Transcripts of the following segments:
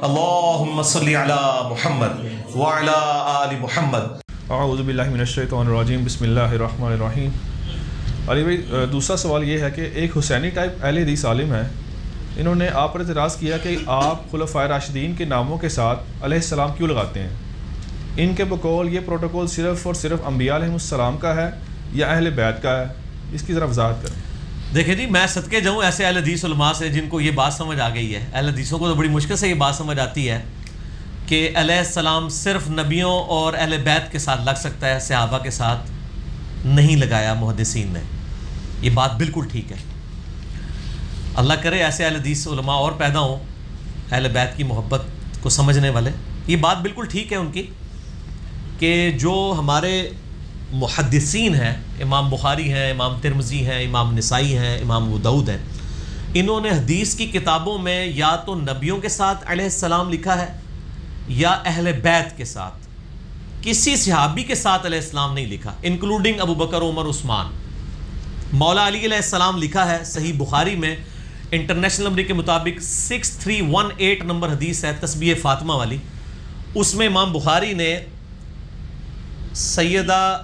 اللہم صلی علی محمد وعلی آل محمد۔ اعوذ باللہ من الشیطان الرجیم، بسم اللہ الرحمن الرحیم۔ علی بھائی، دوسرا سوال یہ ہے کہ ایک حسینی ٹائپ اہل حدیث عالم ہے، انہوں نے آپ پر اعتراض کیا کہ آپ خلفائے راشدین کے ناموں کے ساتھ علیہ السلام کیوں لگاتے ہیں؟ ان کے بقول یہ پروٹوکول صرف اور صرف انبیاء علیہ السلام کا ہے یا اہل بیت کا ہے؟ اس کی ذرا وضاحت کریں۔ دیکھیں جی، میں صدقے جاؤں ایسے اہل حدیث علماء سے جن کو یہ بات سمجھ آ گئی ہے۔ اہل حدیثوں کو تو بڑی مشکل سے یہ بات سمجھ آتی ہے کہ علیہ السلام صرف نبیوں اور اہل بیت کے ساتھ لگ سکتا ہے، صحابہ کے ساتھ نہیں لگایا محدثین نے۔ یہ بات بالکل ٹھیک ہے، اللہ کرے ایسے اہل حدیث علماء اور پیدا ہوں اہل بیت کی محبت کو سمجھنے والے۔ یہ بات بالکل ٹھیک ہے ان کی کہ جو ہمارے محدثین ہیں، امام بخاری ہیں، امام ترمذی ہیں، امام نسائی ہیں، امام ابو داؤد ہیں، انہوں نے حدیث کی کتابوں میں یا تو نبیوں کے ساتھ علیہ السلام لکھا ہے یا اہل بیت کے ساتھ، کسی صحابی کے ساتھ علیہ السلام نہیں لکھا، انکلوڈنگ ابو بکر، عمر، عثمان۔ مولا علی علیہ السلام لکھا ہے صحیح بخاری میں، انٹرنیشنل نمبر کے مطابق 6318 نمبر حدیث ہے تسبیح فاطمہ والی۔ اس میں امام بخاری نے سیدہ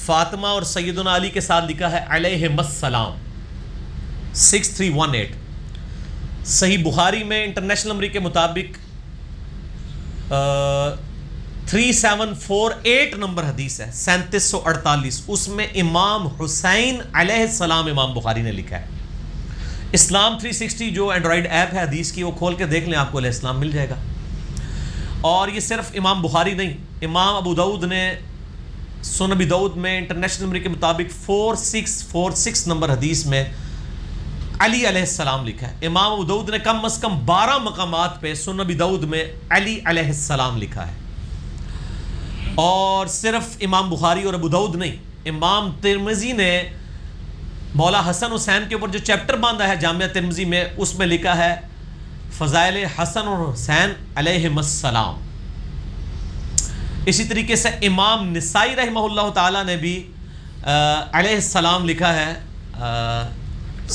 فاطمہ اور سیدنا علی کے ساتھ لکھا ہے علیہم السلام، 6318۔ صحیح بخاری میں انٹرنیشنل نمبر کے مطابق 3748 نمبر حدیث ہے 3748، اس میں امام حسین علیہ السلام امام بخاری نے لکھا ہے۔ اسلام 360 جو اینڈرائڈ ایپ ہے حدیث کی، وہ کھول کے دیکھ لیں، آپ کو علیہ السلام مل جائے گا۔ اور یہ صرف امام بخاری نہیں، امام ابو داؤد نے سنن ابی داؤد میں انٹرنیشنل نمبر کے مطابق 4646 نمبر حدیث میں علی علیہ السلام لکھا ہے۔ امام ابو داؤد نے کم از کم 12 مقامات پہ سنن ابی داؤد میں علی علیہ السلام لکھا ہے۔ اور صرف امام بخاری اور ابو داؤد نہیں، امام ترمذی نے مولا حسن حسین کے اوپر جو چیپٹر باندھا ہے جامعہ ترمذی میں، اس میں لکھا ہے فضائل حسن اور حسین علیہم السلام۔ اسی طریقے سے امام نسائی رحمہ اللہ تعالیٰ نے بھی علیہ السلام لکھا ہے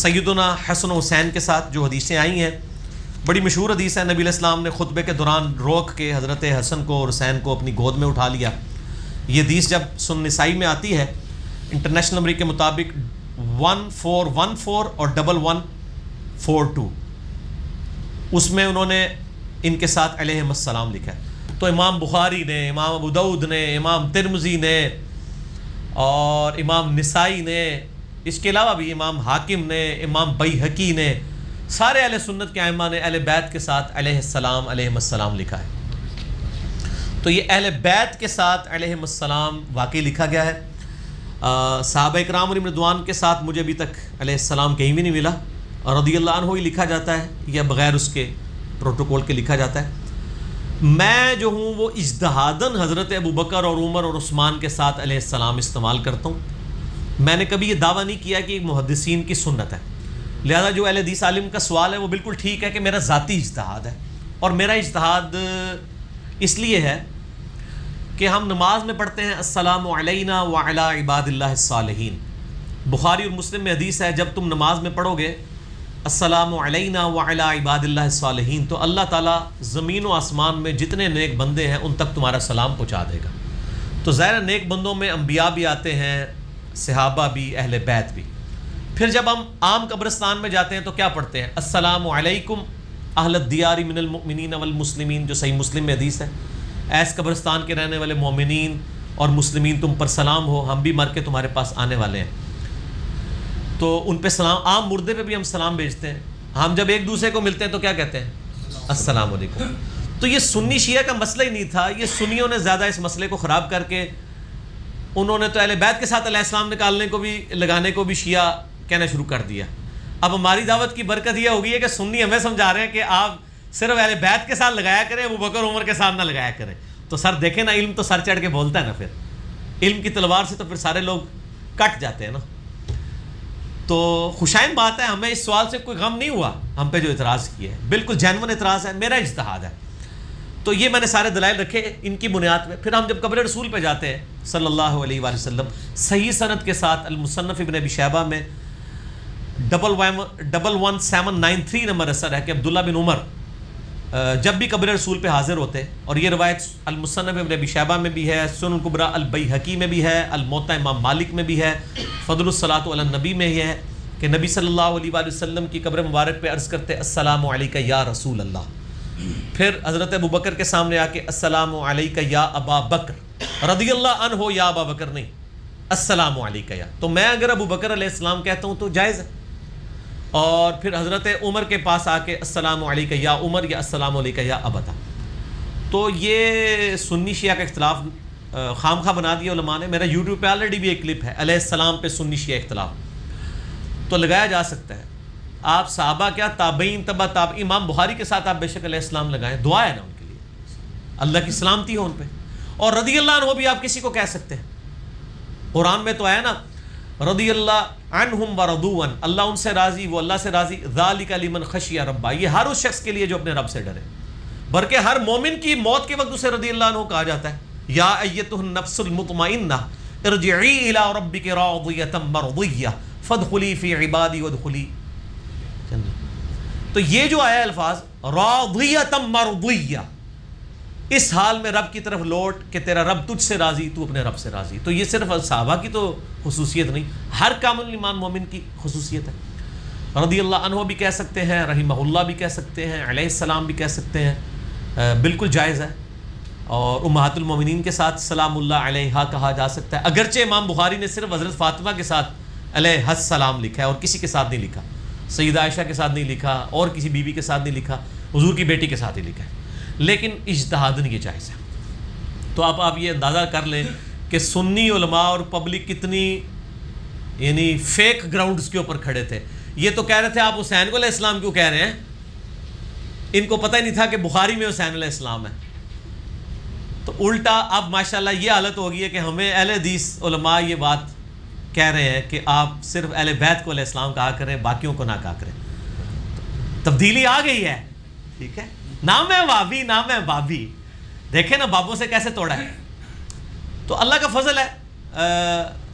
سیدنا حسن حسین کے ساتھ، جو حدیثیں آئی ہیں بڑی مشہور حدیث ہے۔ نبی علیہ السلام نے خطبے کے دوران روک کے حضرت حسن کو اور حسین کو اپنی گود میں اٹھا لیا۔ یہ حدیث جب سنن نسائی میں آتی ہے انٹرنیشنل نمبر کے مطابق 1414 اور 1142، اس میں انہوں نے ان کے ساتھ علیہم السلام لکھا ہے۔ تو امام بخاری نے، امام ابو داؤد نے، امام ترمذی نے اور امام نسائی نے، اس کے علاوہ بھی امام حاکم نے، امام بیہقی نے، سارے اہل سنت کے ائمہ نے اہل بیت کے ساتھ علیہ السلام علیہم السلام لکھا ہے۔ تو یہ اہل بیت کے ساتھ علیہم السلام واقعی لکھا گیا ہے۔ صحابہ اکرام علیہم رضوان کے ساتھ مجھے ابھی تک علیہ السلام کہیں بھی نہیں ملا، اور رضی اللہ عنہ ہی لکھا جاتا ہے یا بغیر اس کے پروٹوکول کے لکھا جاتا ہے۔ میں جو ہوں وہ اجتہاداً حضرت ابو بکر اور عمر اور عثمان کے ساتھ علیہ السلام استعمال کرتا ہوں۔ میں نے کبھی یہ دعویٰ نہیں کیا کہ محدثین کی سنت ہے، لہذا جو اہل حدیث عالم کا سوال ہے وہ بالکل ٹھیک ہے کہ میرا ذاتی اجتہاد ہے، اور میرا اجتہاد اس لیے ہے کہ ہم نماز میں پڑھتے ہیں السلام علینا وعلی عباد اللہ الصالحین۔ بخاری اور مسلم میں حدیث ہے جب تم نماز میں پڑھو گے السلام علینا وعلی عباد اللہ الصالحین، تو اللہ تعالیٰ زمین و آسمان میں جتنے نیک بندے ہیں ان تک تمہارا سلام پہنچا دے گا۔ تو ظاہر نیک بندوں میں انبیاء بھی آتے ہیں، صحابہ بھی، اہل بیت بھی۔ پھر جب ہم عام قبرستان میں جاتے ہیں تو کیا پڑھتے ہیں؟ السلام علیکم اہل الدیار من المؤمنین والمسلمین، جو صحیح مسلم میں حدیث ہے، ایس قبرستان کے رہنے والے مومنین اور مسلمین تم پر سلام ہو، ہم بھی مر کے تمہارے پاس آنے والے ہیں۔ تو ان پہ سلام، عام مردے پہ بھی ہم سلام بھیجتے ہیں۔ ہم جب ایک دوسرے کو ملتے ہیں تو کیا کہتے ہیں؟ السلام علیکم۔ تو یہ سنی شیعہ کا مسئلہ ہی نہیں تھا، یہ سنیوں نے زیادہ اس مسئلے کو خراب کر کے انہوں نے تو اہل بیت کے ساتھ علیہ السلام نکالنے کو بھی، لگانے کو بھی شیعہ کہنا شروع کر دیا۔ اب ہماری دعوت کی برکت یہ ہوگی ہے کہ سنی ہمیں سمجھا رہے ہیں کہ آپ صرف اہل بیت کے ساتھ لگایا کریں، ابو بکر عمر کے ساتھ نہ لگایا کریں۔ تو سر دیکھیں نا، علم تو سر چڑھ کے بولتا ہے نا، پھر علم کی تلوار سے تو پھر سارے لوگ کٹ جاتے ہیں نا۔ تو خوشائن بات ہے، ہمیں اس سوال سے کوئی غم نہیں ہوا، ہم پہ جو اعتراض کیا ہے بالکل جینون اعتراض ہے، میرا اجتہاد ہے۔ تو یہ میں نے سارے دلائل رکھے ان کی بنیاد پہ۔ پھر ہم جب قبر رسول پہ جاتے ہیں صلی اللہ علیہ وآلہ وسلم، صحیح سند کے ساتھ المصنف ابن ابی شیبہ میں 11793 نمبر اثر ہے کہ عبداللہ بن عمر جب بھی قبر رسول پہ حاضر ہوتے، اور یہ روایت المصنف ابن ابی شیبہ میں بھی ہے، سنن الکبریٰ البیہقی میں بھی ہے، الموطأ امام مالک میں بھی ہے، فضل الصلاۃ علی النبی میں یہ ہے کہ نبی صلی اللہ علیہ وآلہ وسلم کی قبر مبارک پہ عرض کرتے السلام علیک یا رسول اللہ، پھر حضرت ابو بکر کے سامنے آ کے السلام علیک یا ابا بکر رضی اللہ عنہ، یا ابا بکر نہیں، السلام علیک یا، تو میں اگر ابو بکر علیہ السلام کہتا ہوں تو جائز ہے، اور پھر حضرت عمر کے پاس آ کے السلام علیک یا عمر یا السلام علیک یا ابتا. تو یہ سنی شیعہ کا اختلاف خام خواہ بنا دیا علماء نے. میرا یوٹیوب پہ آلریڈی بھی ایک کلپ ہے علیہ السلام پہ سنی شیعہ اختلاف، تو لگایا جا سکتا ہے. آپ صحابہ کیا تابعین تبع تابعین، امام بخاری کے ساتھ آپ بے شک علیہ السلام لگائیں، دعا ہے نا ان کے لیے، اللہ کی سلامتی ہو ان پہ. اور رضی اللہ عنہ بھی آپ کسی کو کہہ سکتے ہیں، قرآن میں تو آیا نا رضی اللہ عنہم ورضوا عنہ، اللہ ان سے راضی وہ اللہ سے راضی، ذالک لمن خشی ربہ، یہ ہر اس شخص کے لیے جو اپنے رب سے ڈرے. بلکہ ہر مومن کی موت کے وقت اسے رضی اللہ عنہ کہا جاتا ہے، یا ایتہ النفس المطمئنہ ارجعی الی ربک راضیۃ مرضیہ فادخلی فی عبادی وادخلی. تو یہ جو آیا الفاظ راضیۃ مرضیہ، اس حال میں رب کی طرف لوٹ کہ تیرا رب تجھ سے راضی، تو اپنے رب سے راضی. تو یہ صرف صحابہ کی تو خصوصیت نہیں، ہر کامل ایمان مومن کی خصوصیت ہے. رضی اللہ عنہ بھی کہہ سکتے ہیں، رحمہ اللہ بھی کہہ سکتے ہیں، علیہ السلام بھی کہہ سکتے ہیں، بالکل جائز ہے. اور امہات المومنین کے ساتھ سلام اللہ علیہا کہا جا سکتا ہے، اگرچہ امام بخاری نے صرف حضرت فاطمہ کے ساتھ علیہ السلام لکھا ہے اور کسی کے ساتھ نہیں لکھا، سیدہ عائشہ کے ساتھ نہیں لکھا، اور کسی بیوی کے ساتھ نہیں لکھا، حضور کی بیٹی کے ساتھ ہی لکھا ہے. لیکن اجتہاداً یہ جائز ہے. تو آپ یہ اندازہ کر لیں کہ سنی علماء اور پبلک کتنی یعنی فیک گراؤنڈز کے اوپر کھڑے تھے. یہ تو کہہ رہے تھے آپ حسین کو علیہ السلام کیوں کہہ رہے ہیں، ان کو پتہ ہی نہیں تھا کہ بخاری میں حسین علیہ السلام ہے. تو الٹا اب ماشاءاللہ یہ حالت ہو گئی ہے کہ ہمیں اہل حدیث علماء یہ بات کہہ رہے ہیں کہ آپ صرف اہل بیت کو علیہ السلام کہا کریں، باقیوں کو نہ کہا کریں. تبدیلی آ گئی ہے، ٹھیک ہے. نام ہے وابی، نام ہے بابی، دیکھیں نا بابوں سے کیسے توڑا ہے. تو اللہ کا فضل ہے،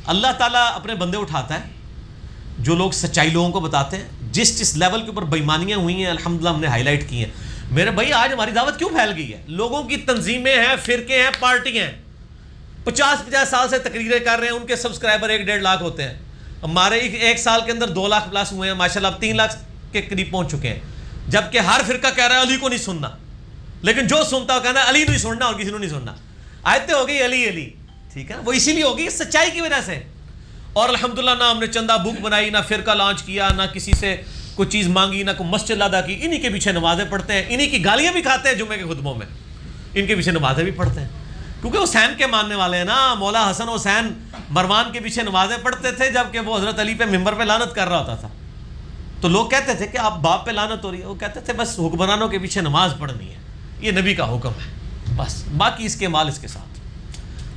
اللہ تعالیٰ اپنے بندے اٹھاتا ہے. جو لوگ سچائی لوگوں کو بتاتے ہیں، جس لیول کے اوپر بےایمانیاں ہوئی ہیں الحمدللہ ہم نے ہائی لائٹ کی ہیں. میرے بھائی آج ہماری دعوت کیوں پھیل گئی ہے؟ لوگوں کی تنظیمیں ہیں، فرقے ہیں، پارٹی ہیں، 50 سال سے تقریریں کر رہے ہیں، ان کے سبسکرائبر 1-1.5 لاکھ ہوتے ہیں. ہمارے ایک سال کے اندر 2 لاکھ پلس ہوئے ہیں ماشاءاللہ، اب 3 لاکھ کے قریب پہنچ چکے ہیں. جبکہ ہر فرقہ کہہ رہا ہے علی کو نہیں سننا، لیکن جو سنتا وہ کہنا ہے علی نہیں سننا اور کسی نے نہیں سننا. آیتیں ہو گئی علی علی، ٹھیک ہے، وہ اسی لیے ہوگی سچائی کی وجہ سے. اور الحمدللہ نہ ہم نے چندہ بک بنائی، نہ فرقہ لانچ کیا، نہ کسی سے کوئی چیز مانگی، نہ کوئی مسجد ادا کی. انہی کے پیچھے نمازیں پڑھتے ہیں، انہی کی گالیاں بھی کھاتے ہیں جمعے کے خطبوں میں، ان کے پیچھے نمازیں بھی پڑھتے ہیں. کیونکہ حسین کے ماننے والے ہیں نا. مولا حسن حسین مروان کے پیچھے نمازیں پڑھتے تھے جبکہ وہ حضرت علی پہ ممبر پہ لعنت کر رہا ہوتا تھا. تو لوگ کہتے تھے کہ آپ باپ پہ لعنت ہو رہی ہے، وہ کہتے تھے بس حکمرانوں کے پیچھے نماز پڑھنی ہے، یہ نبی کا حکم ہے بس، باقی اس کے مال اس کے ساتھ.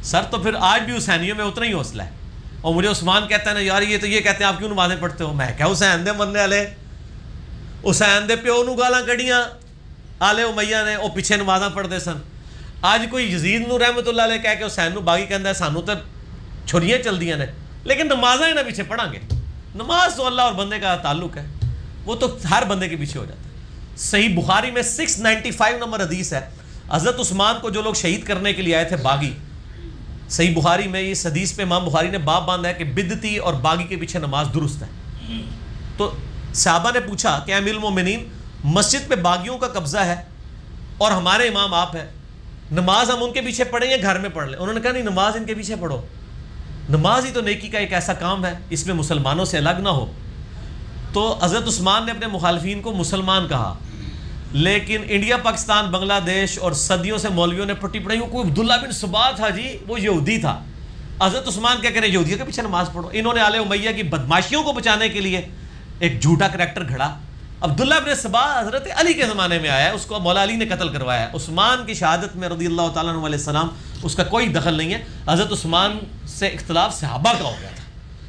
سر تو پھر آج بھی حسینیوں میں اتنا ہی حوصلہ ہے. اور مجھے عثمان کہتا ہے نا یار یہ تو یہ کہتے ہیں آپ کیوں نمازیں پڑھتے ہو. میں کیا حسین دے مرنے والے، حسین دے پیو نو گالاں کڑیاں آلے امیہ نے، وہ پیچھے نمازاں پڑھتے سن. آج کوئی یزید نو رحمت اللہ علیہ کہہ کے حسین نو باغی کہندا ہے سانو تو چھریاں چل دیاں نے، لیکن نمازاں نہ پیچھے پڑھاں گے. نماز تو اللہ اور بندے کا تعلق ہے، وہ تو ہر بندے کے پیچھے ہو جاتا ہے. صحیح بخاری میں 695 نمبر حدیث ہے، حضرت عثمان کو جو لوگ شہید کرنے کے لیے آئے تھے باغی، صحیح بخاری میں اس حدیث پہ امام بخاری نے باب باندھا ہے کہ بدعتی اور باغی کے پیچھے نماز درست ہے. تو صحابہ نے پوچھا کہ امیر المومنین مسجد پہ باغیوں کا قبضہ ہے اور ہمارے امام آپ ہیں، نماز ہم ان کے پیچھے پڑھیں یا گھر میں پڑھ لیں؟ انہوں نے کہا نہیں، نماز ان کے پیچھے پڑھو. نماز ہی تو نیکی کا ایک ایسا کام ہے، اس میں مسلمانوں سے الگ نہ ہو. تو حضرت عثمان نے اپنے مخالفین کو مسلمان کہا، لیکن انڈیا، پاکستان، بنگلہ دیش اور صدیوں سے مولویوں نے پٹی پڑھائی. کوئی عبداللہ بن سبا تھا جی، وہ یہودی تھا. حضرت عثمان کیا کریں، یہودیوں کے پیچھے نماز پڑھو. انہوں نے آل امیہ کی بدماشیوں کو بچانے کے لیے ایک جھوٹا کریکٹر گھڑا. عبداللہ بن سبا حضرت علی کے زمانے میں آیا ہے، اس کو مولا علی نے قتل کروایا ہے. عثمان کی شہادت میں رضی اللہ تعالیٰ عنہ علیہ السلام اس کا کوئی دخل نہیں ہے. حضرت عثمان سے اختلاف صحابہ کا ہو گیا تھا،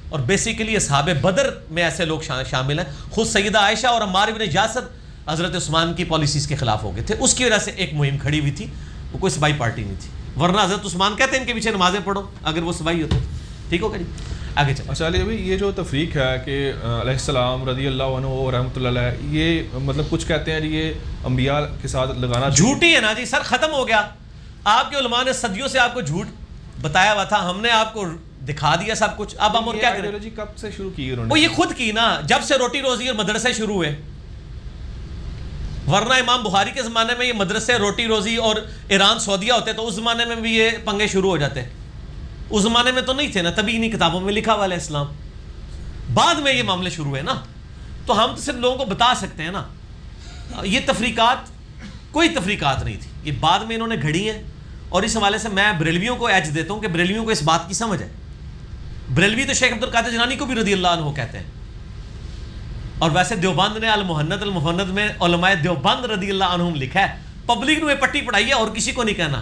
اور بیسیکلی اصحاب بدر میں ایسے لوگ شامل ہیں. خود سیدہ عائشہ اور عمار بن یاسر حضرت عثمان کی پالیسیز کے خلاف ہو گئے تھے. اس کی وجہ سے ایک مہم کھڑی ہوئی تھی، وہ کوئی صبائی پارٹی نہیں تھی. ورنہ حضرت عثمان کہتے ہیں ان کے پیچھے نمازیں پڑھو اگر وہ صبائی ہوتے. ٹھیک ہوگا جی. آگے چلیں. اچھا علی ابھی یہ جو تفریق ہے کہ علیہ السلام رضی اللہ عنہ و رحمۃ اللہ علیہ، یہ مطلب کچھ کہتے ہیں یہ انبیاء کے ساتھ لگانا جھوٹی ہے نا جی سر، ختم ہو گیا. آپ کے علماء نے صدیوں سے آپ کو جھوٹ بتایا ہوا تھا، ہم نے آپ کو دکھا دیا سب کچھ. اب ہم اور کیا کریں؟ آئیڈیالوجی کب سے شروع کی انہوں نے؟ وہ یہ خود کی نا، جب سے روٹی روزی اور مدرسے شروع ہوئے. ورنہ امام بخاری کے زمانے میں یہ مدرسے روٹی روزی اور ایران سعودیہ ہوتے تو اس زمانے میں بھی یہ پنگے شروع ہو جاتے. اس زمانے میں تو نہیں تھے نا، تبھی انہیں کتابوں میں لکھا ہوا ہے اسلام. بعد میں یہ معاملے شروع ہوئے نا، تو ہم تو صرف لوگوں کو بتا سکتے ہیں نا. یہ تفریقات کوئی تفریقات نہیں تھی، یہ بعد میں انہوں نے گھڑی ہیں. اور اس حوالے سے میں بریلویوں کو ایج دیتا ہوں کہ بریلویوں کو اس بات کی سمجھ ہے. بریلوی تو شیخ عبد القادر جیلانی کو بھی رضی اللہ عنہ کہتے ہیں. اور ویسے دیوبند نے المفند میں علماء دیوبند رضی اللہ عنہم لکھا ہے. پبلک نے پٹی پڑھائی ہے اور کسی کو نہیں کہنا،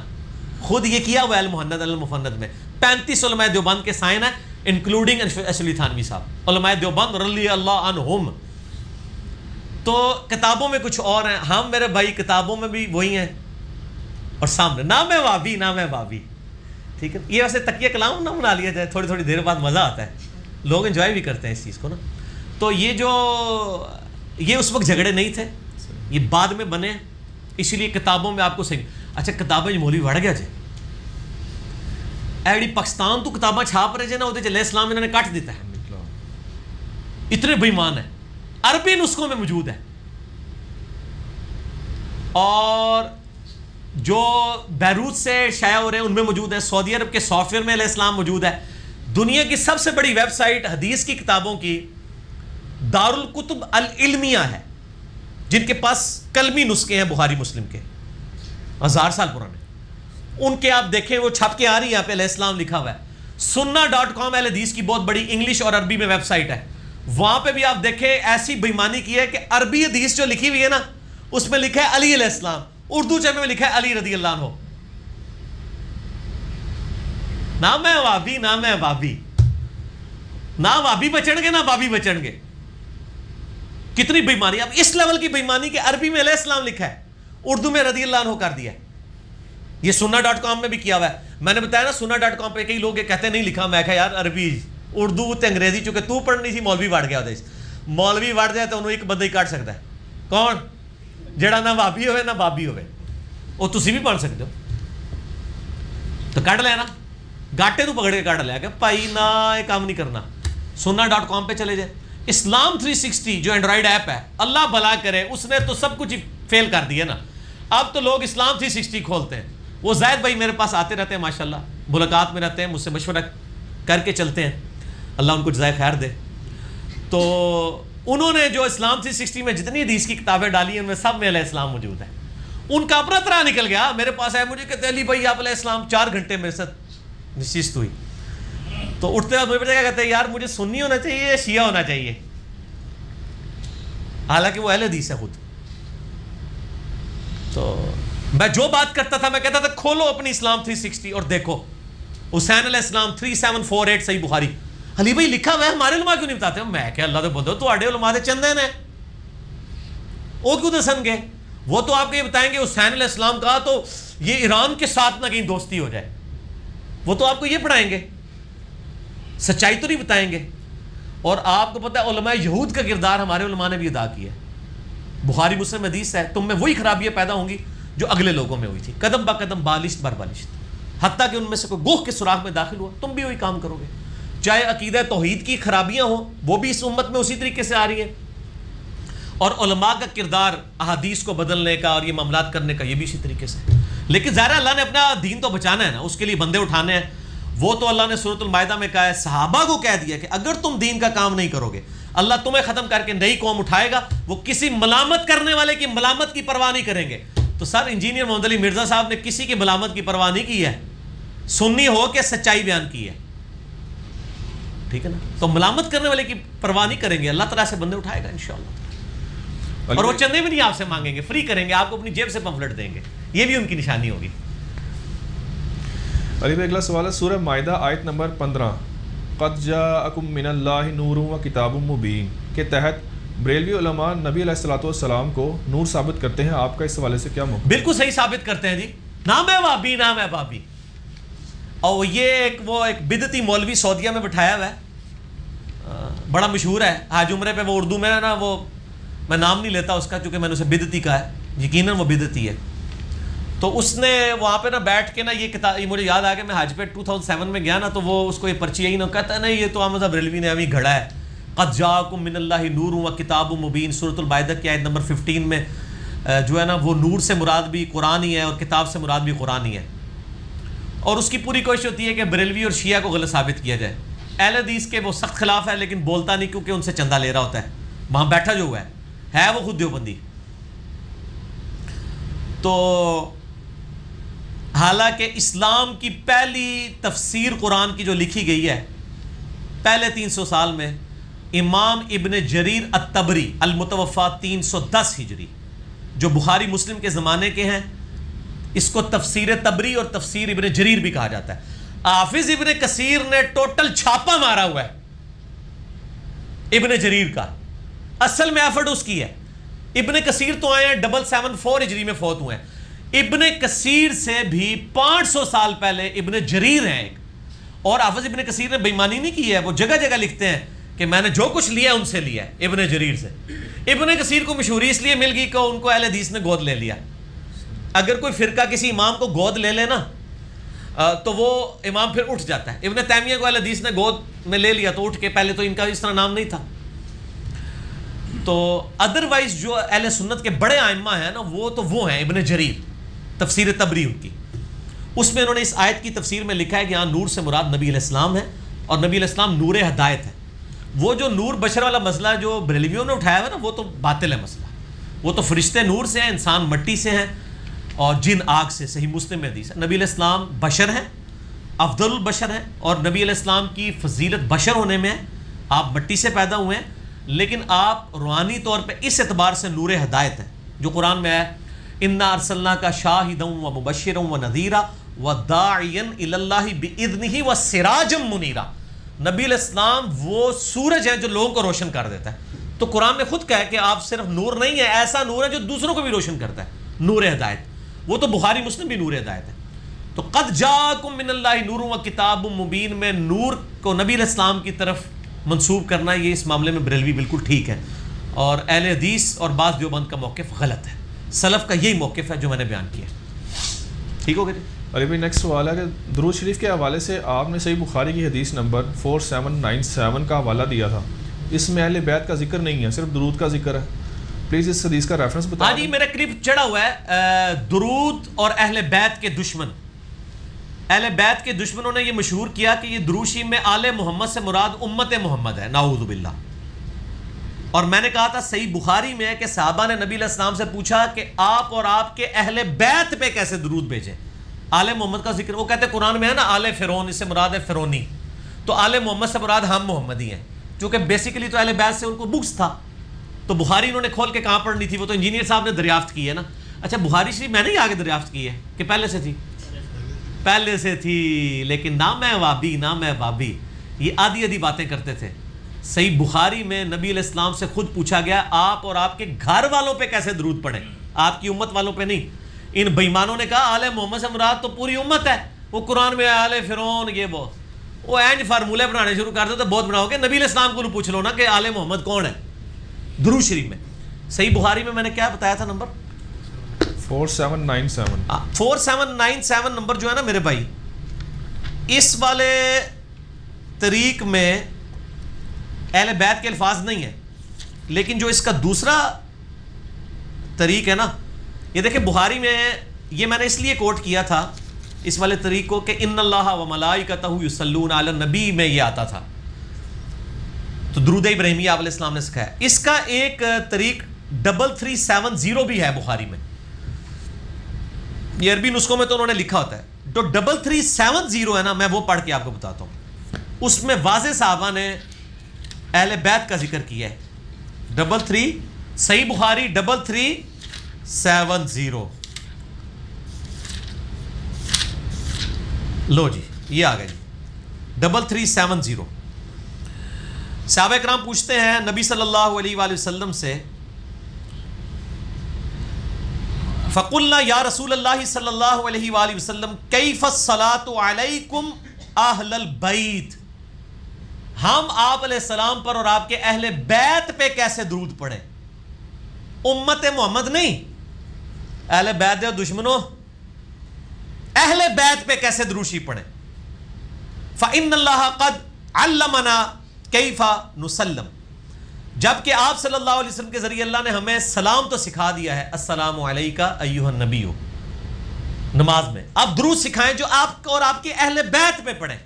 خود یہ کیا ہوا ہے المفند میں. 35 علماء دیوبند کے سائن ہیں انکلوڈنگ اشرف تھانوی صاحب، علماء دیوبند رضی اللہ عنہم. تو کتابوں میں کچھ اور ہیں، ہم میرے بھائی کتابوں میں بھی وہی ہیں اور سامنے نام ہے وابی، نام ہے وابی. ٹھیک ہے، یہ ویسے تکیہ کلام نہ بنا لیا جائے، تھوڑی تھوڑی دیر بعد مزہ آتا ہے، لوگ انجوائے بھی کرتے ہیں اس چیز کو نا. تو یہ اس وقت جھگڑے نہیں تھے، یہ بعد میں بنے، اس لیے کتابوں میں آپ کو صحیح. اچھا کتابیں جو مولوی بڑھ گیا جائے ایڈی پاکستان تو کتاباں چھاپ رہے جائے نا، وہ علیہ السلام انہوں نے کاٹ دیتا ہے. اتنے بےمان ہیں. عربی نسخوں میں موجود ہے اور جو بیروت سے شائع ہو رہے ہیں ان میں موجود ہیں. سعودی عرب کے سافٹ ویئر میں علیہ السلام موجود ہے. دنیا کی سب سے بڑی ویب سائٹ حدیث کی کتابوں کی دارالکتب العلمیہ ہے، جن کے پاس کلمی نسخے ہیں بخاری مسلم کے 1000 سال پرانے. ان کے آپ دیکھیں وہ چھپ کے آ رہی ہے، یہاں پہ علیہ السلام لکھا ہوا ہے. sunna.com اہل حدیث کی بہت بڑی انگلش اور عربی میں ویب سائٹ ہے. وہاں پہ بھی آپ دیکھیں ایسی بےمانی کی ہے کہ عربی حدیث جو لکھی ہوئی ہے نا اس میں لکھا ہے علی علیہ السلام، اردو چیپے میں لکھا ہے علی رضی اللہ عنہ. نام ہے وابی، نام ہے وابی. نہ وابی بچن گے نہ بابی بچن گے. کتنی بےمانی، اب اس لیول کی بےمانی کہ عربی میں علیہ السلام لکھا ہے، اردو میں رضی اللہ عنہ کر دیا ہے. یہ sunna.com میں بھی کیا ہوا ہے. میں نے بتایا نا sunna.com پہ کئی لوگ یہ کہتے ہیں نہیں لکھا. میں کہا یار عربی اردو تے انگریزی چونکہ تو پڑھنی سی مولوی وڑ گیا. مولوی وڑ جائے تو انہوں ایک بندہ ہی کاٹ سکتا ہے. کون؟ جڑا نہ بابی ہوئے نہ بابی ہوئے. وہ تسی بھی پڑھ سکتے ہو تو کٹ لینا، گاٹے تو پکڑ کے کٹ لیا کہ بھائی نہ یہ کام نہیں کرنا. sunna.com پہ چلے جائے. اسلام 360 جو اینڈرائڈ ایپ ہے، اللہ بھلا کرے اس نے تو سب کچھ فیل کر دیا نا. اب تو لوگ اسلام 360 کھولتے ہیں. وہ زید بھائی میرے پاس آتے رہتے ہیں ماشاءاللہ، ملاقات میں رہتے ہیں، مجھ سے مشورہ کر کے چلتے ہیں، اللہ ان کو جزائے خیر دے. تو انہوں نے جو اسلام 360 میں جتنی حدیث کی کتابیں ڈالی ہیں ان میں سب میں علیہ السلام موجود ہے. ان کا اپنا طرح نکل گیا. میرے پاس آیا، مجھے کہتے علی بھائی آپ علیہ السلام 4 گھنٹے میرے ساتھ نشست ہوئی. تو اٹھتے بعد مجھے کیا کہتے ہیں یار مجھے سنی ہونا چاہیے شیعہ ہونا چاہیے، حالانکہ وہ اہل حدیث ہے خود. تو میں جو بات کرتا تھا میں کہتا تھا کھولو اپنی اسلام 360 اور دیکھو حسین علیہ السلام 3748 صحیح بخاری. علی بھائی لکھا ہوا ہے، ہمارے علماء کیوں نہیں بتاتے؟ میں کہ اللہ تو بول دو تو آڈے علماء دے چندے نے وہ کیوں دسن گے؟ وہ تو آپ کو یہ بتائیں گے حسین علیہ السلام کا تو یہ ایران کے ساتھ نہ کہیں دوستی ہو جائے. وہ تو آپ کو یہ پڑھائیں گے، سچائی تو نہیں بتائیں گے. اور آپ کو پتہ ہے علماء یہود کا کردار ہمارے علماء نے بھی ادا کیا ہے. بخاری مسلم حدیث ہے تم میں وہی خرابیاں پیدا ہوں گی جو اگلے لوگوں میں ہوئی تھی، قدم با قدم بالشت بر بالشت، حتیٰ کہ ان میں سے کوئی گوہ کے سوراخ میں داخل ہوا تم بھی وہی کام کرو گے. چاہے عقیدہ توحید کی خرابیاں ہوں وہ بھی اس امت میں اسی طریقے سے آ رہی ہیں، اور علماء کا کردار احادیث کو بدلنے کا اور یہ معاملات کرنے کا یہ بھی اسی طریقے سے. لیکن ظاہر اللہ نے اپنا دین تو بچانا ہے نا، اس کے لیے بندے اٹھانے ہیں. وہ تو اللہ نے سورۃ المائدہ میں کہا ہے، صحابہ کو کہہ دیا کہ اگر تم دین کا کام نہیں کرو گے اللہ تمہیں ختم کر کے نئی قوم اٹھائے گا. وہ کسی ملامت کرنے والے کی ملامت کی پرواہ نہیں کریں گے. تو سر انجینئر محمد علی مرزا صاحب نے کسی کی ملامت کی پرواہ نہیں کی ہے، سنی ہو کے سچائی بیان کی ہے. ٹھیک ہے نا، تو ملامت کرنے والے کی پرواہ نہیں کریں گے، اللہ تعالیٰ سے بندے اٹھائے گا انشاءاللہ. اور وہ چندے بھی نہیں آپ سے مانگیں گے، فری کریں گے، آپ کو اپنی جیب سے پمفلٹ دیں گے. یہ بھی ان کی نشانی ہوگی. علی بھائی اگلا سوال ہے سورہ مائدہ آیت نمبر 15 قد جاءکم من اللہ نور و کتاب مبین کے تحت بریلوی علماء نبی علیہ الصلوۃ والسلام کو نور ثابت کرتے ہیں. آپ کا اس حوالے سے کیا موقف؟ بالکل صحیح ثابت کرتے ہیں جی. نام ہے وابی، نام ہے بابی. اور یہ ایک بدعتی مولوی سعودیہ میں بٹھایا ہوا ہے بڑا مشہور ہے حاج عمرے پہ، وہ اردو میں نا، وہ میں نام نہیں لیتا اس کا چونکہ میں نے اسے بدعتی کہا ہے، یقیناً وہ بدعتی ہے. تو اس نے وہاں پہ نا بیٹھ کے نا یہ کتاب، مجھے یاد آ گیا میں حج پہ 2007 میں گیا نا، تو وہ اس کو یہ پرچی یہی نہ کہتا ہے، نہیں یہ تو احمد صاحب بریلوی نے ابھی گھڑا ہے. قد جاءکم من اللہ نور و کتاب مبین، سورۃ المائدہ کی آیت نمبر 15 میں جو ہے نا وہ نور سے مراد بھی قرآن ہی ہے اور کتاب سے مراد بھی قرآن ہی ہے. اور اس کی پوری کوشش ہوتی ہے کہ بریلوی اور شیعہ کو غلط ثابت کیا جائے. اہل حدیث کے وہ سخت خلاف ہے لیکن بولتا نہیں کیونکہ ان سے چندہ لے رہا ہوتا ہے، وہاں بیٹھا جو ہوا ہے وہ خود دیوبندی. تو حالانکہ اسلام کی پہلی تفسیر قرآن کی جو لکھی گئی ہے پہلے 300 سال میں، امام ابن جریر الطبری المتوفا 310 ہجری، جو بخاری مسلم کے زمانے کے ہیں، اس کو تفسیر طبری اور تفسیر ابن جریر بھی کہا جاتا ہے. حافظ ابن کثیر نے ٹوٹل چھاپا مارا ہوا ہے ابن جریر کا، اصل میں ایفرٹ اس کی ہے. ابن کثیر تو آئے ہیں 774 ہجری میں فوت ہوئے ہیں. ابن کثیر سے بھی 500 سال پہلے ابن جریر ہیں ایک. اور حافظ ابن کثیر نے بے ایمانی نہیں کی ہے، وہ جگہ جگہ لکھتے ہیں کہ میں نے جو کچھ لیا ان سے لیا ہے، ابن جریر سے. ابن کثیر کو مشہوری اس لیے مل گئی کہ ان کو اہل حدیث نے گود لے لیا. اگر کوئی فرقہ کسی امام کو گود لے لے نا تو وہ امام پھر اٹھ جاتا ہے. ابن تیمیہ کو اہل حدیث نے گود میں لے لیا تو اٹھ کے، پہلے تو ان کا اس طرح نام نہیں تھا. تو ادروائز جو اہل سنت کے بڑے ائمہ ہیں نا وہ ہیں ابن جریر، تفسیر طبری ان کی. اس میں انہوں نے اس آیت کی تفسیر میں لکھا ہے کہ یہاں نور سے مراد نبی علیہ السلام ہے، اور نبی علیہ السلام نور ہدایت ہے. وہ جو نور بشر والا مسئلہ جو بریلویوں نے اٹھایا ہوا نا وہ تو باطل ہے مسئلہ. وہ تو فرشتے نور سے ہیں، انسان مٹی سے ہیں اور جن آگ سے. صحیح مسلم میں حدیث ہے. نبی علیہ السلام بشر ہیں، افضل البشر ہیں، اور نبی علیہ السلام کی فضیلت بشر ہونے میں ہے. آپ مٹی سے پیدا ہوئے ہیں لیکن آپ روحانی طور پہ اس اعتبار سے نور ہدایت ہیں جو قرآن میں ہے، انا ارسلناک شاہدا و مبشرا و نذیرا و داعیا الی اللہ باذنہ و سراجا منیرا. نبی علیہ السلام وہ سورج ہیں جو لوگوں کو روشن کر دیتا ہے. تو قرآن نے خود کہا ہے کہ آپ صرف نور نہیں ہے، ایسا نور ہے جو دوسروں کو بھی روشن کرتا ہے، نور ہدایت. وہ تو بخاری مسلم بھی نور ہدایت ہے. تو قد جاءکم من اللہ نور و کتاب مبین میں نور کو نبی علیہ السلام کی طرف منسوب کرنا، یہ اس معاملے میں بریلوی بالکل ٹھیک ہے، اور اہل حدیث اور بعض دیوبند کا موقف غلط ہے. سلف کا یہی موقف ہے جو میں نے بیان کیا. ٹھیک ہو گیا جی. علی بھائی نیکسٹ سوال ہے کہ درود شریف کے حوالے سے آپ نے صحیح بخاری کی حدیث نمبر 4797 کا حوالہ دیا تھا، اس میں اہل بیت کا ذکر نہیں ہے، صرف درود کا ذکر ہے. پلیز اس حدیث کا ریفرنس بتا. ہاں جی، میرا کلپ چڑھا ہوا ہے درود اور اہل بیت کے دشمن. اہل بیت کے دشمنوں نے یہ مشہور کیا کہ یہ درود شریف میں آل محمد سے مراد امت محمد ہے، نعوذ باللہ. اور میں نے کہا تھا صحیح بخاری میں ہے کہ صحابہ نے نبی علیہ السلام سے پوچھا کہ آپ اور آپ کے اہل بیت پہ کیسے درود بھیجیں. آل محمد کا ذکر، وہ کہتے ہیں قرآن میں ہے نا آل فرعون، اس سے مراد ہے فرعونی. تو آل محمد سے مراد ہم محمدی ہیں، چونکہ بیسیکلی تو اہل بیت سے ان کو بغض تھا. تو بخاری انہوں نے کھول کے کہاں پڑھنی تھی؟ وہ تو انجینئر صاحب نے دریافت کی ہے نا. اچھا بخاری شریف میں نے ہی آگے دریافت کی ہے کہ پہلے سے تھی؟ پہلے سے تھی، لیکن نہ میں وابی نہ میں وابی، یہ آدھی آدھی باتیں کرتے تھے. صحیح بخاری میں نبی علیہ السلام سے خود پوچھا گیا آپ اور آپ کے گھر والوں پہ کیسے درود پڑھیں، آپ کی امت والوں پہ نہیں. ان بےمانوں نے کہا آل محمد سے مراد تو پوری امت ہے. وہ قرآن میں آل فرعون یہ وہ اینج فارمولے بنانے شروع کر دیتے، بہت بناؤ گے. نبی علیہ السلام کو پوچھ لو نا کہ آل محمد کون ہے درود شریف میں. صحیح بخاری میں نے کیا بتایا تھا نمبر 4797 نمبر جو ہے نا میرے بھائی، اس والے طریق میں اہل بیت کے الفاظ نہیں ہیں، لیکن جو اس کا دوسرا طریق ہے نا، یہ دیکھیں بخاری میں یہ میں نے اس لیے کوٹ کیا تھا اس والے طریق کو کہ ان اللہ و ملائکتہ یصلون علی النبی میں یہ آتا تھا. تو درود ابراہیمی آپ علیہ السلام نے سکھایا. اس کا ایک طریق 3370 بھی ہے بخاری میں. یہ عربی نسخوں میں تو انہوں نے لکھا ہوتا ہے. جو 3370 ہے نا، میں وہ پڑھ کے آپ کو بتاتا ہوں. اس میں واضح صحابہ نے اہل بیت کا ذکر کیا ہے. 33 صحیح بخاری 3370. لو جی یہ آ گیا جی 3370. صحابہ کرام پوچھتے ہیں نبی صلی اللہ علیہ وآلہ وسلم سے، فقلنا یا رسول اللہ صلی اللہ علیہ وآلہ وسلم کیف الصلاۃ علیکم اہل البیت. ہم آپ علیہ السلام پر اور آپ کے اہل بیت پہ کیسے درود پڑھیں؟ امت محمد نہیں، اہل بیت دے دشمنوں، اہل بیت پہ کیسے دروشی پڑھیں؟ فَإِنَّ اللَّهَ قَدْ عَلَّمَنَا كَيْفَ نُسَلَّمُ، جبکہ آپ صلی اللہ علیہ وسلم کے ذریعے اللہ نے ہمیں سلام تو سکھا دیا ہے، السلام علیکہ ایھا النبی، نماز میں آپ درود سکھائیں جو آپ کو اور آپ کے اہل بیت پہ پڑھیں۔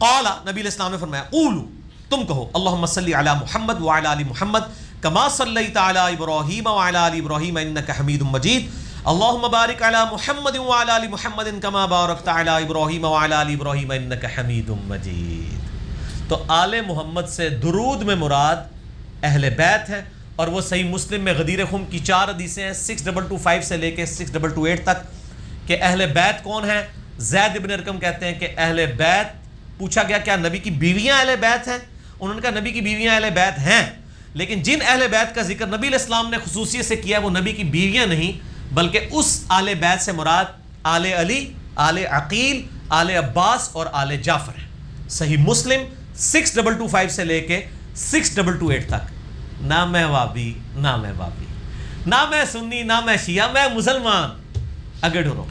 قال، نبی علیہ السلام نے فرمایا، قولوا، تم کہو، اللہم صلی علی محمد وعلی آل محمد کما صلیت علی ابراہیم وعلی آل ابراہیم انک حمید مجید، اللہم بارک علی محمد وعلی آل محمد کما بارکت علی ابراہیم وعلی آل ابراہیم انک حمید مجید۔ تو آل محمد سے درود میں مراد اہل بیت ہے، اور وہ صحیح مسلم میں غدیر خم کی 4 حدیثیں ہیں 6225 سے لے کے 6228 تک کہ اہل بیت کون ہیں۔ زید ابن ارقم کہتے ہیں کہ اہل بیت، پوچھا گیا کیا نبی کی بیویاں اہل بیت ہیں؟ انہوں نے کہا نبی کی بیویاں اہل بیت ہیں، لیکن جن اہل بیت کا ذکر نبی علیہ السلام نے خصوصیت سے کیا وہ نبی کی بیویاں نہیں، بلکہ اس اہل بیت سے مراد آل علی، آل عقیل، آل عباس اور آل جعفر ہے۔ صحیح مسلم 6225 سے لے کے 6228 تک۔ نہ میں وابی، نہ میں بابی، نہ میں سنی، نہ میں شیعہ، میں مسلمان، اگر ڈرو۔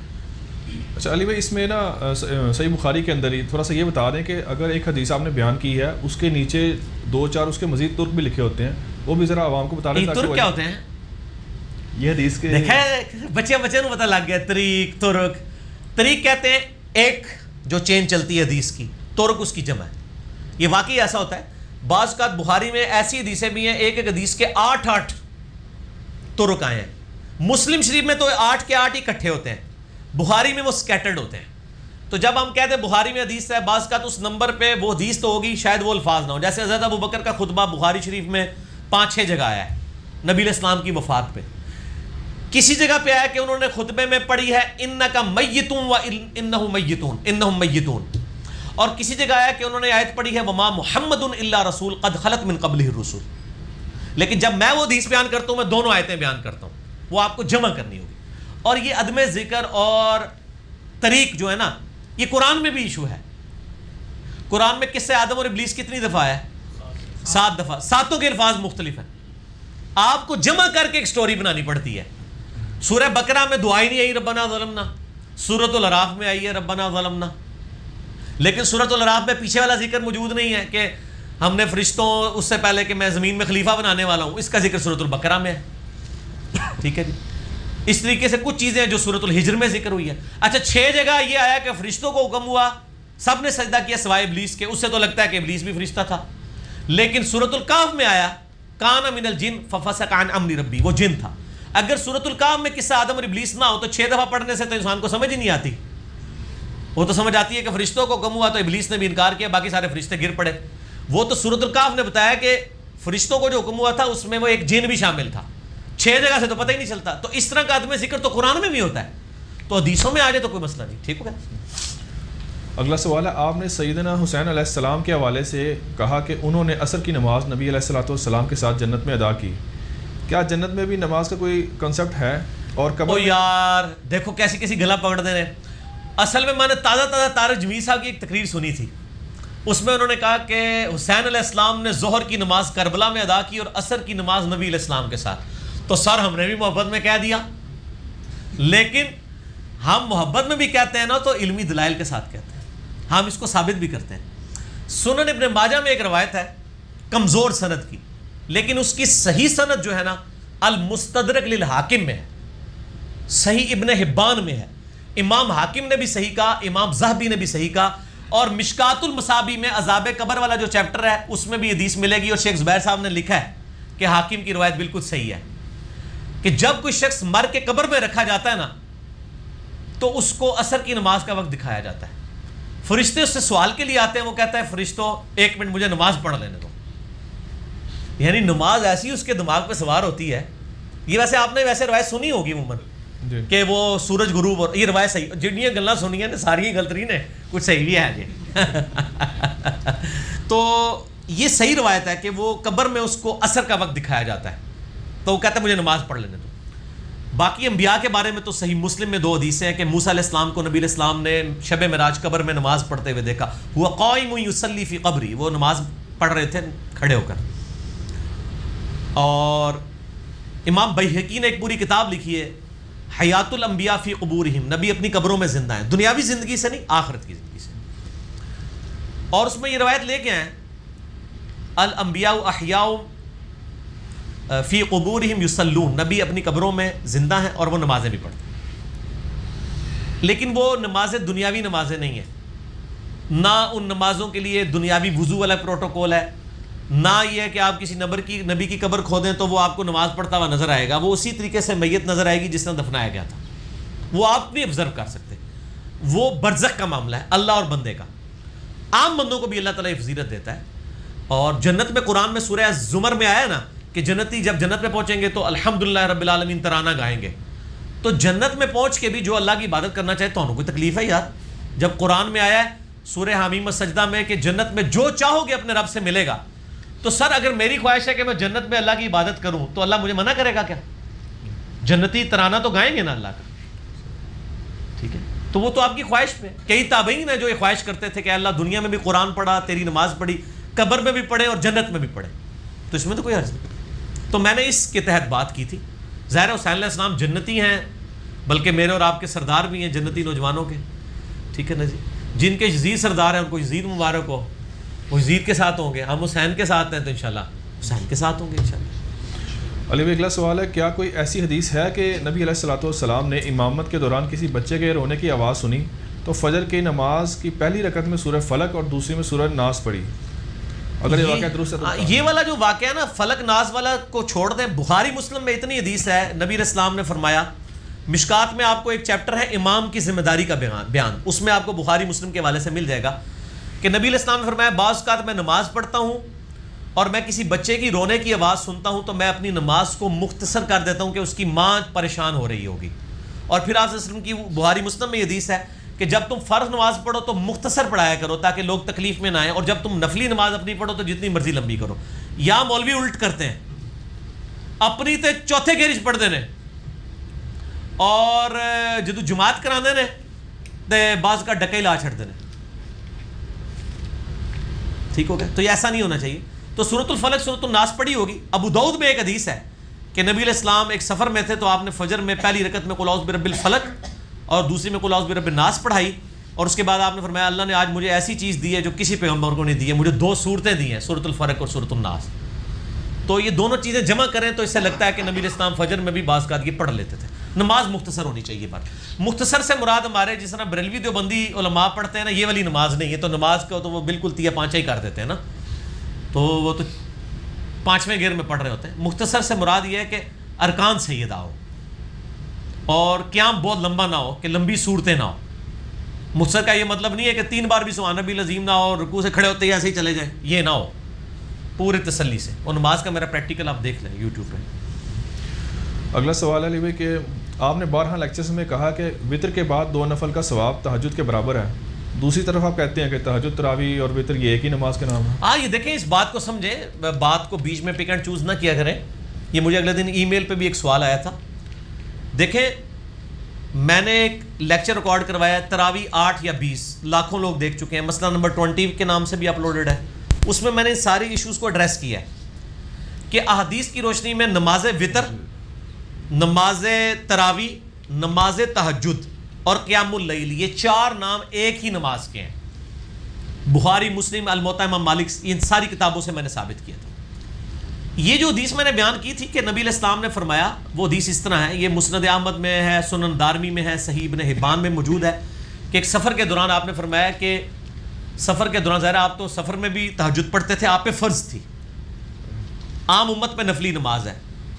اچھا علی بھائی، اس میں نا صحیح بخاری کے اندر ہی تھوڑا سا یہ بتا دیں کہ اگر ایک حدیث آپ نے بیان کی ہے اس کے نیچے 2-4 اس کے مزید ترک بھی لکھے ہوتے ہیں، وہ بھی ذرا عوام کو بتا دیں۔ ترک کیا ہوتے ہیں؟ یہ حدیث کے دیکھیں بچے کو پتہ لگ گیا، طریق، ترک۔ طریق کہتے ہیں ایک جو چین چلتی ہے حدیث کی، ترک اس کی جمع ہے۔ یہ واقعی ایسا ہوتا ہے، بعض اوقات بخاری میں ایسی حدیثیں بھی ہیں ایک ایک حدیث کے 8 ترک آئے ہیں۔ مسلم شریف میں تو 8 کے 8 اکٹھے ہوتے ہیں، بخاری میں وہ سکیٹرڈ ہوتے ہیں۔ تو جب ہم کہتے ہیں بخاری میں حدیث ہے، بعض اوقات اس نمبر پہ وہ حدیث تو ہوگی، شاید وہ الفاظ نہ ہو۔ جیسے حضرت ابو بکر کا خطبہ بخاری شریف میں 5-6 جگہ آیا ہے نبی علیہ السلام کی وفات پہ۔ کسی جگہ پہ آیا کہ انہوں نے خطبے میں پڑھی ہے انک میتون و انہم میتون، انہم میتون، اور کسی جگہ آیا کہ انہوں نے آیت پڑھی ہے وما محمد الا رسول قد خلت من قبلہ الرسل۔ لیکن جب میں وہ حدیث بیان کرتا ہوں میں دونوں آیتیں بیان کرتا ہوں، وہ آپ کو جمع کرنی ہوگی۔ اور یہ عدم ذکر اور طریق جو ہے نا، یہ قرآن میں بھی ایشو ہے۔ قرآن میں قصہ آدم اور ابلیس کتنی دفعہ ہے؟ 7 دفعہ، 7 کے الفاظ مختلف ہیں۔ آپ کو جمع کر کے ایک سٹوری بنانی پڑتی ہے۔ سورہ بقرہ میں دعا ہی نہیں آئی ربنا ظلمنا، سورۃ الاعراف میں آئی ہے ربنا ظلمنا، لیکن سورۃ الاعراف میں پیچھے والا ذکر موجود نہیں ہے کہ ہم نے فرشتوں، اس سے پہلے کہ میں زمین میں خلیفہ بنانے والا ہوں، اس کا ذکر سورۃ البقرہ میں ہے۔ ٹھیک ہے جی، اس طریقے سے کچھ چیزیں جو سورۃ الحجر میں ذکر ہوئی ہے۔ اچھا 6 جگہ یہ آیا کہ فرشتوں کو حکم ہوا، سب نے سجدہ کیا سوائے ابلیس کے، اس سے تو لگتا ہے کہ ابلیس بھی فرشتہ تھا۔ لیکن سورۃ الکہف میں آیا کان من الجن ففسق عن امر ربی، وہ جن تھا۔ اگر سورۃ الکہف میں قصہ آدم اور ابلیس نہ ہو تو 6 دفعہ پڑھنے سے تو انسان کو سمجھ ہی نہیں آتی۔ وہ تو سمجھ آتی ہے کہ فرشتوں کو حکم ہوا تو ابلیس نے بھی انکار کیا، باقی سارے فرشتے گر پڑے۔ وہ تو سورۃ الکہف نے بتایا کہ فرشتوں کو جو حکم ہوا تھا اس میں وہ ایک جن بھی شامل تھا۔ 6 جگہ سے تو پتہ ہی نہیں چلتا۔ تو اس طرح کا عدم ذکر تو قرآن میں بھی ہوتا ہے، تو حدیثوں میں آ جائے تو کوئی مسئلہ نہیں۔ ٹھیک ہو گیا۔ اگلا سوال ہے، آپ نے سیدنا حسین علیہ السلام کے حوالے سے کہا کہ انہوں نے عصر کی نماز نبی علیہ السلام کے ساتھ جنت میں ادا کی، کیا جنت میں بھی نماز کا کوئی کنسپٹ ہے؟ اور کب یار دیکھو کیسی کیسی گلا پکڑ دے رہے ہیں۔ اصل میں نے تازہ طارق جمیل صاحب کی ایک تقریر سنی تھی، اس میں انہوں نے کہا کہ حسین علیہ السلام نے ظہر کی نماز کربلا میں ادا کی اور عصر کی نماز نبی علیہ السلام کے ساتھ۔ تو سر ہم نے بھی محبت میں کہہ دیا، لیکن ہم محبت میں بھی کہتے ہیں نا تو علمی دلائل کے ساتھ کہتے ہیں، ہم اس کو ثابت بھی کرتے ہیں۔ سنن ابن ماجہ میں ایک روایت ہے کمزور سند کی، لیکن اس کی صحیح سند جو ہے نا المستدرک للحاکم میں ہے، صحیح ابن حبان میں ہے، امام حاکم نے بھی صحیح کہا، امام ذہبی نے بھی صحیح کہا، اور مشکات المصابی میں عذاب قبر والا جو چیپٹر ہے اس میں بھی حدیث ملے گی، اور شیخ زبیر صاحب نے لکھا ہے کہ حاکم کی روایت بالکل صحیح ہے کہ جب کوئی شخص مر کے قبر میں رکھا جاتا ہے نا تو اس کو عصر کی نماز کا وقت دکھایا جاتا ہے۔ فرشتے اس سے سوال کے لیے آتے ہیں، وہ کہتا ہے فرشتوں 1 منٹ مجھے نماز پڑھ لینے دو۔ یعنی نماز ایسی اس کے دماغ پہ سوار ہوتی ہے۔ یہ ویسے آپ نے روایت سنی ہوگی عموماً کہ وہ سورج غروب، اور یہ روایت صحیح، جنیاں گلاں سنی ہیں ساری غلط نہیں نے، کچھ صحیح بھی ہے جی۔ تو یہ صحیح روایت ہے کہ وہ قبر میں اس کو عصر کا وقت دکھایا جاتا ہے، تو وہ کہتا ہے مجھے نماز پڑھ لینے دو۔ باقی انبیاء کے بارے میں تو صحیح مسلم میں 2 حدیثیں ہیں کہ موسیٰ علیہ السلام کو نبی علیہ السلام نے شب معراج قبر میں نماز پڑھتے ہوئے دیکھا، ہوا قائم یصلی فی قبری، وہ نماز پڑھ رہے تھے کھڑے ہو کر. اور امام بیہقی نے ایک پوری کتاب لکھی ہے حیات الانبیاء فی قبورہم، نبی اپنی قبروں میں زندہ ہیں، دنیاوی زندگی سے نہیں، آخرت کی زندگی سے. اور اس میں یہ روایت لے کے ہیں الانبیاء احیاء فی قبورہم یصلون، نبی اپنی قبروں میں زندہ ہیں اور وہ نمازیں بھی پڑھتے ہیں. لیکن وہ نمازیں دنیاوی نمازیں نہیں ہیں، نہ ان نمازوں کے لیے دنیاوی وضو والا پروٹوکول ہے، نہ یہ ہے کہ آپ کسی نبی کی قبر کھودیں تو وہ آپ کو نماز پڑھتا ہوا نظر آئے گا. وہ اسی طریقے سے میت نظر آئے گی جس طرح دفنایا گیا تھا. وہ آپ نہیں آبزرو کر سکتے. وہ برزخ کا معاملہ ہے اللہ اور بندے کا. عام بندوں کو بھی اللہ تعالیٰ فضیلت دیتا ہے. اور جنت میں قرآن میں سورہ زمر میں آیا نا کہ جنتی جب جنت میں پہنچیں گے تو الحمدللہ رب العالمین ترانہ گائیں گے. تو جنت میں پہنچ کے بھی جو اللہ کی عبادت کرنا چاہے تو انہوں کوئی تکلیف ہے یار. جب قرآن میں آیا ہے سورہ حمیم السجدہ میں کہ جنت میں جو چاہو گے اپنے رب سے ملے گا، تو سر اگر میری خواہش ہے کہ میں جنت میں اللہ کی عبادت کروں تو اللہ مجھے منع کرے گا کیا؟ جنتی ترانہ تو گائیں گے نا اللہ کا. ٹھیک ہے، تو وہ تو آپ کی خواہش پہ. کئی تابعین ہیں جو یہ خواہش کرتے تھے کہ اللہ دنیا میں بھی قرآن پڑھا، تیری نماز پڑھی، قبر میں بھی پڑھے اور جنت میں بھی پڑھے، تو اس میں تو کوئی حرج نہیں. تو میں نے اس کے تحت بات کی تھی. ظاہر حسین علیہ السلام جنتی ہیں، بلکہ میرے اور آپ کے سردار بھی ہیں جنتی نوجوانوں کے. ٹھیک ہے نا جی، جن کے یزید سردار ہیں ان کو یزید مبارک ہو، وہ یزید کے ساتھ ہوں گے. ہم حسین کے ساتھ ہیں تو انشاءاللہ حسین کے ساتھ ہوں گے انشاءاللہ. علی بھائی اگلا سوال ہے، کیا کوئی ایسی حدیث ہے کہ نبی علیہ الصلوۃ والسلام نے امامت کے دوران کسی بچے کے رونے کی آواز سنی تو فجر کی نماز کی پہلی رکعت میں سورہ فلق اور دوسری میں سورہ ناس پڑھی؟ اگر یہ واقعہ درست ہے تو یہ والا جو واقعہ نا فلق ناز والا کو چھوڑ دیں. بخاری مسلم میں اتنی حدیث ہے، نبی علیہ السلام نے فرمایا، مشکات میں آپ کو ایک چیپٹر ہے امام کی ذمہ داری کا بیان، اس میں آپ کو بخاری مسلم کے حوالے سے مل جائے گا کہ نبی علیہ السلام نے فرمایا بعض اوقات میں نماز پڑھتا ہوں اور میں کسی بچے کی رونے کی آواز سنتا ہوں تو میں اپنی نماز کو مختصر کر دیتا ہوں کہ اس کی ماں پریشان ہو رہی ہوگی. اور پھر آپ صلی اللہ علیہ وسلم کی بخاری مسلم میں یہ حدیث ہے کہ جب تم فرض نماز پڑھو تو مختصر پڑھایا کرو تاکہ لوگ تکلیف میں نہ آئیں، اور جب تم نفلی نماز اپنی پڑھو تو جتنی مرضی لمبی کرو. یا مولوی الٹ کرتے ہیں، اپنی تے چوتھے گیرج پڑھ دینے اور جدو جماعت کرانے نے تے بعض کا ڈکے لا چھڑ دینے. ٹھیک ہو گیا؟ تو یہ ایسا نہیں ہونا چاہیے. تو سورۃ الفلق سورۃ الناس پڑھی ہوگی. ابو داؤد میں ایک حدیث ہے کہ نبی علیہ السلام ایک سفر میں تھے تو آپ نے فجر میں پہلی رکعت میں قل اعوذ برب الفلق اور دوسری میں قل اعوذ برب الناس پڑھائی، اور اس کے بعد آپ نے فرمایا اللہ نے آج مجھے ایسی چیز دی ہے جو کسی پیغمبر کو نہیں دی ہے، مجھے 2 صورتیں دی ہیں، سورۃ الفلق اور سورۃ الناس. تو یہ دونوں چیزیں جمع کریں تو اس سے لگتا ہے کہ نبی علیہ السلام فجر میں بھی بعض کا پڑھ لیتے تھے. نماز مختصر ہونی چاہیے. بات مختصر سے مراد ہمارے جس طرح بریلوی دیوبندی علماء پڑھتے ہیں نا، یہ والی نماز نہیں ہے. تو نماز کو تو وہ بالکل تیا پانچا ہی کر دیتے ہیں نا، تو وہ تو 5ویں گیئر میں پڑھ رہے ہوتے ہیں. مختصر سے مراد یہ ہے کہ ارکان صحیح ادا ہو اور قیام بہت لمبا نہ ہو کہ لمبی صورتیں نہ ہو. مختصر کا یہ مطلب نہیں ہے کہ 3 بار بھی سبحان ربی العظیم نہ ہو، رکوع سے کھڑے ہوتے ہی ایسے ہی چلے جائیں، یہ نہ ہو، پورے تسلی سے. اور نماز کا میرا پریکٹیکل آپ دیکھ لیں یوٹیوب پہ. اگلا سوال ہے علی بھائی کہ آپ نے بارہا لیکچرز میں کہا کہ وطر کے بعد 2 نفل کا ثواب تہجد کے برابر ہے، دوسری طرف آپ کہتے ہیں کہ تہجد، تراویح اور وطر یہ ایک ہی نماز کے نام ہے. یہ دیکھیں اس بات کو سمجھیں، بات کو بیچ میں پک اینڈ چوز نہ کیا کریں. یہ مجھے اگلے دن ای میل پہ بھی ایک سوال آیا تھا. دیکھیں میں نے ایک لیکچر ریکارڈ کروایا ہے، تراویح 8 یا 20 لاکھوں لوگ دیکھ چکے ہیں، مسئلہ نمبر 20 کے نام سے بھی اپلوڈڈ ہے. اس میں نے ساری ایشوز کو ایڈریس کیا ہے کہ احادیث کی روشنی میں نماز وطر، نماز تراویح، نماز تہجد اور قیام اللیل، یہ 4 نام ایک ہی نماز کے ہیں. بخاری، مسلم، الموطا، امام مالک، ان ساری کتابوں سے میں نے ثابت کیا تھا. یہ جو حدیث میں نے بیان کی تھی کہ نبی علیہ السلام نے فرمایا، وہ حدیث اس طرح ہے، یہ مسند احمد میں ہے، سنن دارمی میں ہے، صحیح ابن حبان میں موجود ہے کہ ایک سفر کے دوران آپ نے فرمایا کہ سفر کے دوران، ظاہر آپ تو سفر میں بھی تہجد پڑھتے تھے، آپ پہ فرض تھی، عام امت پہ نفلی نماز ہے.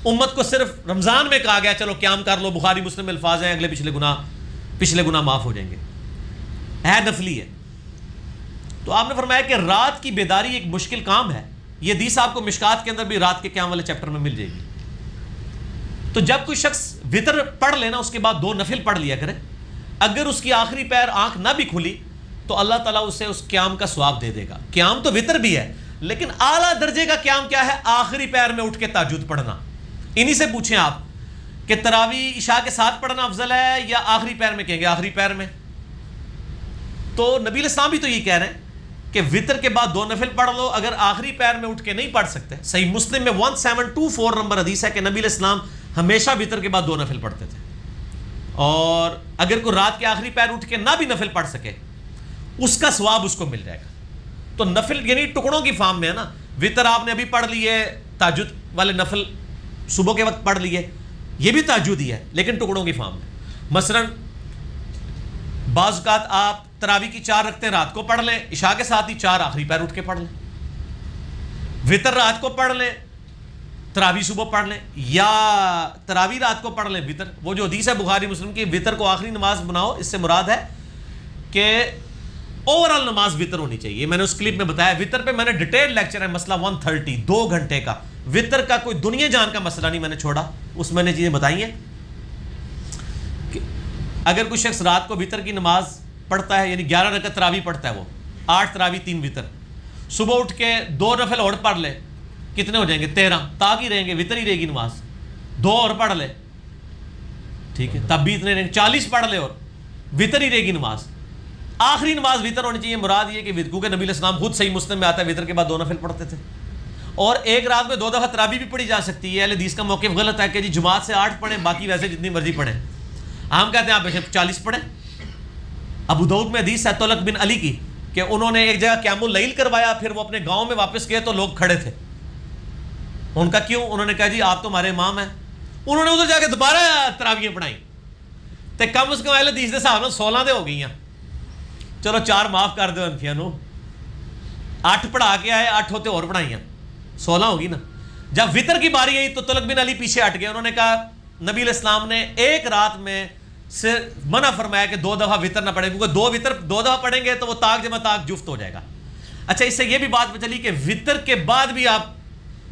امت کو صرف رمضان میں کہا گیا چلو قیام کر لو، بخاری مسلم میں الفاظ ہیں اگلے پچھلے گناہ معاف ہو جائیں گے، ہے نفلی ہے. تو آپ نے فرمایا کہ رات کی بیداری ایک مشکل کام ہے. یہ حدیث آپ کو مشکات کے اندر بھی رات کے قیام والے چیپٹر میں مل جائے گی. تو جب کوئی شخص وطر پڑھ لینا، اس کے بعد 2 نفل پڑھ لیا کرے. اگر اس کی آخری پیر آنکھ نہ بھی کھلی تو اللہ تعالیٰ اسے اس قیام کا ثواب دے دے گا. قیام تو وطر بھی ہے، لیکن اعلیٰ درجے کا قیام کیا ہے؟ آخری پیر میں اٹھ کے تہجد پڑھنا. انہی سے پوچھیں آپ کہ تراویح عشاء کے ساتھ پڑھنا افضل ہے یا آخری پیر میں؟ کہیں گے آخری پیر میں. تو نبی علیہ السلام بھی تو یہ کہہ رہے ہیں کہ وطر کے بعد 2 نفل پڑھ لو. اگر آخری پیر میں اٹھ کے نہیں پڑھ سکتے، صحیح مسلم میں 1724 نمبر حدیث ہے کہ نبی علیہ السلام ہمیشہ وطر کے بعد 2 نفل پڑھتے تھے. اور اگر کوئی رات کے آخری پیر اٹھ کے نہ بھی نفل پڑھ سکے، اس کا ثواب اس کو مل جائے گا. تو نفل یعنی ٹکڑوں کی فارم میں ہے نا. وطر آپ نے ابھی پڑھ لیے، تہجد والے نفل صبح کے وقت پڑھ لیے، یہ بھی تہجد ہی ہے لیکن ٹکڑوں کی فارم میں. مثلا بعض اوقات آپ تراویح کی 4 رکعتیں رات کو پڑھ لیں، عشاء کے ساتھ ہی 4 آخری پیر اٹھ کے پڑھ لیں. وطر رات کو پڑھ لیں، تراویح صبح پڑھ لیں، یا تراویح رات کو پڑھ لیں وطر. وہ جو حدیث ہے بخاری مسلم کی، وطر کو آخری نماز بناؤ، اس سے مراد ہے کہ اوور آل نماز وطر ہونی چاہیے. میں نے اس کلپ میں بتایا، وطر پہ میں نے ڈیٹیل لیکچر ہے، مسئلہ 130 2 گھنٹے کا. وطر کا کوئی دنیا جان کا مسئلہ نہیں میں نے چھوڑا، اس میں نے چیزیں بتائی ہیں کہ اگر کوئی شخص رات کو وطر کی نماز پڑھتا ہے، یعنی 11 رکعت تراویح پڑھتا ہے، وہ 8 تراویح 3 وطر، صبح اٹھ کے 2 نفل اور پڑھ لے، کتنے ہو جائیں گے؟ 13. تاک ہی رہیں گے، وطر ہی رہے گی نماز. 2 اور پڑھ لے، ٹھیک ہے، تب بھی اتنے رہیں گے. 40 پڑھ لے اور وطر ہی رہے گی نماز. آخری نماز وطر ہونی چاہیے. مراد یہ کہ کیونکہ نبی علیہ السلام خود صحیح مسلم میں آتا ہے وطر کے بعد 2 نفل پڑھتے تھے. اور ایک رات میں 2 دفعہ تراویح بھی پڑھی جا سکتی ہے. اہل حدیث کا موقف غلط ہے کہ جی جماعت سے 8 پڑھیں، باقی ویسے جتنی مرضی پڑھیں. ہم کہتے ہیں آپ بے 40 پڑھیں. ابو داؤد میں حدیث ہے طلق بن علی کی کہ انہوں نے ایک جگہ قیام اللیل کروایا، پھر وہ اپنے گاؤں میں واپس گئے تو لوگ کھڑے تھے. ان کا کیوں؟ انہوں نے کہا جی آپ تو ہمارے امام ہیں. انہوں نے ادھر جا کے دوبارہ تراویحیں پڑھائیں، تو کم از کم اہل حدیث کے صاحب 16 دے ہو گئی ہیں. چلو 4 معاف کر دو انفیا نو، 8 پڑھا کے آئے، 8 ہوتے اور پڑھائی ہیں، 16 ہوگی نا. جب وطر کی باری آئی تو طلق بن علی پیچھے ہٹ گئے. انہوں نے کہا نبی علیہ السلام نے ایک رات میں سے منع فرمایا کہ 2 دفعہ وطر نہ پڑھیں، کیونکہ 2 وطر 2 دفعہ پڑھیں گے تو وہ تاک جمع تاک جفت ہو جائے گا. اچھا، اس سے یہ بھی بات پہ چلی کہ وطر کے بعد بھی آپ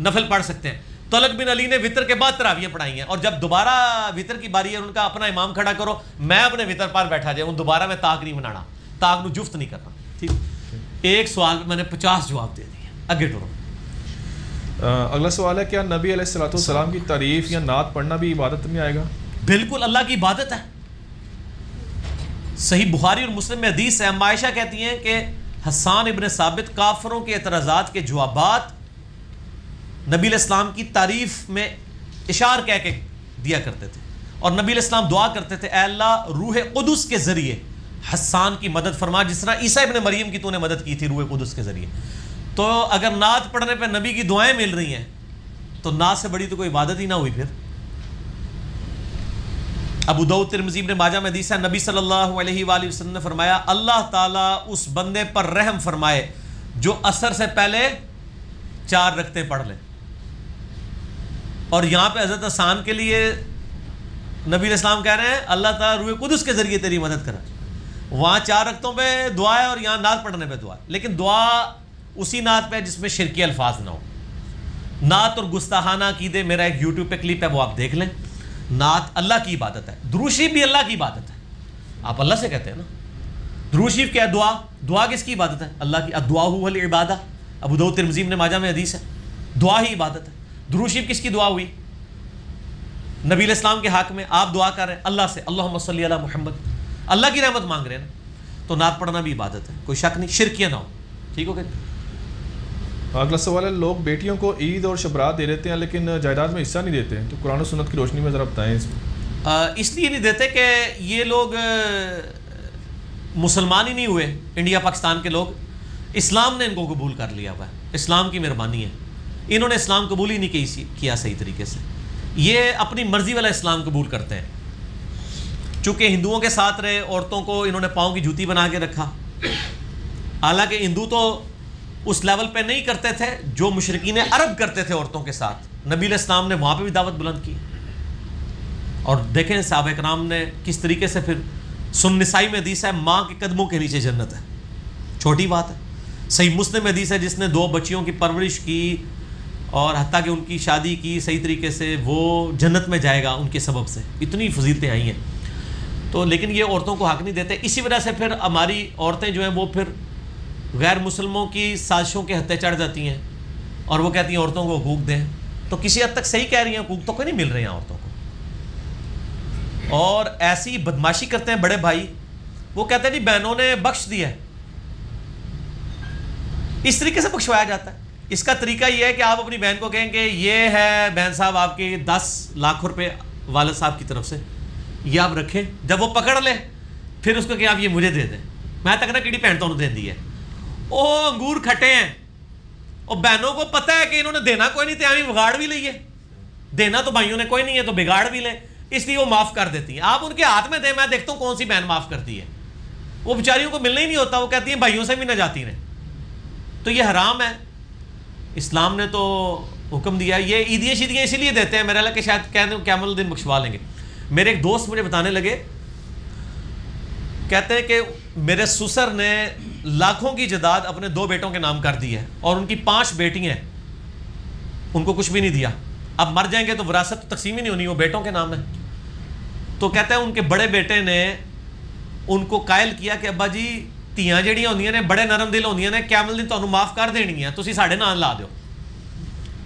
نفل پڑھ سکتے ہیں. طلق بن علی نے وطر کے بعد تراویحیں پڑھائی ہیں، اور جب دوبارہ وطر کی باری ہے ان کا اپنا امام کھڑا کرو، میں اپنے وطر پر بیٹھا جائے، ان دوبارہ میں تاک نہیں بنانا، تاک نو جفت نہیں کرنا. ٹھیک، ایک سوال میں نے 50 جواب دے دیے. آگے ٹورو. اگلا سوال ہے، کیا نبی علیہ الصلوۃ والسلام کی تعریف یا نعت پڑھنا بھی عبادت میں آئے گا؟ بالکل، اللہ کی عبادت ہے. صحیح بخاری اور مسلم میں حدیث ہے، عائشہ کہتی ہیں کہ حسان ابن ثابت کافروں کے اعتراضات کے جوابات نبی علیہ السلام کی تعریف میں اشار کہہ کے دیا کرتے تھے، اور نبی علیہ السلام دعا کرتے تھے اے اللہ روح قدس کے ذریعے حسان کی مدد فرما، جس طرح عیسیٰ ابن مریم کی تو نے مدد کی تھی روح قدس کے ذریعے. تو اگر نعت پڑھنے پہ نبی کی دعائیں مل رہی ہیں تو نعت سے بڑی تو کوئی عبادت ہی نہ ہوئی. پھر ابو داؤد ترمذی ابن ماجہ میں حدیث ہے، نبی صلی اللہ علیہ وآلہ وسلم نے فرمایا اللہ تعالیٰ اس بندے پر رحم فرمائے جو عصر سے پہلے 4 رکعتیں پڑھ لے. اور یہاں پہ حضرت حسان کے لیے نبی علیہ السلام کہہ رہے ہیں اللہ تعالیٰ روح قدس کے ذریعے تیری مدد کرا. وہاں 4 رکعتوں پہ دعا ہے اور یہاں نعت پڑھنے پہ دعا ہے، لیکن دعا اسی نعت پہ جس میں شرکی الفاظ نہ ہو. نعت اور گستاخانہ عقیدے میرا ایک یوٹیوب پہ کلپ ہے، وہ آپ دیکھ لیں. نعت اللہ کی عبادت ہے، درود شریف بھی اللہ کی عبادت ہے. آپ اللہ سے کہتے ہیں نا. درود شریف کیا ہے؟ دعا. دعا کس کی عبادت ہے؟ اللہ کی. الدعاء هو العبادہ. ابو داؤد ترمذی ابن ماجہ میں حدیث ہے، دعا ہی عبادت ہے. درود شریف کس کی دعا ہوئی؟ نبی علیہ السلام کے حق میں. آپ دعا کر رہے ہیں اللہ سے اللہم صلی علی محمد، اللہ کی رحمت مانگ رہے ہیں نا. تو نعت پڑھنا بھی عبادت ہے، کوئی شک نہیں، شرکیہ نہ ہو. ٹھیک ہو گیا. اگلا سوال ہے، لوگ بیٹیوں کو عید اور شبرات دے دیتے ہیں لیکن جائیداد میں حصہ نہیں دیتے، تو قرآن و سنت کی روشنی میں ذرا بتائیں اس میں. اس لیے نہیں دیتے کہ یہ لوگ مسلمان ہی نہیں ہوئے. انڈیا پاکستان کے لوگ، اسلام نے ان کو قبول کر لیا ہوا ہے، اسلام کی مہربانی ہے. انہوں نے اسلام قبول ہی نہیں کیا صحیح طریقے سے. یہ اپنی مرضی والا اسلام قبول کرتے ہیں. چونکہ ہندوؤں کے ساتھ رہے، عورتوں کو انہوں نے پاؤں کی جوتی بنا کے رکھا. حالانکہ ہندو تو اس لیول پہ نہیں کرتے تھے جو مشرکین عرب کرتے تھے عورتوں کے ساتھ. نبی علیہ السلام نے وہاں پہ بھی دعوت بلند کی. اور دیکھیں صحابہ کرام نے کس طریقے سے. پھر سن نسائی میں حدیث ہے ماں کے قدموں کے نیچے جنت ہے. چھوٹی بات ہے. صحیح مسلم میں حدیث ہے جس نے 2 بچیوں کی پرورش کی اور حتیٰ کہ ان کی شادی کی صحیح طریقے سے، وہ جنت میں جائے گا ان کے سبب سے. اتنی فضیلتیں آئی ہیں. تو لیکن یہ عورتوں کو حق نہیں دیتے. اسی وجہ سے پھر ہماری عورتیں جو ہیں وہ پھر غیر مسلموں کی سازشوں کے ہتھے چڑھ جاتی ہیں اور وہ کہتی ہیں عورتوں کو حقوق دیں. تو کسی حد تک صحیح کہہ رہی ہیں، حقوق تو کوئی نہیں مل رہے ہیں عورتوں کو. اور ایسی بدماشی کرتے ہیں بڑے بھائی. وہ کہتے ہیں جی بہنوں نے بخش دیا ہے. اس طریقے سے بخشوایا جاتا ہے. اس کا طریقہ یہ ہے کہ آپ اپنی بہن کو کہیں کہ یہ ہے بہن صاحب آپ کے 10 لاکھ روپے والد صاحب کی طرف سے, یہ آپ رکھیں. جب وہ پکڑ لے پھر اس کو کہ آپ یہ مجھے دے دیں, میں تک نہ کیڑی بہن تو دے دی ہے. وہ انگور کھٹے ہیں, اور بہنوں کو پتہ ہے کہ انہوں نے دینا کوئی نہیں, تیامی بگاڑ بھی لئیے. دینا تو بھائیوں نے کوئی نہیں ہے تو بگاڑ بھی لیں, اس لیے وہ معاف کر دیتی ہیں. آپ ان کے ہاتھ میں دیں, میں دیکھتا ہوں کون سی بہن معاف کرتی ہے. وہ بیچاریوں کو ملنا ہی نہیں ہوتا, وہ کہتی ہیں بھائیوں سے بھی نہ جاتی رہیں. تو یہ حرام ہے. اسلام نے تو حکم دیا. یہ عیدیاں شیدیاں اسی لیے دیتے ہیں میرا اللہ کہ شاید کہتے ہیں قیامت الدین بخشوا لیں گے. میرے ایک دوست مجھے بتانے لگے, کہتے ہیں کہ میرے سسر نے لاکھوں کی جائیداد اپنے 2 بیٹوں کے نام کر دی ہے, اور ان کی 5 بیٹیاں ہیں, ان کو کچھ بھی نہیں دیا. اب مر جائیں گے تو وراثت تقسیم ہی نہیں ہونی, وہ بیٹوں کے نام ہے. تو کہتے ہیں ان کے بڑے بیٹے نے ان کو قائل کیا کہ ابا جی ਧੀਆਂ ਜਿਹੜੀਆਂ ਹੁੰਦੀਆਂ ਨੇ ਬੜੇ ਨਰਮ ਦਿਲ ਹੁੰਦੀਆਂ ਨੇ, ਕਿਆਮਤ ਦਿਨ ਤੁਹਾਨੂੰ ਮਾਫ ਕਰ ਦੇਣਗੀਆਂ, ਤੁਸੀਂ ਸਾਡੇ ਨਾਲ ਲਾ ਦਿਓ.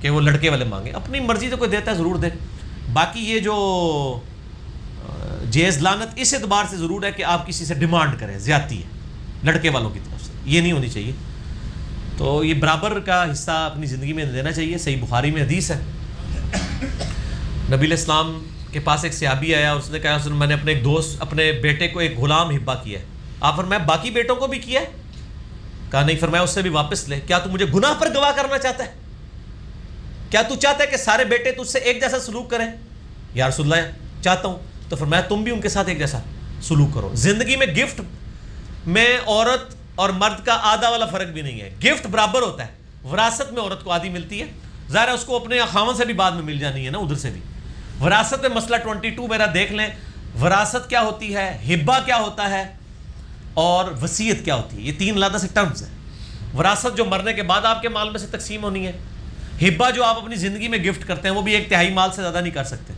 کہ وہ لڑکے والے مانگیں, اپنی مرضی سے کوئی دیتا ہے ضرور دے. باقی یہ جو جیز لعنت اس اعتبار سے ضرور ہے کہ آپ کسی سے ڈیمانڈ کریں, زیادتی ہے لڑکے والوں کی طرف سے, یہ نہیں ہونی چاہیے. تو یہ برابر کا حصہ اپنی زندگی میں دینا چاہیے. صحیح بخاری میں حدیث ہے, نبی علیہ السلام کے پاس ایک صحابی آیا, اس نے کہا میں نے اپنے ایک دوست اپنے بیٹے کو ایک غلام ہبہ کیا ہے. آپ فرمایا باقی بیٹوں کو بھی کیا ہے؟ کہا نہیں. فرمایا اس سے بھی واپس لے. کیا تو مجھے گناہ پر گواہ کرنا چاہتا ہے؟ کیا تو چاہتا ہے کہ سارے بیٹے تجھ سے ایک جیسا سلوک کریں؟ یا رسول اللہ چاہتا ہوں. تو فرمایا تم بھی ان کے ساتھ ایک جیسا سلوک کرو. زندگی میں گفٹ میں عورت اور مرد کا آدھا والا فرق بھی نہیں ہے, گفٹ برابر ہوتا ہے. وراثت میں عورت کو آدھی ملتی ہے, ظاہر ہے اس کو اپنے خاوند سے بھی بعد میں مل جانی ہے نا, ادھر سے بھی. وراثت میں مسئلہ 22 میرا دیکھ لیں, وراثت کیا ہوتی ہے, ہبہ کیا ہوتا ہے, اور وصیت کیا ہوتی ہے. یہ 3 علیحدہ سے ٹرمز ہیں. وراثت جو مرنے کے بعد آپ کے مال میں سے تقسیم ہونی ہے, ہبہ جو آپ اپنی زندگی میں گفٹ کرتے ہیں وہ بھی 1/3 مال سے زیادہ نہیں کر سکتے,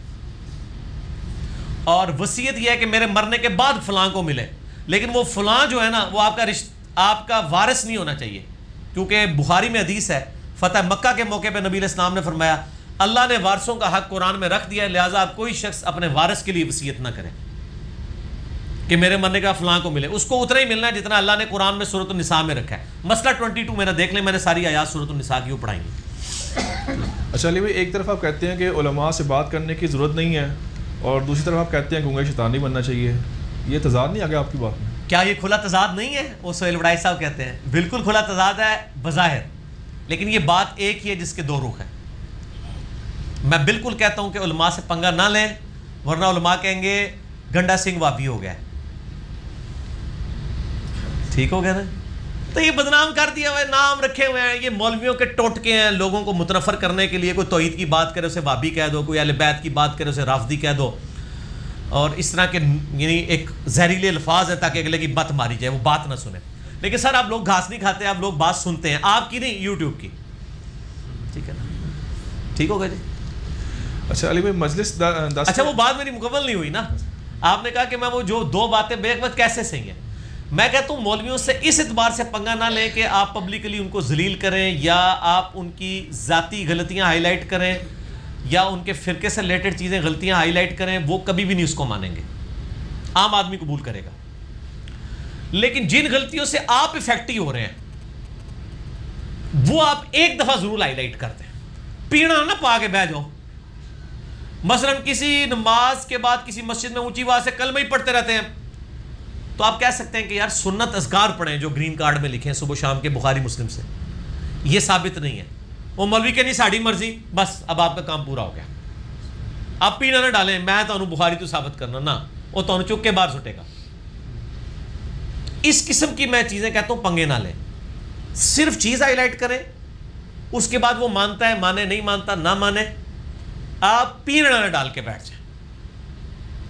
اور وصیت یہ ہے کہ میرے مرنے کے بعد فلاں کو ملے. لیکن وہ فلاں جو ہے نا وہ آپ کا وارث نہیں ہونا چاہیے, کیونکہ بخاری میں حدیث ہے, فتح مکہ کے موقع پہ نبی علیہ السلام نے فرمایا اللہ نے وارثوں کا حق قرآن میں رکھ دیا ہے, لہٰذا آپ کوئی شخص اپنے وارث کے لیے وصیت نہ کرے کہ میرے مرنے کا فلاں کو ملے. اس کو اتنا ہی ملنا ہے جتنا اللہ نے قرآن میں سورۃ النساء میں رکھا ہے. مسئلہ 22 میرا دیکھ لیں, میں نے ساری آیات سورۃ النساء کی وہ پڑھائیں گی. اچھا علی بھائی, ایک طرف آپ کہتے ہیں کہ علماء سے بات کرنے کی ضرورت نہیں ہے, اور دوسری طرف آپ کہتے ہیں گنگا شیطان نہیں بننا چاہیے. یہ تضاد نہیں آ گیا آپ کی بات میں؟ کیا یہ کھلا تضاد نہیں ہے؟ وہ سہیل وڈائی صاحب کہتے ہیں بالکل کھلا تضاد ہے بظاہر, لیکن یہ بات ایک ہی ہے جس کے 2 رخ ہیں. میں بالکل کہتا ہوں کہ علماء سے پنگا نہ لیں, ورنہ علماء کہیں گے گنڈا سنگھ وابی ہو گیا ہے. ٹھیک ہو گیا نا؟ تو یہ بدنام کر دیا ہوا ہے, نام رکھے ہوئے ہیں, یہ مولویوں کے ٹوٹکے ہیں لوگوں کو متنفر کرنے کے لیے. کوئی توحید کی بات کرے اسے وابی کہہ دو, کوئی اہل بیت کی بات کرے اسے رافضی کہہ دو, اور اس طرح کے یعنی ایک زہریلے الفاظ ہے تاکہ اگلے کی بات ماری جائے, وہ بات نہ سنیں. لیکن سر آپ لوگ گھاس نہیں کھاتے, آپ لوگ بات سنتے ہیں, آپ کی نہیں یوٹیوب کی. ٹھیک ہے نا, ٹھیک ہو گیا جی. اچھا علی بھائی, مجلس 10 اچھا وہ بات میری مکمل نہیں ہوئی نا. آپ نے کہا کہ میں وہ جو 2 باتیں بیک وقت کیسے صحیح ہیں. میں کہتا ہوں مولویوں سے اس اعتبار سے پنگا نہ لیں کہ آپ پبلکلی ان کو ذلیل کریں, یا آپ ان کی ذاتی غلطیاں ہائی لائٹ کریں, یا ان کے فرقے سے ریلیٹڈ چیزیں غلطیاں ہائی لائٹ کریں. وہ کبھی بھی نہیں اس کو مانیں گے, عام آدمی قبول کرے گا. لیکن جن غلطیوں سے آپ افیکٹو ہو رہے ہیں وہ آپ ایک دفعہ ضرور ہائی لائٹ کرتے ہیں. پیڑا نہ پا کے بہ جاؤ. مثلا کسی نماز کے بعد کسی مسجد میں اونچی آواز سے کلمہ ہی پڑھتے رہتے ہیں, تو آپ کہہ سکتے ہیں کہ یار سنت اذکار پڑھیں جو گرین کارڈ میں لکھے ہیں صبح شام کے بخاری مسلم سے. یہ ثابت نہیں ہے. وہ مولوی کہ نہیں ساڑی مرضی, بس اب آپ کا کام پورا ہو گیا. آپ پیڑا نہ ڈالیں میں تو بخاری تو ثابت کرنا نہ, وہ تو چک کے باہر سٹے گا. اس قسم کی میں چیزیں کہتا ہوں پنگے نہ لیں, صرف چیز ہائی لائٹ کریں, اس کے بعد وہ مانتا ہے مانے, نہیں مانتا نہ مانے, آپ پیڑا نہ ڈال کے بیٹھ جائیں.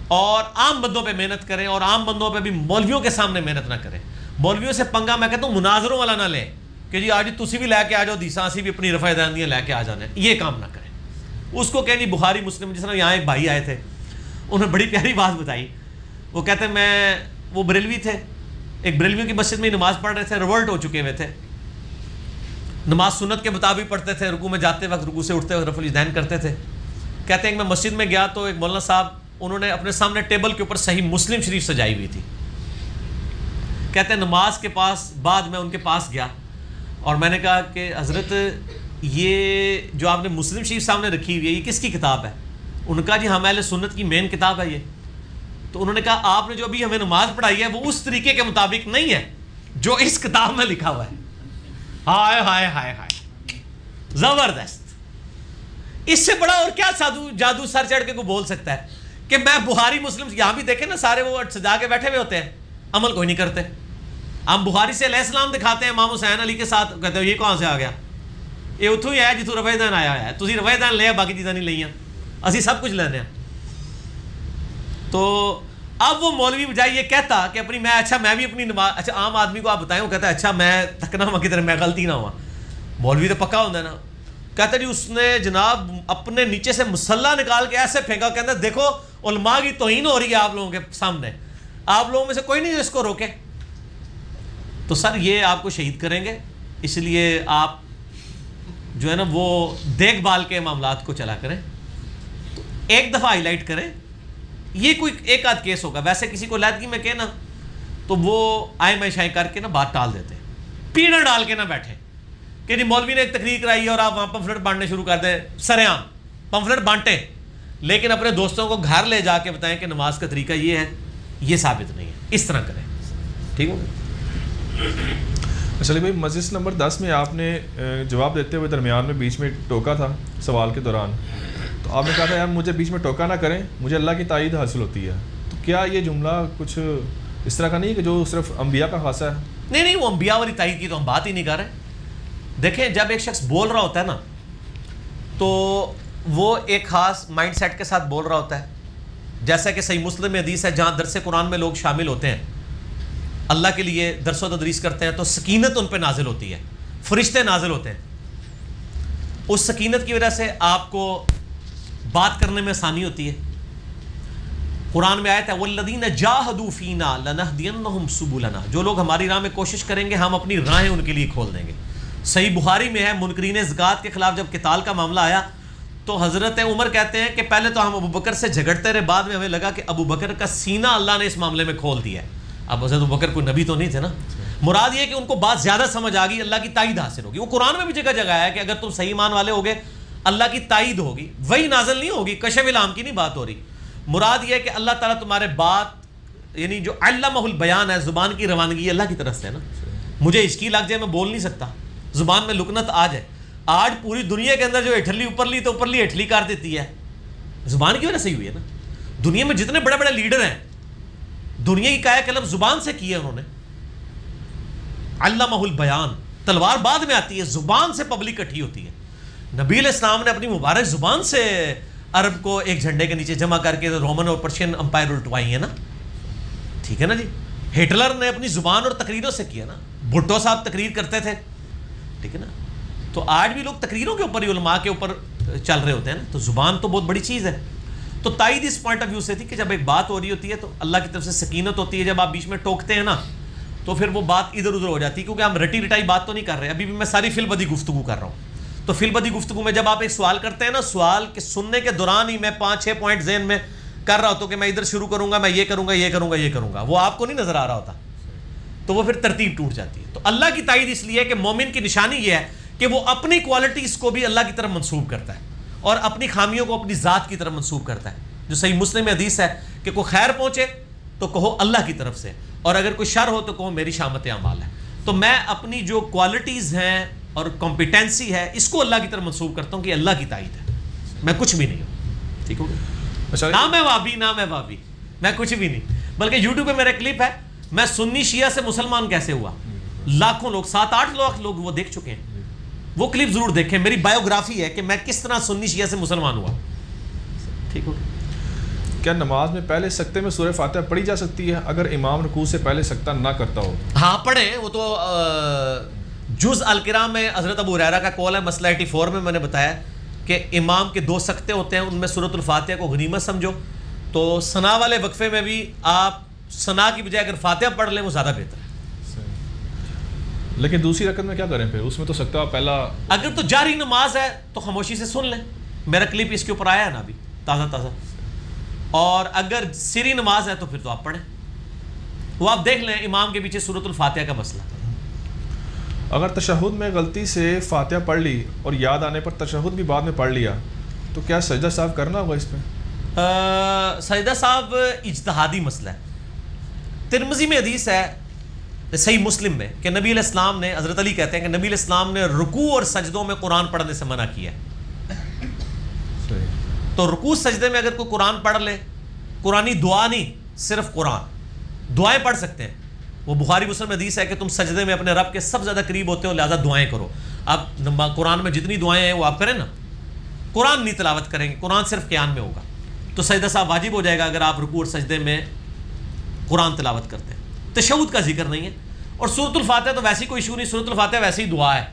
اور عام بندوں پہ محنت کریں, اور عام بندوں پہ بھی مولویوں کے سامنے محنت نہ کریں. مولویوں سے پنگا میں کہتا ہوں مناظروں والا نہ لیں کہ جی آج تسی بھی لے کے آ جاؤ حدیثاں, اسی بھی اپنی رفع داندیاں لے کے آ جانا ہے, یہ کام نہ کریں. اس کو کہیں جی بخاری مسلم, جس طرح یہاں ایک بھائی آئے تھے, انہوں نے بڑی پیاری بات بتائی. وہ کہتے ہیں وہ بریلوی تھے, ایک بریلویوں کی مسجد میں نماز پڑھ رہے تھے, ریورٹ ہو چکے ہوئے تھے, نماز سنت کے مطابق پڑھتے تھے, رکوع میں جاتے وقت رکوع سے اٹھتے وقت رفع الیدین کرتے تھے. کہتے ہیں کہ میں مسجد میں گیا تو ایک مولانا صاحب, انہوں نے اپنے سامنے ٹیبل کے اوپر صحیح مسلم شریف سجائی ہوئی تھی. کہتے ہیں نماز کے پاس بعد میں ان کے پاس گیا اور میں نے کہا کہ حضرت یہ جو آپ نے مسلم شریف سامنے رکھی ہوئی ہے یہ کس کی کتاب ہے؟ انہوں نے کہا جی ہم اہل سنت کی مین کتاب ہے یہ. تو انہوں نے کہا آپ نے جو ابھی ہمیں نماز پڑھائی ہے وہ اس طریقے کے مطابق نہیں ہے جو اس کتاب میں لکھا ہوا ہے. ہائے ہائے ہائے ہائے, زبردست. اس سے بڑا اور کیا جادو سر چڑھ کے کوئی بول سکتا ہے کہ میں بخاری مسلم, یہاں بھی دیکھیں نا سارے وہ سجا کے بیٹھے ہوئے ہوتے ہیں, عمل کوئی نہیں کرتے. ہم بخاری سے علیہ السلام دکھاتے ہیں امام حسین علی کے ساتھ, کہتے ہیں یہ کہاں سے آ گیا, یہ اتوں ہی ہے جتوں رفع دین آیا ہے, تسی رفع دین لیا باقی چیزاں نہیں لئیاں, اسی سب کچھ لینے ہیں. تو اب وہ مولوی بجائے یہ کہتا کہ اپنی میں بھی اپنی نماز, اچھا عام آدمی کو آپ بتائیں, وہ کہتا ہے اچھا میں تھکنا ہوا کدھر, میں غلطی نہ ہوا. مولوی تو پکا ہوتا ہے نا. کہتا جی اس نے جناب اپنے نیچے سے مسلح نکال کے ایسے پھینکا, کہتا دیکھو علماء کی توہین ہو رہی ہے آپ لوگوں کے سامنے, آپ لوگوں میں سے کوئی نہیں جو اس کو روکے. تو سر یہ آپ کو شہید کریں گے, اس لیے آپ جو ہے نا وہ دیکھ بھال کے معاملات کو چلا کریں. تو ایک دفعہ ہائی لائٹ کریں, یہ کوئی ایک آدھ کیس ہوگا. ویسے کسی کو علیحدگی میں کہنا تو وہ آئے میں شائیں کر کے نا بات ٹال دیتے ہیں, پیڑ ڈال کے نہ بیٹھے کہ جی مولوی نے ایک تقریر کرائی ہے اور آپ وہاں پمفلٹ بانٹنے شروع کر دیں. سرے عام پمفلٹ بانٹیں, لیکن اپنے دوستوں کو گھر لے جا کے بتائیں کہ نماز کا طریقہ یہ ہے, یہ ثابت نہیں ہے, اس طرح کریں. ٹھیک ہو. چلیے بھائی, مجلس نمبر 10 میں آپ نے جواب دیتے ہوئے درمیان میں بیچ میں ٹوکا تھا سوال کے دوران, تو آپ نے کہا تھا یار مجھے بیچ میں ٹوکا نہ کریں, مجھے اللہ کی تائید حاصل ہوتی ہے. تو کیا یہ جملہ کچھ اس طرح کا نہیں ہے کہ جو صرف انبیاء کا خاصہ ہے؟ نہیں, وہ انبیاء والی تائید کی تو ہم بات ہی نہیں کر رہے. دیکھیں جب ایک شخص بول رہا ہوتا ہے نا تو وہ ایک خاص مائنڈ سیٹ کے ساتھ بول رہا ہوتا ہے. جیسا کہ صحیح مسلم میں حدیث ہے, جہاں درس قرآن میں لوگ شامل ہوتے ہیں, اللہ کے لیے درس و تدریس کرتے ہیں, تو سکینت ان پہ نازل ہوتی ہے, فرشتے نازل ہوتے ہیں. اس سکینت کی وجہ سے آپ کو بات کرنے میں آسانی ہوتی ہے. قرآن میں آیت ہے والذین جاہدوا فینا لنہدینہم سبلنا, جو لوگ ہماری راہ میں کوشش کریں گے ہم اپنی راہیں ان کے لیے کھول دیں گے. صحیح بخاری میں ہے, منکرین زکوٰۃ کے خلاف جب قتال کا معاملہ آیا تو حضرت عمر کہتے ہیں کہ پہلے تو ہم ابو بکر سے جھگڑتے رہے, بعد میں ہمیں لگا کہ ابو بکر کا سینہ اللہ نے اس معاملے میں کھول دیا ہے. اب حضرت ابو بکر کوئی نبی تو نہیں تھے نا, مراد یہ کہ ان کو بات زیادہ سمجھ آ گئی, اللہ کی تائید حاصل ہوگی. وہ قرآن میں بھی جگہ جگہ ہے کہ اگر تم صحیح ایمان والے ہوگے اللہ کی تائید ہوگی, وہی نازل نہیں ہوگی, کشف الہام کی نہیں بات ہو رہی. مراد یہ ہے کہ اللہ تعالیٰ تمہارے بات یعنی جو علمہ البیان ہے, زبان کی روانگی اللہ کی طرف سے ہے نا. مجھے ہچکی لگ جائے میں بول نہیں سکتا, زبان میں لکنت آ جائے. آج پوری دنیا کے اندر جو ہٹھلی اوپرلی تو اوپرلی ہٹھلی کر دیتی ہے, زبان کی وجہ سے ہی ہوئی ہے نا. دنیا میں جتنے بڑے بڑے لیڈر ہیں دنیا کی کایا کلم زبان سے کی ہے انہوں نے. علمہ البیان, تلوار بعد میں آتی ہے, زبان سے پبلک اکٹھی ہوتی ہے. نبی علیہ السلام نے اپنی مبارک زبان سے عرب کو ایک جھنڈے کے نیچے جمع کر کے رومن اور پرشین امپائر الٹوائی ہیں نا. ٹھیک ہے نا جی. ہٹلر نے اپنی زبان اور تقریروں سے کیا نا. بھٹو صاحب تقریر کرتے تھے, ٹھیک ہے نا. تو آج بھی لوگ تقریروں کے اوپر ہی علماء کے اوپر چل رہے ہوتے ہیں نا. تو زبان تو بہت بڑی چیز ہے. تو تائید اس پوائنٹ آف ویو سے تھی کہ جب ایک بات ہو رہی ہوتی ہے تو اللہ کی طرف سے سکینت ہوتی ہے. جب آپ بیچ میں ٹوکتے ہیں نا تو پھر وہ بات ادھر ادھر ہو جاتی ہے, کیونکہ ہم رٹی رٹائی بات تو نہیں کر رہے. ابھی بھی میں ساری فل بدی گفتگو کر رہا ہوں. تو فل بدی گفتگو میں جب آپ ایک سوال کرتے ہیں نا, سوال کے سننے کے دوران ہی میں 5-6 پوائنٹ ذہن میں کر رہا ہوتا ہوں کہ میں ادھر شروع کروں گا, میں یہ کروں گا, یہ کروں گا, یہ کروں گا, وہ آپ کو نہیں نظر آ رہا ہوتا, تو وہ پھر ترتیب ٹوٹ جاتی ہے. تو اللہ کی تائید اس لیے کہ مومن کی نشانی یہ ہے کہ وہ اپنی کوالٹیز کو بھی اللہ کی طرف منسوب کرتا ہے اور اپنی خامیوں کو اپنی ذات کی طرف منسوب کرتا ہے. جو صحیح مسلم میں حدیث ہے کہ کوئی خیر پہنچے تو کہو اللہ کی طرف سے, اور اگر کوئی شر ہو تو کہو میری شامت اعمال ہے. تو میں اپنی جو کوالٹیز ہیں اور کمپیٹنسی ہے اس کو اللہ کی طرف منسوب کرتا ہوں کہ اللہ کی تائید ہے, میں کچھ بھی نہیں ہوں. ٹھیک ہوگا. نہ میں وابی نہ میں وابی, میں کچھ بھی نہیں. بلکہ یوٹیوب پہ میرا کلپ ہے, میں سنی شیعہ سے مسلمان کیسے ہوا. لاکھوں لوگ, 7-8 لاکھ لوگ وہ دیکھ چکے ہیں. وہ کلپ ضرور دیکھیں. میری بایوگرافی ہے کہ میں کس طرح سنی شیعہ سے مسلمان ہوا. ٹھیک ہوگا. کیا نماز میں پہلے سکتے میں سورہ فاتحہ پڑھی جا سکتی ہے اگر امام رکوع سے پہلے سکتہ نہ کرتا ہو؟ ہاں پڑھیں، وہ تو جز القراء میں حضرت ابو ہریرہ کا قول ہے، مسئلہ 84 میں نے بتایا کہ امام کے 2 سکتے ہوتے ہیں، ان میں سورۃ الفاتحہ کو غنیمت سمجھو، تو ثنا والے وقفے میں بھی آپ ثنا کی بجائے اگر فاتحہ پڑھ لیں وہ زیادہ بہتر ہے۔ لیکن دوسری رکعت میں کیا کریں پھر؟ اس میں تو سکتہ پہلا، اگر تو جاری نماز ہے تو خاموشی سے سن لیں، میرا کلپ اس کے اوپر آیا ہے نا ابھی تازہ، اور اگر سری نماز ہے تو پھر تو آپ پڑھیں، وہ آپ دیکھ لیں امام کے پیچھے سورۃ الفاتحہ کا مسئلہ۔ اگر تشہد میں غلطی سے فاتحہ پڑھ لی اور یاد آنے پر تشہد بھی بعد میں پڑھ لیا تو کیا سجدہ صاحب کرنا ہوگا اس میں؟ سجدہ صاحب اجتہادی مسئلہ ہے۔ ترمذی میں حدیث ہے صحیح مسلم میں کہ نبی علیہ السلام نے، حضرت علی کہتے ہیں کہ نبی علیہ السلام نے رکوع اور سجدوں میں قرآن پڑھنے سے منع کیا ہے۔ تو رکوع سجدے میں اگر کوئی قرآن پڑھ لے، قرآنی دعا نہیں، صرف قرآن، دعائیں پڑھ سکتے ہیں، وہ بخاری مسلم میں حدیث ہے کہ تم سجدے میں اپنے رب کے سب زیادہ قریب ہوتے ہو لہذا دعائیں کرو۔ آپ قرآن میں جتنی دعائیں ہیں وہ آپ کریں نا، قرآن نہیں تلاوت کریں گے، قرآن صرف قیام میں ہوگا، تو سجدہ صاحب واجب ہو جائے گا اگر آپ رکوع اور سجدے میں قرآن تلاوت کرتے ہیں۔ تشہد کا ذکر نہیں ہے، اور سورۃ الفاتحہ تو ویسی کوئی ایشو نہیں، سورۃ الفاتحہ ویسی ہی دعا ہے،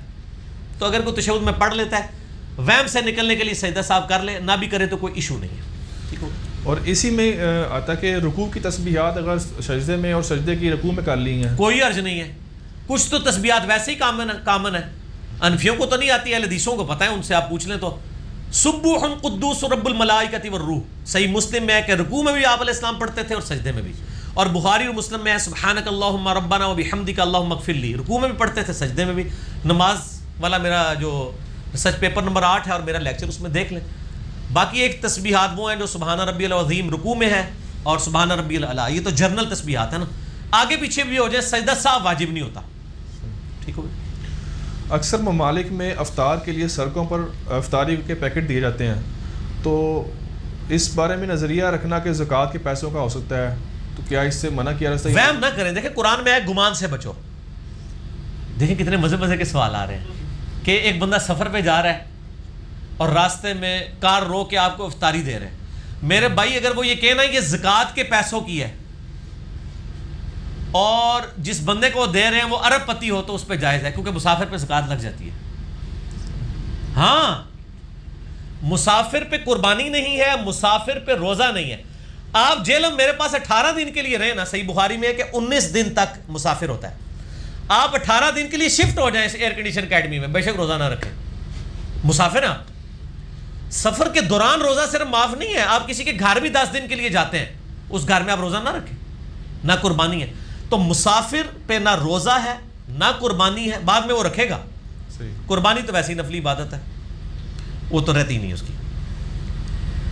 تو اگر کوئی تشہد میں پڑھ لیتا ہے وہم سے نکلنے کے لیے سجدہ صاحب کر لے، نہ بھی کرے تو کوئی ایشو نہیں ہے، ٹھیک ہو۔ اور اسی میں آتا کہ رکوع کی تسبیحات اگر سجدے میں اور سجدے کی رکوع میں کر لی ہیں کوئی عرض نہیں ہے، کچھ تو تسبیحات ویسے ہی کامن ہے، انفیوں کو تو نہیں آتی ہے، حدیثوں کو پتہ ہے، ان سے آپ پوچھ لیں تو سبوح قدوس رب الملائکۃ والروح، صحیح مسلم میں ہے کہ رکوع میں بھی آپ علیہ السلام پڑھتے تھے اور سجدے میں بھی، اور بخاری اور مسلم میں ہے سبحانک اللہم ربنا وبحمدک اللہم اغفر لی، رکوع میں بھی پڑھتے تھے سجدے میں بھی۔ نماز والا میرا جو ریسرچ پیپر نمبر 8 ہے اور میرا لیکچر، اس میں دیکھ لیں۔ باقی ایک تسبیحات وہ ہیں جو سبحان ربی العظیم رکوع میں ہے اور سبحان ربی الاعلیٰ، یہ تو جنرل تسبیحات ہیں نا، آگے پیچھے بھی ہو جائے سجدہ صاحب واجب نہیں ہوتا، ٹھیک ہو۔ اکثر ممالک میں افطار کے لیے سڑکوں پر افطاری کے پیکٹ دیے جاتے ہیں، تو اس بارے میں نظریہ رکھنا کہ زکوٰۃ کے پیسوں کا ہو سکتا ہے، تو کیا اس سے منع کیا جاتا ہے؟ وہم نہ کریں، دیکھیں قرآن میں ہے گمان سے بچو، دیکھیں کتنے مزے کے سوال آ رہے ہیں کہ ایک بندہ سفر پہ جا رہا ہے اور راستے میں کار رو کے آپ کو افطاری دے رہے ہیں، میرے بھائی اگر وہ یہ کہنا ہے یہ زکوٰۃ کے پیسوں کی ہے اور جس بندے کو دے رہے ہیں وہ ارب پتی ہو تو اس پہ جائز ہے، کیونکہ مسافر پہ زکوٰۃ لگ جاتی ہے۔ ہاں، مسافر پہ قربانی نہیں ہے، مسافر پہ روزہ نہیں ہے۔ آپ جیلم میرے پاس 18 دن کے لیے رہے نا، صحیح بخاری میں ہے کہ 19 دن تک مسافر ہوتا ہے، آپ 18 دن کے لیے شفٹ ہو جائیں اس ایئر کنڈیشن اکیڈمی میں، بے شک روزہ نہ رکھیں، مسافر ہیں آپ۔ سفر کے دوران روزہ صرف معاف نہیں ہے، آپ کسی کے گھر بھی 10 دن کے لیے جاتے ہیں، اس گھر میں آپ روزہ نہ رکھیں، نہ قربانی ہے۔ تو مسافر پہ نہ روزہ ہے نہ قربانی ہے، بعد میں وہ رکھے گا، قربانی تو ویسی نفلی عبادت ہے، وہ تو رہتی نہیں اس کی۔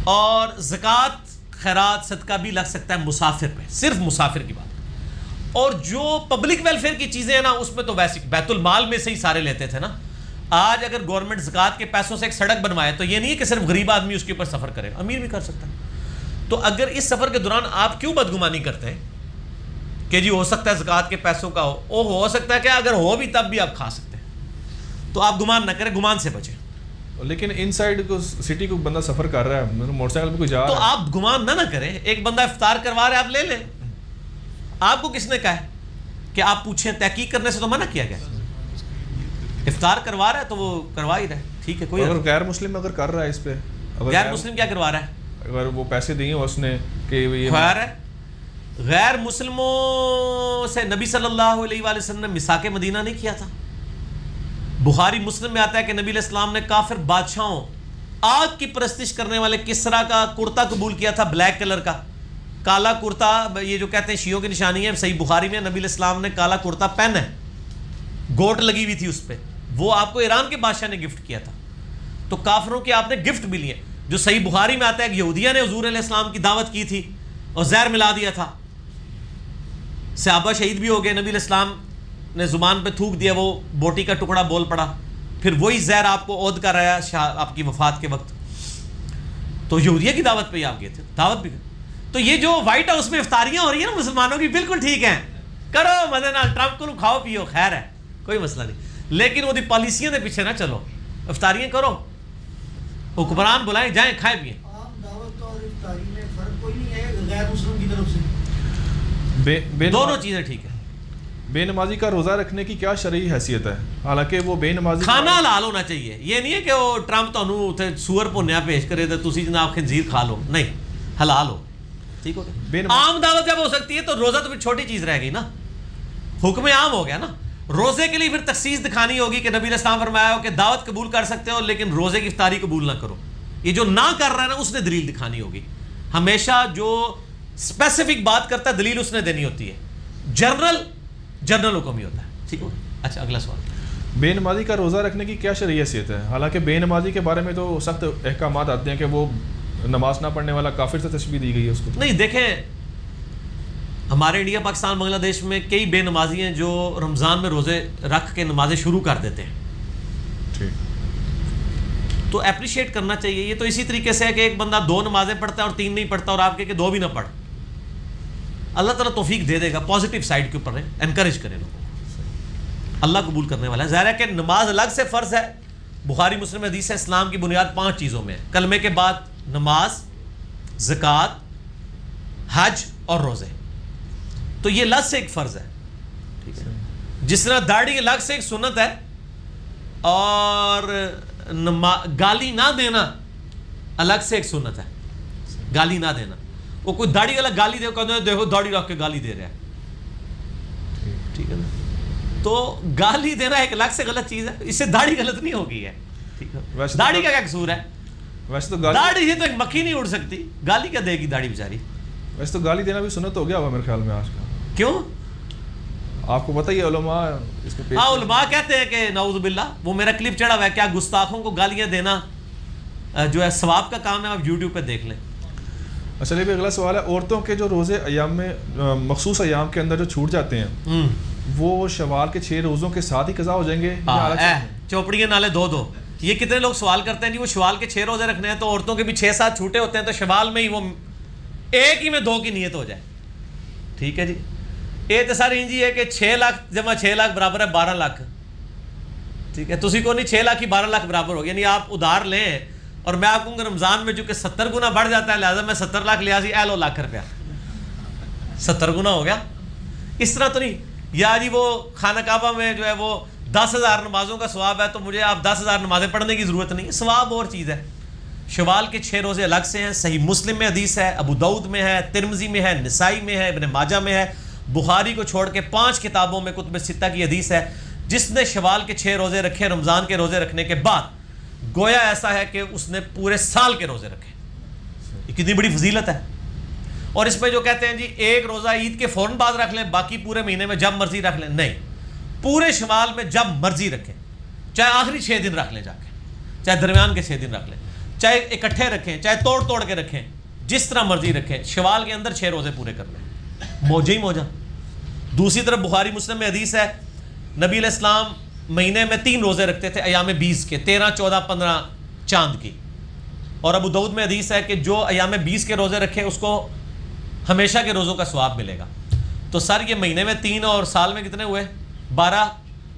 اور زکوٰۃ خیرات صدقہ بھی لگ سکتا ہے مسافر پہ، صرف مسافر کی بات۔ اور جو پبلک ویلفیئر کی چیزیں ہیں نا، اس میں تو ویسے بیت المال میں سے ہی سارے لیتے تھے نا۔ آج اگر گورنمنٹ زکوٰۃ کے پیسوں سے ایک سڑک بنوائے تو یہ نہیں ہے کہ صرف غریب آدمی اس کے اوپر سفر کرے، امیر بھی کر سکتا ہے۔ تو اگر اس سفر کے دوران آپ کیوں بدگمانی کرتے ہیں کہ جی ہو سکتا ہے زکوٰۃ کے پیسوں کا ہو سکتا ہے کہ اگر ہو بھی تب بھی آپ کھا سکتے ہیں، تو آپ گمان نہ کریں، گمان سے بچیں۔ لیکن ان سائڈ کو سٹی کو بندہ سفر کر رہا ہے، موٹر سائیکل پہ کوئی جا رہا ہے، تو آپ گمان نہ کریں، ایک بندہ افطار کروا رہا ہے آپ لے لیں، آپ کو کس نے کہا ہے کہ آپ پوچھیں؟ تحقیق کرنے سے تو منع کیا گیا، افطار کروا رہا ہے تو وہ کروا ہی رہا ہے، ٹھیک ہے۔ کوئی اگر غیر مسلم اگر کر رہا ہے اس پہ، غیر مسلم کیا کروا رہا ہے؟ اگر وہ پیسے دیے اس نے کہ یہ خیر ہے، غیر مسلموں سے نبی صلی اللہ علیہ وآلہ وسلم نے مساک مدینہ نہیں کیا تھا؟ بخاری مسلم میں آتا ہے کہ نبی علیہ السلام نے کافر بادشاہوں، آگ کی پرستش کرنے والے کسرا کا کرتا قبول کیا تھا، بلیک کلر کا کالا کرتا، یہ جو کہتے ہیں شیعوں کی نشانی ہے، صحیح بخاری میں نبی علیہ السلام نے کالا کرتا پہنا ہے، گوٹ لگی ہوئی تھی اس پہ، وہ آپ کو ایران کے بادشاہ نے گفٹ کیا تھا، تو کافروں کے آپ نے گفٹ بھی لیے۔ جو صحیح بخاری میں آتا ہے کہ یہودیہ نے حضور علیہ السلام کی دعوت کی تھی اور زہر ملا دیا تھا، صحابہ شہید بھی ہو گئے، نبی علیہ السلام نے زبان پہ تھوک دیا، وہ بوٹی کا ٹکڑا بول پڑا، پھر وہی زہر آپ کو عود کر رہا ہے آپ کی وفات کے وقت، تو یہودیہ کی دعوت پہ ہی آپ گئے تھے، دعوت بھی۔ تو یہ جو وائٹ ہاؤس میں افطاریاں ہو رہی ہیں نا مسلمانوں کی، بالکل ٹھیک ہیں، کرو مزے نال، ٹرمپ کو کھاؤ پیو، خیر ہے، کوئی مسئلہ نہیں، لیکن وہ دی پالیسیاں دے پیچھے نہ چلو، افطاریاں کرو، حکمران بلائیں، جائیں کھائیں پیئیں۔ عام دعوت اور افطاری میں فرق کوئی نہیں ہے؟ ہدایت مسلم کی طرف سے؟ دونوں چیزیں ٹھیک ہے. بے نمازی کا روزہ رکھنے کی کیا شرعی حیثیت ہے؟ حالانکہ وہ بے نمازی کھانا حلال ہونا چاہیے. یہ نہیں ہے کہ وہ ٹرمپ تانوں تے سور بھونیا پیش کرے تے تسی جناب خنزیر کھا لو. نہیں, حلال ہو. ٹھیک ہو گیا. عام دعوت جب ہو سکتی ہے تو روزہ تو پھر چھوٹی چیز رہ گئی نا, حکم عام ہو گیا نا. روزے کے لیے پھر تخصیص دکھانی ہوگی کہ نبی علیہ السلام فرمایا ہو کہ دعوت قبول کر سکتے ہو لیکن روزے کی افطاری قبول نہ کرو. یہ جو نہ کر رہا ہے نا اس نے دلیل دکھانی ہوگی. ہمیشہ جو اسپیسیفک بات کرتا ہے دلیل اس نے دینی ہوتی ہے. جنرل حکم ہی ہوتا ہے. ٹھیک ہو. اچھا اگلا سوال. بے نمازی کا روزہ رکھنے کی کیا شرعی حیثیت ہے؟ حالانکہ بے نمازی کے بارے میں تو سخت احکامات آتے ہیں کہ وہ نماز نہ پڑھنے والا کافر سے تشبیہ دی گئی ہے اس کو. نہیں دیکھیں, ہمارے انڈیا پاکستان بنگلہ دیش میں کئی بے نمازی ہیں جو رمضان میں روزے رکھ کے نمازیں شروع کر دیتے ہیں. ٹھیک. تو اپریشیٹ کرنا چاہیے. یہ تو اسی طریقے سے ہے کہ ایک بندہ 2 نمازیں پڑھتا ہے اور 3 نہیں پڑھتا اور آپ کہ 2 بھی نہ پڑھ. اللہ تعالیٰ توفیق دے دے گا. پازیٹیو سائڈ کے اوپر انکریج کریں لوگوں کو. اللہ قبول کرنے والا ہے. ظاہر ہے کہ نماز الگ سے فرض ہے. بخاری مسلم حدیث ہے اسلام کی بنیاد 5 چیزوں میں ہے. کلمے کے بعد نماز, زکوٰۃ, حج اور روزے. تو یہ الگ سے ایک فرض ہے. ٹھیک ہے. جس طرح داڑھی الگ سے ایک سنت ہے اور گالی نہ دینا الگ سے ایک سنت ہے. گالی نہ دینا. وہ کوئی داڑھی والا گالی دے کہتے ہیں دیکھو داڑھی رکھ کے گالی دے رہا ہے. ٹھیک ہے نا. تو گالی دینا ایک الگ سے غلط چیز ہے. اس سے داڑھی غلط نہیں ہوگی ہے. ٹھیک ہے. داڑھی کا کیا قصور ہے؟ ویسے تو داڑھی سے تو ایک مکھی نہیں اڑ سکتی. گالی کیا دے گی داڑھی بیچاری. ویسے تو گالی دینا بھی سنت ہو گیا ہوا میرے خیال میں آج کا. کیوں؟ آپ کو پتہ ہی علماء اس میں ہاں علماء کہتے ہیں کہ نعوذ باللہ. وہ میرا کلپ چڑھا ہوا ہے کیا گستاخوں کو گالیاں دینا جو ہے ثواب کا کام ہے. آپ یوٹیوب پہ دیکھ لیں. اچھا یہ بھی اگلا سوال ہے. عورتوں کے جو روزے ایام میں مخصوص ایام کے اندر جو چھوٹ جاتے ہیں وہ شوال کے 6 روزوں کے ساتھ ہی قضا ہو جائیں گے؟ چوپڑیاں نالے دو. یہ کتنے لوگ سوال کرتے ہیں جی وہ شوال کے 6 روزے رکھنے ہیں تو عورتوں کے بھی 6-7 چھوٹے ہوتے ہیں تو شوال میں ہی وہ ایک ہی میں 2 کی نیت ہو جائے. ٹھیک ہے جی. یہ تو سر انجی ہے کہ 6 لاکھ جمع 6 لاکھ برابر ہے 12 لاکھ. ٹھیک ہے. تسی کو نہیں 6 لاکھ ہی 12 لاکھ برابر ہو گیا. یعنی آپ ادھار لیں اور میں آپ کو رمضان میں چونکہ 70 گنا بڑھ جاتا ہے لہٰذا میں 70 لاکھ لیا سی لو لاکھ روپیہ 70 گنا ہو گیا. اس طرح تو نہیں. یا جی وہ خانہ کعبہ میں جو ہے وہ 10,000 نمازوں کا ثواب ہے تو مجھے آپ 10,000 نمازیں پڑھنے کی ضرورت نہیں ہے. ثواب اور چیز ہے. شوال کے 6 روزے الگ سے ہیں. صحیح مسلم میں حدیث ہے, ابو داؤد میں ہے, ترمذی میں ہے, نسائی میں ہے, ابن ماجہ میں ہے. بخاری کو چھوڑ کے 5 کتابوں میں کتب ستہ کی حدیث ہے. جس نے شوال کے 6 روزے رکھے رمضان کے روزے رکھنے کے بعد گویا ایسا ہے کہ اس نے پورے سال کے روزے رکھے. یہ کتنی بڑی فضیلت ہے. اور اس میں جو کہتے ہیں جی ایک روزہ عید کے فوراً بعد رکھ لیں باقی پورے مہینے میں جب مرضی رکھ لیں, نہیں. پورے شوال میں جب مرضی رکھیں. چاہے آخری 6 دن رکھ لیں جا کے, چاہے درمیان کے 6 دن رکھ لیں, چاہے اکٹھے رکھیں, چاہے توڑ کے رکھیں, جس طرح مرضی رکھیں. شوال کے اندر 6 روزے پورے کر لیں. موجہ ہی موجہ. دوسری طرف بخاری مسلم میں حدیث ہے نبی علیہ السلام مہینے میں 3 روزے رکھتے تھے ایام 20 کے 13, 14, 15 چاند کی. اور ابو داؤد میں حدیث ہے کہ جو ایام 20 کے روزے رکھے اس کو ہمیشہ کے روزوں کا ثواب ملے گا. تو سر یہ مہینے میں 3 اور سال میں کتنے ہوئے 12,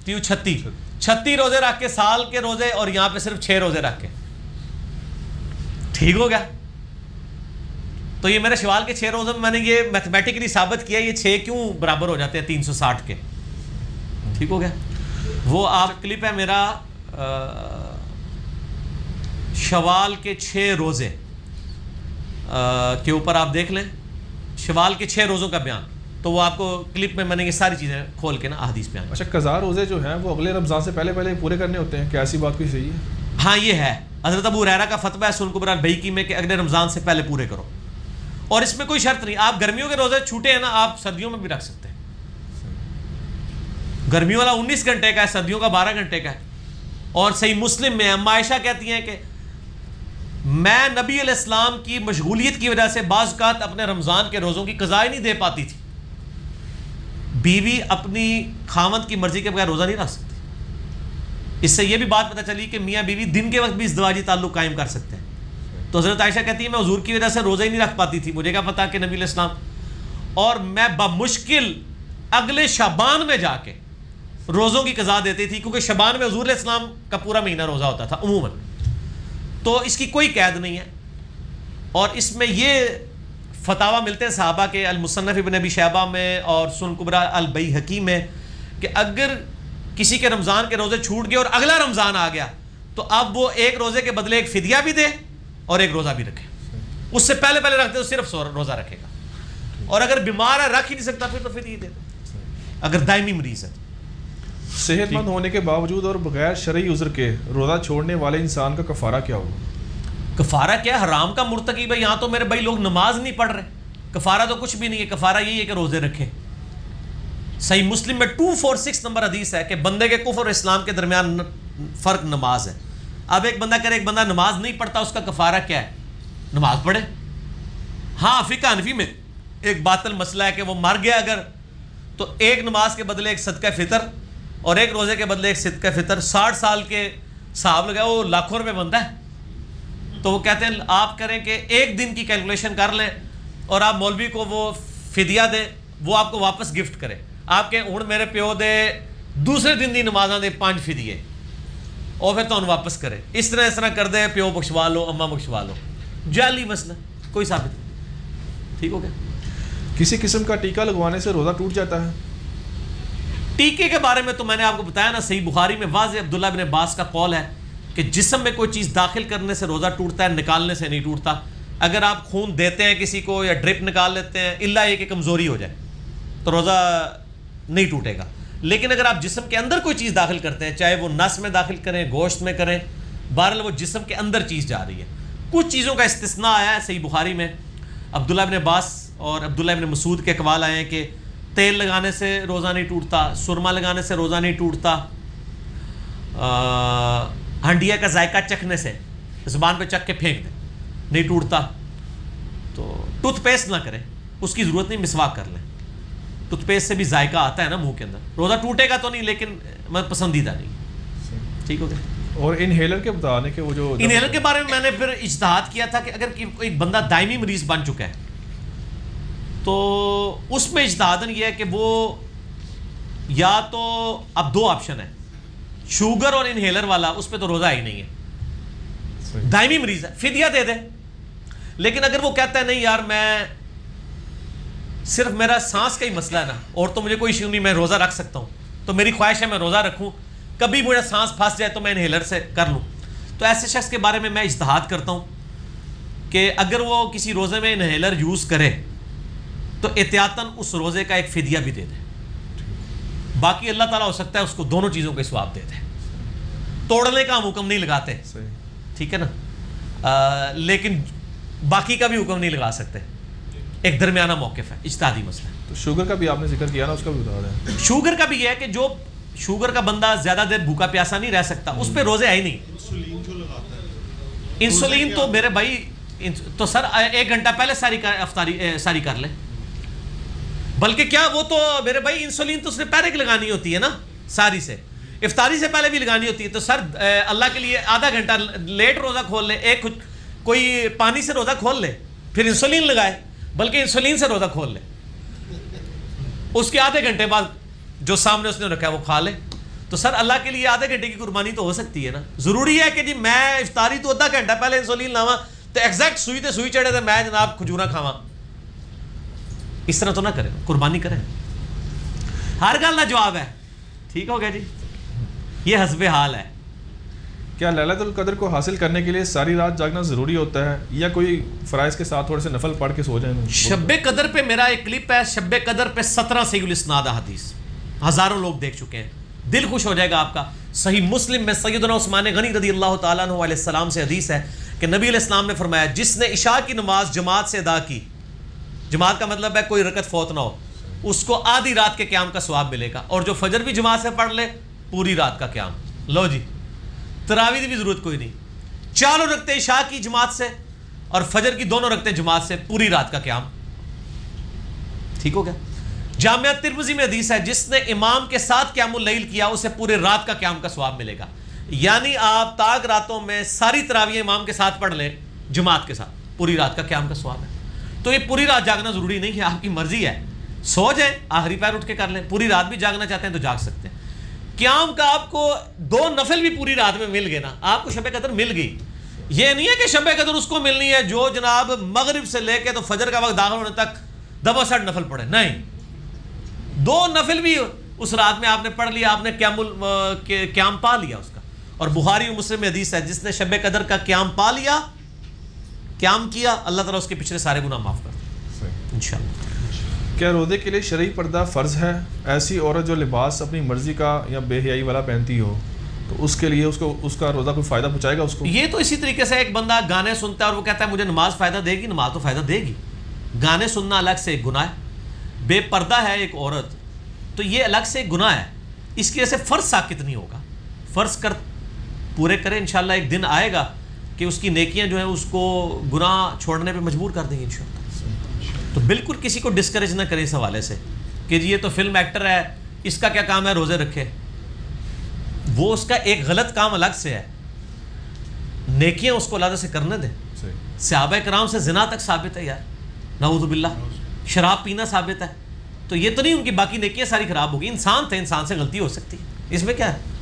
36 روزے رکھ کے سال کے روزے اور یہاں پہ صرف 6 روزے رکھ کے. ٹھیک ہو گیا. تو یہ میرے شوال کے 6 روزوں میں نے یہ میتھمیٹکلی ثابت کیا یہ 6 کیوں برابر ہو جاتے ہیں 360 کے. ٹھیک ہو گیا. وہ آپ کلپ ہے میرا شوال کے 6 روزے کے اوپر آپ دیکھ لیں شوال کے 6 روزوں کا بیان. تو وہ آپ کو کلپ میں نے یہ ساری چیزیں کھول کے نا احادیث بیان. اچھا قضا روزے جو ہیں وہ اگلے رمضان سے پہلے پورے کرنے ہوتے ہیں کیا ایسی بات کوئی صحیح ہے؟ ہاں یہ ہے. حضرت ابو ہریرہ کا فتویٰ ہے سنن کبریٰ البیہقی میں کہ اگلے رمضان سے پہلے پورے کرو. اور اس میں کوئی شرط نہیں. آپ گرمیوں کے روزے چھوٹے ہیں نا آپ سردیوں میں بھی رکھ سکتے ہیں. گرمیوں والا 19 گھنٹے کا ہے سردیوں کا 12 گھنٹے کا ہے. اور صحیح مسلم میں اما عائشہ کہتی ہیں کہ میں نبی علیہ السلام کی مشغولیت کی وجہ سے بعض اوقات اپنے رمضان کے روزوں کی قضا ہی نہیں دے پاتی تھی. بیوی اپنی خاوند کی مرضی کے بغیر روزہ نہیں رکھ سکتی. اس سے یہ بھی بات پتہ چلی کہ میاں بیوی دن کے وقت بھی ازدواجی تعلق قائم کر سکتے ہیں. تو حضرت عائشہ کہتی ہے میں حضور کی وجہ سے روزہ ہی نہیں رکھ پاتی تھی. مجھے کیا پتا کہ نبی علیہ السلام اور میں بمشکل اگلے شعبان میں جا کے روزوں کی قضا دیتی تھی کیونکہ شعبان میں حضور علیہ السلام کا پورا مہینہ روزہ ہوتا تھا عموماً. تو اس کی کوئی قید نہیں ہے. اور اس میں یہ فتاوی ملتے ہیں صحابہ کے المصنف ابن ابی شیبہ میں اور سنن کبریٰ البیہقی میں کہ اگر کسی کے رمضان کے روزے چھوٹ گئے اور اگلا رمضان آ گیا تو اب وہ ایک روزے کے بدلے ایک فدیہ بھی دے اور ایک روزہ بھی رکھے. اس سے پہلے رکھتے تو صرف روزہ رکھے گا, اور اگر بیمار ہے رکھ ہی نہیں سکتا پھر تو فدیہ دے دے اگر دائمی مریض ہے. صحت مند ہونے کے باوجود اور بغیر شرعی عذر کے روزہ چھوڑنے والے انسان کا کفارہ کیا ہوگا؟ کفارہ کیا؟ حرام کا مرتکب ہے. یہاں تو میرے بھائی لوگ نماز نہیں پڑھ رہے, کفارہ تو کچھ بھی نہیں ہے. کفارہ یہی ہے کہ روزے رکھے. صحیح مسلم میں 246 نمبر حدیث ہے کہ بندے کے کفر اور اسلام کے درمیان فرق نماز ہے. اب ایک بندہ کرے ایک بندہ نماز نہیں پڑھتا, اس کا کفارہ کیا ہے؟ نماز پڑھے. ہاں فقہ حنفی میں ایک باطل مسئلہ ہے کہ وہ مر گیا اگر تو ایک نماز کے بدلے ایک صدقہ فطر اور ایک روزے کے بدلے ایک صدقہ فطر. 60 سال کے صاحب لگا وہ لاکھوں روپے بنتا ہے. تو وہ کہتے ہیں آپ کریں کہ ایک دن کی کیلکولیشن کر لیں اور آپ مولوی کو وہ فدیہ دیں, وہ آپ کو واپس گفٹ کرے. آپ کے ہوں میرے پیو دے دوسرے دن دی نمازاں دے 5 فدیے اور پھر تو واپس کرے. اس طرح کر دے, پیو بخشوا لو, اماں بخشوا لو. جعلی مسئلہ, کوئی ثابت نہیں. ٹھیک ہو گیا. کسی قسم کا ٹیکہ لگوانے سے روزہ ٹوٹ جاتا ہے؟ ٹیکے کے بارے میں تو میں نے آپ کو بتایا نا, صحیح بخاری میں واضح عبداللہ بن عباس کا قول ہے کہ جسم میں کوئی چیز داخل کرنے سے روزہ ٹوٹتا ہے, نکالنے سے نہیں ٹوٹتا. اگر آپ خون دیتے ہیں کسی کو یا ڈرپ نکال لیتے ہیں الا یہ کہ کمزوری ہو جائے تو روزہ نہیں ٹوٹے گا. لیکن اگر آپ جسم کے اندر کوئی چیز داخل کرتے ہیں, چاہے وہ نس میں داخل کریں, گوشت میں کریں, بہرحال وہ جسم کے اندر چیز جا رہی ہے. کچھ چیزوں کا استثناء آیا ہے صحیح بخاری میں. عبداللہ بن عباس اور عبداللہ بن مسعود کے اقوال آئے ہیں کہ تیل لگانے سے روزہ نہیں ٹوٹتا, سرما لگانے سے روزہ نہیں ٹوٹتا, ہنڈیا کا ذائقہ چکھنے سے زبان پہ چکھ کے پھینک دیں نہیں ٹوٹتا. تو ٹوتھ پیسٹ نہ کریں, اس کی ضرورت نہیں, مسواک کر لیں. ٹوتھ پیسٹ سے بھی ذائقہ آتا ہے نا منہ کے اندر. روزہ ٹوٹے گا تو نہیں, لیکن پسندیدہ نہیں. ٹھیک ہو گیا. اور انہیلر کے بتانے کہ وہ جو انہیلر کے بارے میں میں نے پھر اجتہاد کیا تھا کہ اگر ایک بندہ دائمی مریض بن چکا ہے تو اس میں اجتہادن یہ ہے کہ وہ یا تو اب 2 آپشن ہے, شوگر اور انہیلر والا, اس پہ تو روزہ ہی نہیں ہے. دائمی مریض ہے, فدیہ دے دے. لیکن اگر وہ کہتا ہے نہیں یار میں صرف میرا سانس کا ہی مسئلہ ہے نا, اور تو مجھے کوئی ایشو نہیں, میں روزہ رکھ سکتا ہوں, تو میری خواہش ہے میں روزہ رکھوں, کبھی مجھے سانس پھنس جائے تو میں انہیلر سے کر لوں. تو ایسے شخص کے بارے میں اجتہاد کرتا ہوں کہ اگر وہ کسی روزے میں انہیلر یوز کرے تو احتیاطاً اس روزے کا ایک فدیہ بھی دے دے. باقی اللہ تعالیٰ ہو سکتا ہے اس کو دونوں چیزوں کا ثواب دے دے. توڑنے کا ہم حکم نہیں لگاتے, ٹھیک ہے نا, لیکن باقی کا بھی حکم نہیں لگا سکتے. ایک درمیانہ موقف ہے, اجتہادی مسئلہ. تو شوگر کا بھی آپ نے ذکر کیا نا, اس کا بھی بتا دیں. شوگر کا بھی یہ ہے کہ جو شوگر کا بندہ زیادہ دیر بھوکا پیاسا نہیں رہ سکتا, اس پہ روزے ہے ہی نہیں. انسولین تو میرے بھائی تو سر 1 گھنٹہ پہلے ساری کر لے. بلکہ کیا وہ تو میرے بھائی انسولین تو اس نے پہلے کی لگانی ہوتی ہے نا, ساری سے افطاری سے پہلے بھی لگانی ہوتی ہے. تو سر اللہ کے لیے آدھا گھنٹہ لیٹ روزہ کھول لے, ایک کوئی پانی سے روزہ کھول لے, پھر انسولین لگائے, بلکہ انسولین سے روزہ کھول لے, اس کے آدھے گھنٹے بعد جو سامنے اس نے رکھا ہے وہ کھا لے. تو سر اللہ کے لیے آدھے گھنٹے کی قربانی تو ہو سکتی ہے نا. ضروری ہے کہ جی میں افطاری تو آدھا گھنٹہ پہلے انسولین لاواں تو ایگزیکٹ سوئی تے سوئی چڑھے تو میں جناب کھجورا کھاواں. اس طرح تو نہ کریں, قربانی کریں. ہر گل کا جواب ہے. ٹھیک ہو گیا جی, یہ حسب حال ہے. کیا لیلۃ القدر کو حاصل کرنے کے لیے ساری رات جاگنا ضروری ہوتا ہے یا کوئی فرائض کے ساتھ تھوڑے سے نفل پڑھ کے سو جائیں؟ شب قدر پہ میرا ایک کلپ ہے, شب قدر پہ 17 صحیح الاسناد حدیث ہزاروں لوگ دیکھ چکے ہیں, دل خوش ہو جائے گا آپ کا. صحیح مسلم میں سیدنا عثمان غنی رضی اللہ تعالیٰ عنہ علیہ السلام سے حدیث ہے کہ نبی علیہ السلام نے فرمایا جس نے عشاء کی نماز جماعت سے ادا کی, جماعت کا مطلب ہے کوئی رکعت فوت نہ ہو, اس کو آدھی رات کے قیام کا ثواب ملے گا. اور جو فجر بھی جماعت سے پڑھ لے پوری رات کا قیام. لو جی, تراویح کی بھی ضرورت کوئی نہیں, 4 رکعتیں عشاء کی جماعت سے اور فجر کی 2 رکعتیں جماعت سے, پوری رات کا قیام. ٹھیک ہو گیا. جامعہ ترمذی میں حدیث ہے جس نے امام کے ساتھ قیام اللیل کیا اسے پورے رات کا قیام کا ثواب ملے گا. یعنی آپ تاک راتوں میں ساری تراویح امام کے ساتھ پڑھ لیں جماعت کے ساتھ, پوری رات کا قیام کا ثواب ہے. تو یہ پوری رات جاگنا ضروری نہیں ہے, آپ کی مرضی ہے, سو جائیں آخری پیر اٹھ کے کر لیں. پوری رات بھی جاگنا چاہتے ہیں تو جاگ سکتے ہیں. قیام کا آپ کو 2 نفل بھی پوری رات میں مل گئے نا, آپ کو شب قدر مل گئی. یہ نہیں ہے کہ شب قدر اس کو ملنی ہے جو جناب مغرب سے لے کے تو فجر کا وقت داخل ہونے تک دبا سٹ نفل پڑھے. نہیں, 2 نفل بھی اس رات میں آپ نے پڑھ لیا, آپ نے قیام پا لیا اس کا. اور بخاری و مسلم میں حدیث ہے جس نے شب قدر کا قیام پا لیا, قیام کیا, اللہ تعالیٰ اس کے پچھلے سارے گناہ معاف کر دے انشاءاللہ. کیا روزے کے لیے شرعی پردہ فرض ہے؟ ایسی عورت جو لباس اپنی مرضی کا یا بے حیائی والا پہنتی ہو تو اس کے لیے اس کا روزہ کوئی فائدہ پہنچائے گا اس کو؟ یہ تو اسی طریقے سے ایک بندہ گانے سنتا ہے اور وہ کہتا ہے مجھے نماز فائدہ دے گی. نماز تو فائدہ دے گی, گانے سننا الگ سے ایک گناہ ہے. بے پردہ ہے ایک عورت تو یہ الگ سے ایک گناہ ہے, اس کی وجہ سے فرض ساقط نہیں ہوگا. فرض پورے کرے, انشاءاللہ ایک دن آئے گا کہ اس کی نیکیاں جو ہیں اس کو گناہ چھوڑنے پہ مجبور کر دیں گے انشاءاللہ. تو بالکل کسی کو ڈسکریج نہ کریں اس حوالے سے کہ یہ تو فلم ایکٹر ہے, اس کا کیا کام ہے روزے رکھے. وہ اس کا ایک غلط کام الگ سے ہے, نیکیاں اس کو علیحدہ سے کرنے دیں. صحابہ کرام سے زنا تک ثابت ہے یار, نعوذ باللہ, شراب پینا ثابت ہے. تو یہ تو نہیں ان کی باقی نیکیاں ساری خراب ہوگی. انسان تھے, انسان سے غلطی ہو سکتی ہے, اس میں کیا ہے.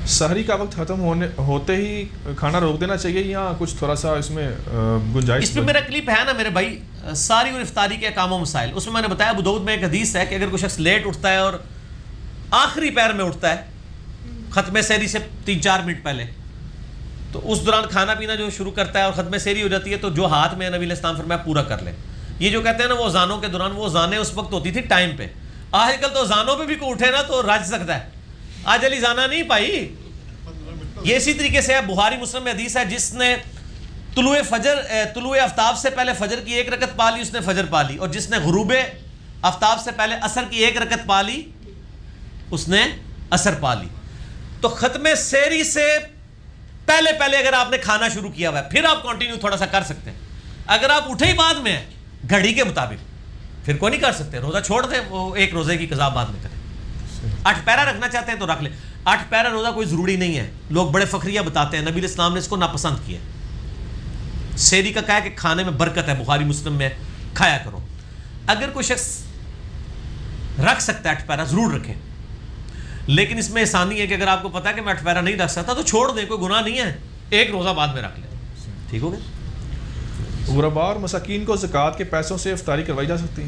سحری کا وقت ختم ہوتے ہی کھانا روک دینا چاہیے یا کچھ تھوڑا سا اس میں گنجائش؟ اس پہ میرا کلپ ہے نا میرے بھائی, ساری اور افطاری کے احکام و مسائل. اس میں میں نے بتایا ابو داؤد میں ایک حدیث ہے کہ اگر کوئی شخص لیٹ اٹھتا ہے اور آخری پیر میں اٹھتا ہے ختم سحری سے 3-4 منٹ پہلے, تو اس دوران کھانا پینا جو شروع کرتا ہے اور ختم سحری ہو جاتی ہے, تو جو ہاتھ میں نبی علیہ السلام فرمایا پورا کر لے. یہ جو کہتے ہیں نا وہ اذانوں کے دوران, وہ اذانیں اس وقت ہوتی تھی ٹائم پہ. آج کل تو اذانوں پہ بھی کوئی اٹھے نا تو رج سکتا ہے, آج علی اذانہ نہیں پائی. یہ اسی طریقے سے ہے, بخاری مسلم میں حدیث ہے جس نے طلوع آفتاب سے پہلے فجر کی 1 رکعت پا لی اس نے فجر پا لی, اور جس نے غروب آفتاب سے پہلے عصر کی 1 رکعت پا لی اس نے عصر پا لی. تو ختم سحری سے پہلے اگر آپ نے کھانا شروع کیا ہوا ہے پھر آپ کنٹینیو تھوڑا سا کر سکتے ہیں. اگر آپ اٹھے ہی بعد میں گھڑی کے مطابق پھر کوئی نہیں کر سکتے, روزہ چھوڑ دیں, وہ ایک روزے کی قضا بعد میں کریں. 8 پیرا رکھنا چاہتے ہیں تو رکھ لیں. 8 پیرا روزہ کوئی ضروری نہیں ہے, لوگ بڑے فخریہ بتاتے ہیں, نبی علیہ السلام نے اس کو ناپسند کیا. سحری کا کہا ہے کہ کھانے میں برکت ہے, بخاری مسلم میں کھایا کرو. اگر کوئی شخص رکھ سکتا ہے 8 پیرا ضرور رکھیں, لیکن اس میں آسانی ہے کہ اگر آپ کو پتا ہے کہ میں 8 پیرا نہیں رکھ سکتا تو چھوڑ دیں, کوئی گناہ نہیں ہے, ایک روزہ بعد میں رکھ لیں. ٹھیک ہو گیا. غرباء اور مساکین کو زکوٰۃ کے پیسوں سے افطاری کروائی جا سکتی ہے؟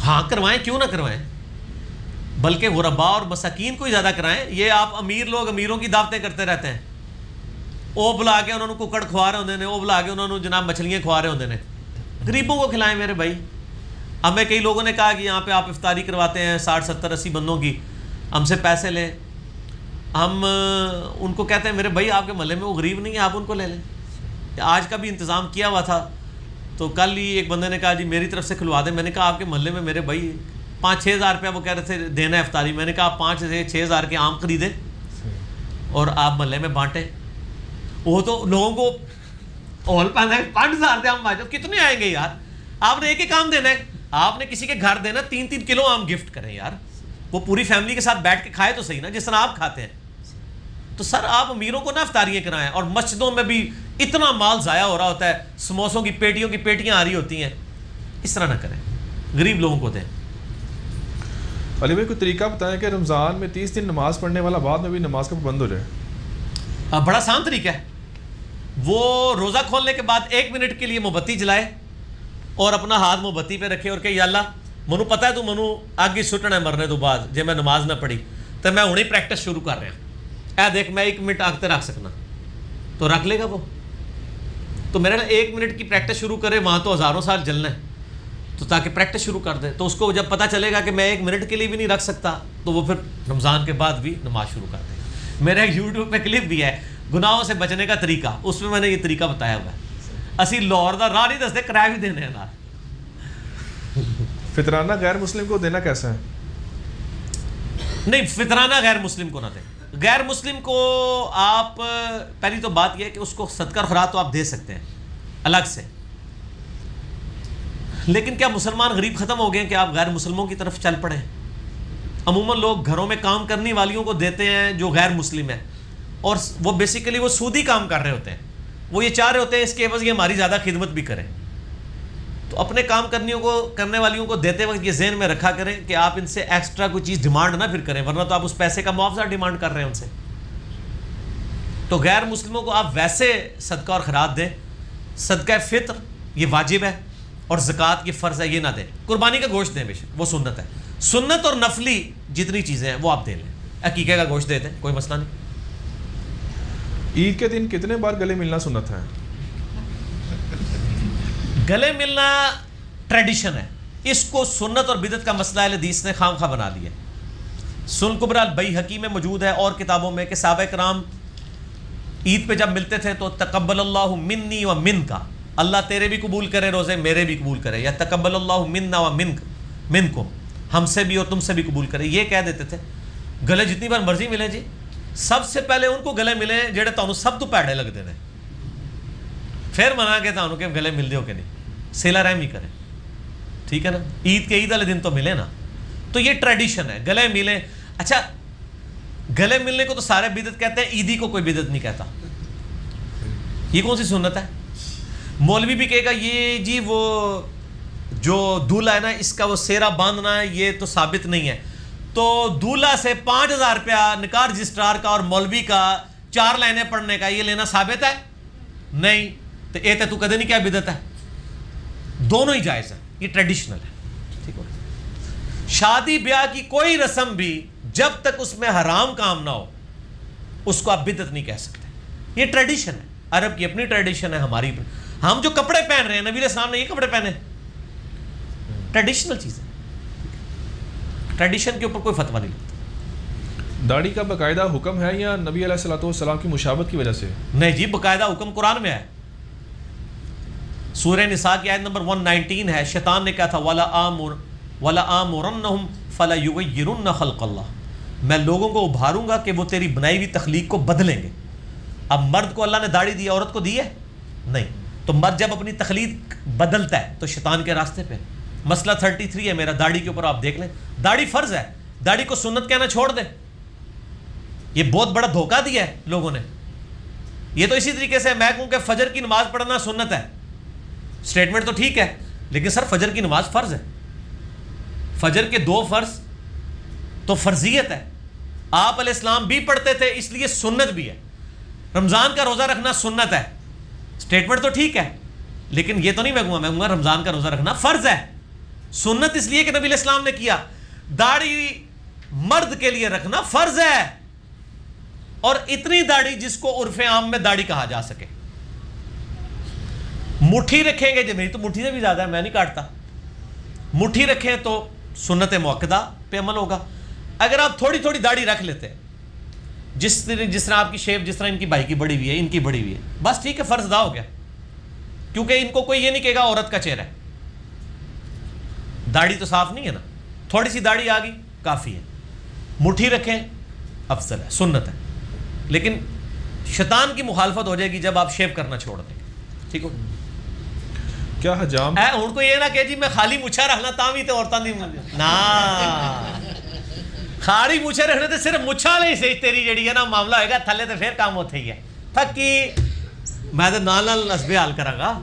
ہاں کروائیں, کیوں نہ کروائیں, بلکہ غرباء اور مساکین کو ہی زیادہ کرائیں. یہ آپ امیر لوگ امیروں کی دعوتیں کرتے رہتے ہیں, وہ بلا کے انہوں نے ککڑ کھوا رہے ہوتے ہیں, وہ بلا کے انہوں نے جناب مچھلیاں کھوا رہے ہوتے ہیں. غریبوں کو کھلائیں میرے بھائی. ہمیں کئی لوگوں نے کہا کہ یہاں پہ آپ افطاری کرواتے ہیں 60 70 80 بندوں کی, ہم سے پیسے لیں. ہم ان کو کہتے ہیں میرے بھائی آپ کے محلے میں وہ غریب نہیں ہے, آپ ان کو لے لیں. آج کا بھی انتظام کیا ہوا تھا, تو کل ہی ایک بندے نے کہا جی میری طرف سے کھلوا دیں. میں نے کہا آپ کے محلے میں میرے بھائی 5-6 ہزار روپیہ وہ کہہ رہے تھے دینا ہے افطاری. میں نے کہا آپ 5 سے 6 ہزار کے آم خریدیں اور آپ محلے میں بانٹیں. وہ تو لوگوں کو اول 5 ہزار دے آم بانٹیں, کتنے آئیں گے یار. آپ نے ایک ہی کام دینا ہے, آپ نے کسی کے گھر دینا 3-3 کلو آم گفٹ کریں یار, وہ پوری فیملی کے ساتھ بیٹھ کے کھائے تو صحیح نا, جس طرح آپ کھاتے ہیں. تو سر آپ امیروں کو نہ افطاریاں کرائیں. اور مسجدوں میں بھی اتنا مال ضائع ہو رہا ہوتا ہے, سموسوں کی پیٹیاں آ رہی ہوتی ہیں, اس طرح نہ کریں, غریب لوگوں کو دیں. علی بھائی کوئی طریقہ بتائیں کہ رمضان میں 30 دن نماز پڑھنے والا بعد میں بھی نماز کا پابند ہو جائے؟ بڑا آسان طریقہ ہے, وہ روزہ کھولنے کے بعد 1 منٹ کے لیے موم بتی جلائے اور اپنا ہاتھ موم بتی پہ رکھے اور کہ یا اللہ منو پتہ ہے تو منو آگے سٹنا ہے مرنے تو بعد جے میں نماز نہ پڑھی تو میں ہوں ہی پریکٹس شروع کر رہا ہوں, اے دیکھ میں 1 منٹ آگتے رکھ سکنا, تو رکھ لے گا وہ. تو میرے 1 منٹ کی پریکٹس شروع کرے, وہاں تو ہزاروں سال جلنا ہے, تو تاکہ پریکٹس شروع کر دے. تو اس کو جب پتہ چلے گا کہ میں 1 منٹ کے لیے بھی نہیں رکھ سکتا, تو وہ پھر رمضان کے بعد بھی نماز شروع کر دے گا. میرا ایک یوٹیوب پہ کلپ بھی ہے گناہوں سے بچنے کا طریقہ, اس میں نے یہ طریقہ بتایا ہوا ہے. اسی لاہور دا راہ نہیں دستے, کرایہ بھی دینے ہیں. فطرانہ غیر مسلم کو دینا کیسا ہے؟ نہیں, فطرانہ غیر مسلم کو نہ دیں. غیر مسلم کو آپ پہلی تو بات یہ ہے کہ اس کو صدقہ اور خیرات تو آپ دے سکتے ہیں الگ سے, لیکن کیا مسلمان غریب ختم ہو گئے ہیں کہ آپ غیر مسلموں کی طرف چل پڑیں؟ عموماً لوگ گھروں میں کام کرنے والیوں کو دیتے ہیں جو غیر مسلم ہیں, اور وہ بیسیکلی وہ سودی کام کر رہے ہوتے ہیں. وہ یہ چاہ رہے ہوتے ہیں اس کے عوض یہ ہماری زیادہ خدمت بھی کریں. تو اپنے کام کرنے والیوں کو دیتے وقت یہ ذہن میں رکھا کریں کہ آپ ان سے ایکسٹرا کوئی چیز ڈیمانڈ نہ پھر کریں, ورنہ تو آپ اس پیسے کا معاوضہ ڈیمانڈ کر رہے ہیں ان سے. تو غیر مسلموں کو آپ ویسے صدقہ اور خیرات دیں. صدقہ فطر یہ واجب ہے اور زکوٰۃ یہ فرض ہے, یہ نہ دیں. قربانی کا گوشت دیں بے شک, وہ سنت ہے. سنت اور نفلی جتنی چیزیں ہیں وہ آپ دے لیں. عقیقے کا گوشت دے دیں, کوئی مسئلہ نہیں. عید کے دن کتنے بار گلے ملنا سنت ہے؟ گلے ملنا ٹریڈیشن ہے, اس کو سنت اور بدعت کا مسئلہ اہل حدیث نے خام خواہ بنا لیا. سنن کبریٰ البیہقی میں موجود ہے اور کتابوں میں کہ صحابہ کرام عید پہ جب ملتے تھے تو تقبل اللہ منی و منک, اللہ تیرے بھی قبول کرے روزے, میرے بھی قبول کرے, یا تقبل اللہ منا و منکم, ہم سے بھی اور تم سے بھی قبول کرے, یہ کہہ دیتے تھے. گلے جتنی بار مرضی ملیں جی, سب سے پہلے ان کو گلے ملیں جڑے تانوں سب تو پیڑے لگتے ہیں, پھر منا کے تانوں کہ گلے مل دیو کہ نہیں, صلہ رحمی کریں. ٹھیک ہے نا, عید کے عید والے دن تو ملے نا. تو یہ ٹریڈیشن ہے, گلے ملیں. اچھا گلے ملنے کو تو سارے بدعت کہتے ہیں, عیدی کو کوئی بدعت نہیں کہتا. یہ کون سی سنت ہے؟ مولوی بھی کہے گا یہ جی وہ جو دولہا ہے نا اس کا وہ سیرا باندھنا ہے یہ تو ثابت نہیں ہے, تو دولہا سے 5,000 روپیہ نکاح رجسٹرار کا اور مولوی کا 4 لائنیں پڑھنے کا یہ لینا ثابت ہے نہیں, تو یہ تو کدے نہیں کیا بدعت ہے. دونوں ہی جائز ہے, یہ ٹریڈیشنل ہے. ٹھیک ہو, شادی بیاہ کی کوئی رسم بھی جب تک اس میں حرام کام نہ ہو اس کو آپ بدعت نہیں کہہ سکتے. یہ ٹریڈیشن ہے, عرب کی اپنی ٹریڈیشن ہے, ہماری. ہم جو کپڑے پہن رہے ہیں, نبی علیہ السلام نے یہ کپڑے پہنے, ٹریڈیشنل چیز ہے. ٹریڈیشن کے اوپر کوئی فتویٰ نہیں لگتا. داڑھی کا باقاعدہ حکم ہے یا نبی علیہ الصلوۃ والسلام کی مشابہت کی وجہ سے؟ نہیں جی, باقاعدہ حکم قرآن میں ہے. سورہ نساء کی آیت نمبر 119 ہے. شیطان نے کہا تھا وَلَا آمُرَنَّهُمْ فَلَيُغَيِّرُنَّ خَلْقَ اللَّهِ, میں لوگوں کو ابھاروں گا کہ وہ تیری بنائی ہوئی تخلیق کو بدلیں گے. اب مرد کو اللہ نے داڑھی دی, عورت کو دی ہے نہیں, تو مرد جب اپنی تخلیق بدلتا ہے تو شیطان کے راستے پہ. مسئلہ 33 ہے میرا, داڑھی کے اوپر آپ دیکھ لیں. داڑھی فرض ہے, داڑھی کو سنت کہنا چھوڑ دیں. یہ بہت بڑا دھوکہ دیا ہے لوگوں نے. یہ تو اسی طریقے سے میں کہوں کہ فجر کی نماز پڑھنا سنت ہے, اسٹیٹمنٹ تو ٹھیک ہے, لیکن سر فجر کی نماز فرض ہے. فجر کے 2 فرض تو فرضیت ہے. آپ علیہ السلام بھی پڑھتے تھے اس لیے سنت بھی ہے. رمضان کا روزہ رکھنا سنت ہے, اسٹیٹمنٹ تو ٹھیک ہے, لیکن یہ تو نہیں میں کہوں گا رمضان کا روزہ رکھنا فرض ہے. سنت اس لیے کہ نبی علیہ السلام نے کیا. داڑھی مرد کے لیے رکھنا فرض ہے, اور اتنی داڑھی جس کو عرف عام میں داڑھی کہا جا سکے. مٹھی رکھیں گے, میری تو مٹھی سے بھی زیادہ ہے, میں نہیں کاٹتا. مٹھی رکھیں تو سنت موقدہ پہ عمل ہوگا. اگر آپ تھوڑی تھوڑی داڑھی رکھ لیتے ہیں, جس طرح آپ کی شیپ, جس طرح ان کی بھائی کی بڑی ہوئی ہے, ان کی بڑی ہوئی ہے, بس ٹھیک ہے, فرض ادا ہو گیا. کیونکہ ان کو کوئی یہ نہیں کہے گا عورت کا چہرہ ہے. داڑھی تو صاف نہیں ہے نا, تھوڑی سی داڑھی آ گئی کافی ہے. مٹھی رکھیں افضل ہے, سنت ہے. لیکن شیطان کی مخالفت ہو جائے گی جب آپ شیو کرنا چھوڑ دیں گے. ٹھیک ہو, کیا حجام ان کو یہ نہ کہ جی میں خالی مچھا رکھنا تا بھی تو عورتاں دی نا, خالی مچھے رکھنے تے صرف مچھا نہیں صحیح, تیری جڑی ہے نا معاملہ ہوئے گا تھلے تے پھر کام ہوتے ہی ہے. تھکی میں تو نال نسبے حال کراں گا.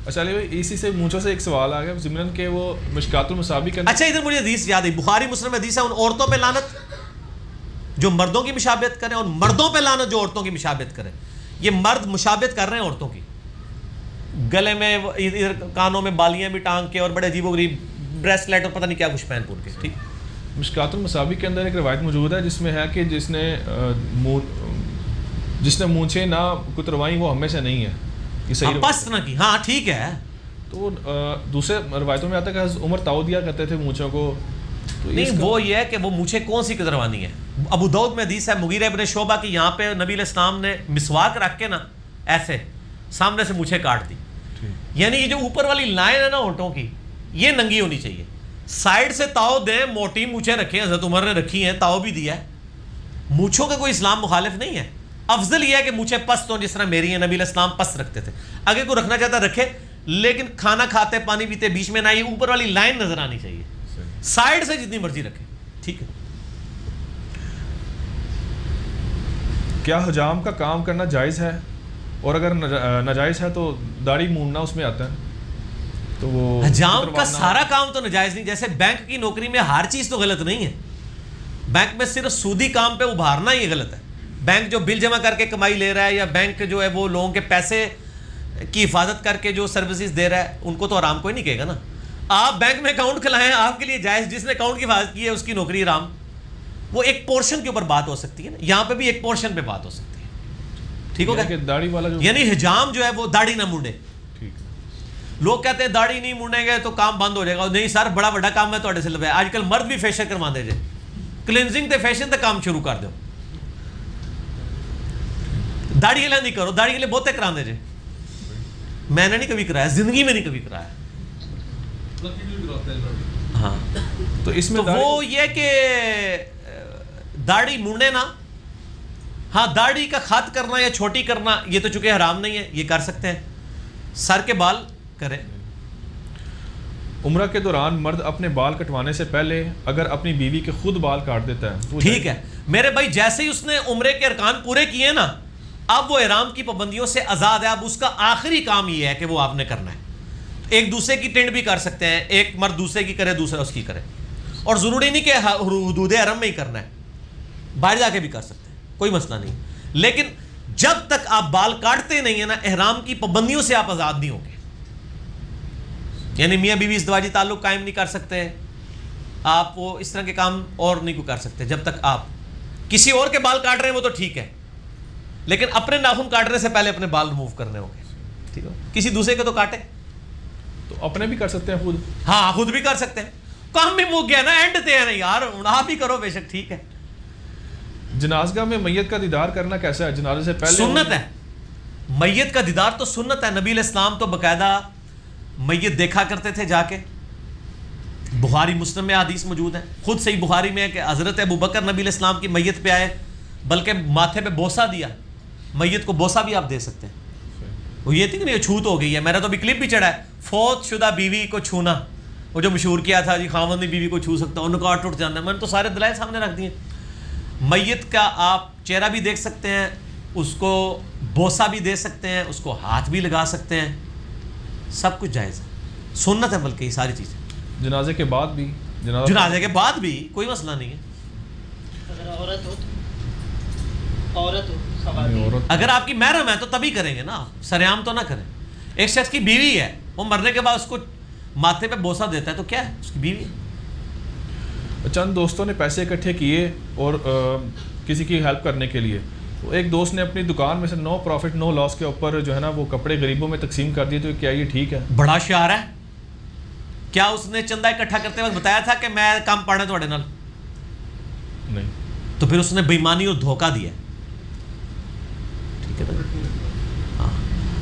اچھا علی بھائی, اسی سے مونچھوں سے ایک سوال آ گیا ضمن کہ وہ مشکات المصابی کے اچھا ادھر مجھے حدیث یاد ہے, بخاری مسلم حدیث ہے, ان عورتوں پہ لعنت جو مردوں کی مشابہت کریں, اور مردوں پہ لعنت جو عورتوں کی مشابہت کریں. یہ مرد مشابہت کر رہے ہیں عورتوں کی, گلے میں ادھر کانوں میں بالیاں بھی ٹانگ کے اور بڑے عجیب و غریب بریسلیٹ اور پتہ نہیں کیا کچھ پہن پور کے. ٹھیک, مشکات المصابی کے اندر ایک روایت موجود ہے جس میں ہے کہ جس نے مونچھیں نہ کتروائیں وہ ہمیشہ نہیں ہے, یہ صحیح پست نہ کی. ہاں ٹھیک ہے. تو دوسرے روایتوں میں آتا ہے کہ حضرت عمر تاؤ دیا کرتے تھے مونچھوں کو. نہیں وہ یہ ہے کہ وہ مونچھیں کون سی کتروانی ہے. ابو داؤد میں حدیث ہے مغیرہ ابن شعبہ کی, یہاں پہ نبی علیہ السلام نے مسواک رکھ کے نا ایسے سامنے سے مونچھیں کاٹ دی. یعنی یہ جو اوپر والی لائن ہے نا ہونٹوں کی, یہ ننگی ہونی چاہیے. سائڈ سے تاؤ دیں, موٹی مونچھیں رکھیں, حضرت عمر نے رکھی ہیں, تاؤ بھی دیا ہے. مونچھوں کا کوئی اسلام مخالف نہیں ہے. افضل یہ ہے کہ مونچھیں پست ہوں جس طرح میری ہیں. نبی علیہ السلام پست رکھتے تھے. اگر کوئی رکھنا چاہتا رکھے, لیکن کھانا کھاتے پانی پیتے بیچ میں نہ, یہ اوپر والی لائن نظر آنی چاہیے. سائڈ سے جتنی مرضی رکھے. ٹھیک ہے. کیا حجام کا کام کرنا جائز ہے, اور اگر ناجائز ہے تو داڑھی مونڈنا اس میں آتا ہے؟ تو وہ حجام کا سارا کام تو ناجائز نہیں. جیسے بینک کی نوکری میں ہر چیز تو غلط نہیں ہے, بینک میں صرف سودی کام پہ ابھارنا یہ غلط ہے. بینک جو بل جمع کر کے کمائی لے رہا ہے یا بینک جو ہے وہ لوگوں کے پیسے کی حفاظت کر کے جو سروسز دے رہا ہے ان کو تو حرام کوئی نہیں کہے گا نا. آپ بینک میں اکاؤنٹ کھلائیں آپ کے لیے جائز, جس نے اکاؤنٹ کی حفاظت کی ہے اس کی نوکری حرام. وہ ایک پورشن کے اوپر بات ہو سکتی ہے نا, یہاں پہ بھی ایک پورشن پہ بات ہو سکتی ہے. ٹھیک ہو گیا, داڑھی والا جو یعنی حجام جو ہے وہ داڑھی نہ مونڈے. ٹھیک ہے. لوگ کہتے ہیں داڑھی نہیں مونڈیں گے تو کام بند ہو جائے گا. نہیں سر, بڑا بڑا کام ہے تھوڑے سے لگا ہے. آج کل مرد بھی فیشن کروا دے جے, کلینزنگ تے فیشن تے کام شروع کر دو. داڑھی کے لیے نہیں کرو, داڑھی کے لیے بہتے کرا دے جے. میں نے نہیں کبھی کرایا, زندگی میں نہیں کبھی کرایا. ہاں تو اس میں تو وہ یہ کہ داڑھی مونڈے نا, ہاں داڑھی کا خط کرنا یا چھوٹی کرنا یہ تو چونکہ حرام نہیں ہے, یہ کر سکتے ہیں. سر کے بال کریں. عمرہ کے دوران مرد اپنے بال کٹوانے سے پہلے اگر اپنی بیوی کے خود بال کاٹ دیتا ہے تو ٹھیک ہے میرے بھائی, جیسے ہی اس نے عمرے کے ارکان پورے کیے نا, اب وہ احرام کی پابندیوں سے آزاد ہے. اب اس کا آخری کام یہ ہے کہ وہ آپ نے کرنا ہے. ایک دوسرے کی ٹینٹ بھی کر سکتے ہیں, ایک مرد دوسرے کی کرے دوسرا اس کی کرے, اور ضروری نہیں کہ حدود حرم میں ہی کرنا ہے, باہر جا کے بھی کر سکتے ہیں, کوئی مسئلہ نہیں. لیکن جب تک آپ بال کاٹتے نہیں ہیں نا, احرام کی پابندیوں سے آپ آزاد نہیں ہوں گے. یعنی میاں بیوی ازدواجی تعلق قائم نہیں کر سکتے آپ, وہ اس طرح کے کام اور نہیں کر سکتے جب تک آپ کسی اور کے بال کاٹ رہے ہیں. وہ تو ٹھیک ہے, لیکن اپنے ناخن کاٹنے سے پہلے اپنے بال ریموو کرنے ہوں گے. ٹھیک ہے, کسی دوسرے کے تو کاٹے, تو اپنے بھی کر سکتے ہیں خود. ہاں خود بھی کر سکتے ہیں. کام بھی مک گیا نا, اینڈ تے ہیں نا یار, آپ ہی کرو بے شک. ٹھیک ہے. جنازگاہ میں میت کا دیدار کرنا کیسا ہے؟ جنازے سے پہلے سنت ہے. میت کا دیدار تو سنت ہے. نبی علیہ السلام تو باقاعدہ میت دیکھا کرتے تھے جا کے. بخاری مسلم میں حدیث موجود ہے, خود صحیح بخاری میں ہے کہ حضرت ابو بکر نبی علیہ السلام کی میت پہ آئے, بلکہ ماتھے پہ بوسہ دیا. میت کو بوسہ بھی آپ دے سکتے ہیں. وہ یہ تھی کہ نہیں چھوت ہو گئی ہے, میرا تو ابھی کلپ بھی چڑھا ہے, فوت شدہ بیوی کو چھونا, وہ جو مشہور کیا تھا جی خاوند بیوی کو چھو سکتا, ان کا ٹوٹ جانا ہے. میں نے تو سارے دلائل سامنے رکھ دیے. میت کا آپ چہرہ بھی دیکھ سکتے ہیں, اس کو بوسہ بھی دے سکتے ہیں, اس کو ہاتھ بھی لگا سکتے ہیں, سب کچھ جائز ہے, سنت ہے بلکہ یہ ساری چیزیں. جنازے کے بعد بھی جنازے کے بعد بھی کوئی مسئلہ نہیں ہے. اگر آپ کی محرم ہے تو تبھی کریں گے نا, سریعام تو نہ کریں. ایک شخص کی بیوی ہے, وہ مرنے کے بعد اس کو ماتھے پہ بوسہ دیتا ہے, تو کیا ہے, اس کی بیوی ہے. چند دوستوں نے پیسے اکٹھے کیے اور کسی کی ہیلپ کرنے کے لیے, تو ایک دوست نے اپنی دکان میں سے نو پروفٹ نو لاس کے اوپر جو ہے نا وہ کپڑے غریبوں میں تقسیم کر دیے, تو کیا یہ ٹھیک ہے؟ بڑا شعار ہے. کیا اس نے چندہ اکٹھا کرتے وقت بتایا تھا کہ میں کام پڑھنا تھوڑے نال؟ نہیں. تو پھر اس نے بےایمانی اور دھوکہ دیا. ٹھیک ہے. ہاں,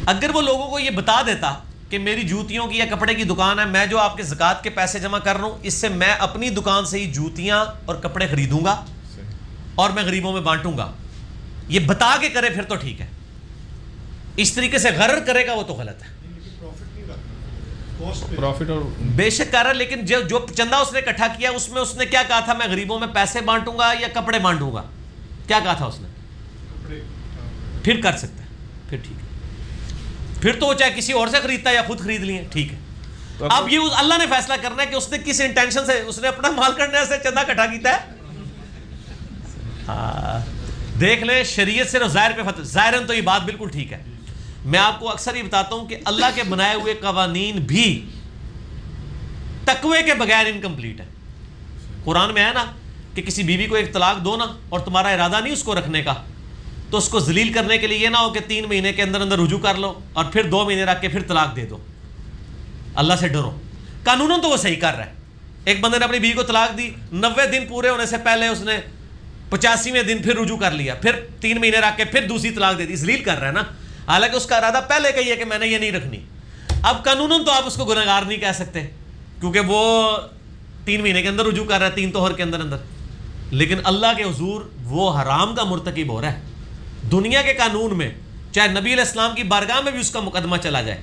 اگر وہ لوگوں کو یہ بتا دیتا کہ میری جوتیوں کی یا کپڑے کی دکان ہے, میں جو آپ کے زکوٰۃ کے پیسے جمع کر رہا ہوں, اس سے میں اپنی دکان سے ہی جوتیاں اور کپڑے خریدوں گا اور میں غریبوں میں بانٹوں گا, یہ بتا کے کرے پھر تو ٹھیک ہے. اس طریقے سے غرر کرے گا وہ تو غلط ہے. پروفٹ اور بے شک کر رہا ہے, لیکن جو چندہ اس نے اکٹھا کیا اس میں اس نے کیا کہا تھا, میں غریبوں میں پیسے بانٹوں گا یا کپڑے بانٹوں گا, کیا کہا تھا اس نے؟ پھر کر سکتا ہے, پھر ٹھیک ہے. پھر تو وہ چاہے کسی اور سے خریدتا ہے یا خود خرید لیے, ٹھیک ہے. اب یہ اللہ نے فیصلہ کرنا ہے کہ اس نے کس انٹینشن سے, اس نے اپنا مال کرنے سے چندہ اکٹھا کیتا ہے. دیکھ لیں شریعت سے ظاہر پہ فتح, ظاہراً تو یہ بات بالکل ٹھیک ہے. میں آپ کو اکثر یہ بتاتا ہوں کہ اللہ کے بنائے ہوئے قوانین بھی تقوی کے بغیر انکمپلیٹ ہے. قرآن میں ہے نا کہ کسی بیوی کو ایک طلاق دو نا, اور تمہارا ارادہ نہیں اس کو رکھنے کا, تو اس کو ذلیل کرنے کے لیے یہ نہ ہو کہ 3 مہینے کے اندر اندر رجوع کر لو اور پھر 2 مہینے رکھ کے پھر طلاق دے دو. اللہ سے ڈرو. قانوناً تو وہ صحیح کر رہا ہے. ایک بندے نے اپنی بیوی کو طلاق دی, 90 دن پورے ہونے سے پہلے اس نے 85ویں دن پھر رجوع کر لیا, پھر 3 مہینے رکھ کے پھر دوسری طلاق دے دی. ذلیل کر رہا ہے نا, حالانکہ اس کا ارادہ پہلے کا یہ ہے کہ میں نے یہ نہیں رکھنی. اب قانوناً تو آپ اس کو گنہگار نہیں کہہ سکتے کیونکہ وہ 3 مہینے کے اندر رجوع کر رہا ہے, 3 طہر کے اندر اندر. لیکن اللہ کے حضور وہ حرام کا مرتکب ہو رہا ہے. دنیا کے قانون میں چاہے نبی علیہ السلام کی بارگاہ میں بھی اس کا مقدمہ چلا جائے,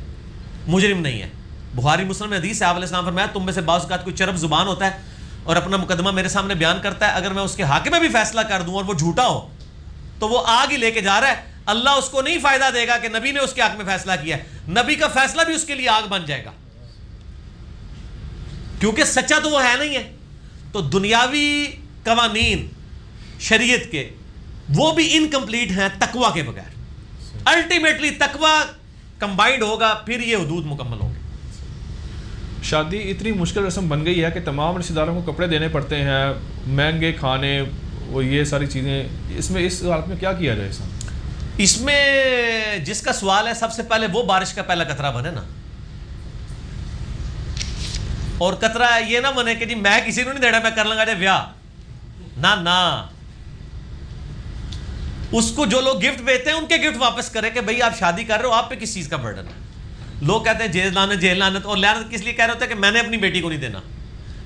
مجرم نہیں ہے. بخاری مسلم میں حدیث ہے, آپ علیہ السلام فرمایا تم میں سے بعض اوقات کوئی چرب زبان ہوتا ہے اور اپنا مقدمہ میرے سامنے بیان کرتا ہے, اگر میں اس کے حق میں بھی فیصلہ کر دوں اور وہ جھوٹا ہو تو وہ آگ ہی لے کے جا رہا ہے. اللہ اس کو نہیں فائدہ دے گا کہ نبی نے اس کے حق میں فیصلہ کیا ہے, نبی کا فیصلہ بھی اس کے لیے آگ بن جائے گا, کیونکہ سچا تو وہ ہے نہیں ہے. تو دنیاوی قوانین شریعت کے وہ بھی انکمپلیٹ ہیں تقوی کے بغیر. الٹیمیٹلی تقوی کمبائنڈ ہوگا پھر یہ حدود مکمل ہوں گے. شادی اتنی مشکل رسم بن گئی ہے کہ تمام رشتہ داروں کو کپڑے دینے پڑتے ہیں, مہنگے کھانے, وہ یہ ساری چیزیں. اس حالت میں کیا کیا جائے سر؟ اس میں جس کا سوال ہے سب سے پہلے وہ بارش کا پہلا قطرہ بنے نا, اور قطرہ یہ نہ بنے کہ جی میں کسی کو نہیں دینا, میں کر لوں گا جی بیاہ. نہ اس کو جو لوگ گفٹ بھیجتے ہیں ان کے گفٹ واپس کرے کہ بھئی آپ شادی کر رہے ہو, آپ پہ کس چیز کا برڈن ہے. لوگ کہتے ہیں جیل لعنت, اور لعنت کس لیے کہہ رہے ہوتے ہیں کہ میں نے اپنی بیٹی کو نہیں دینا,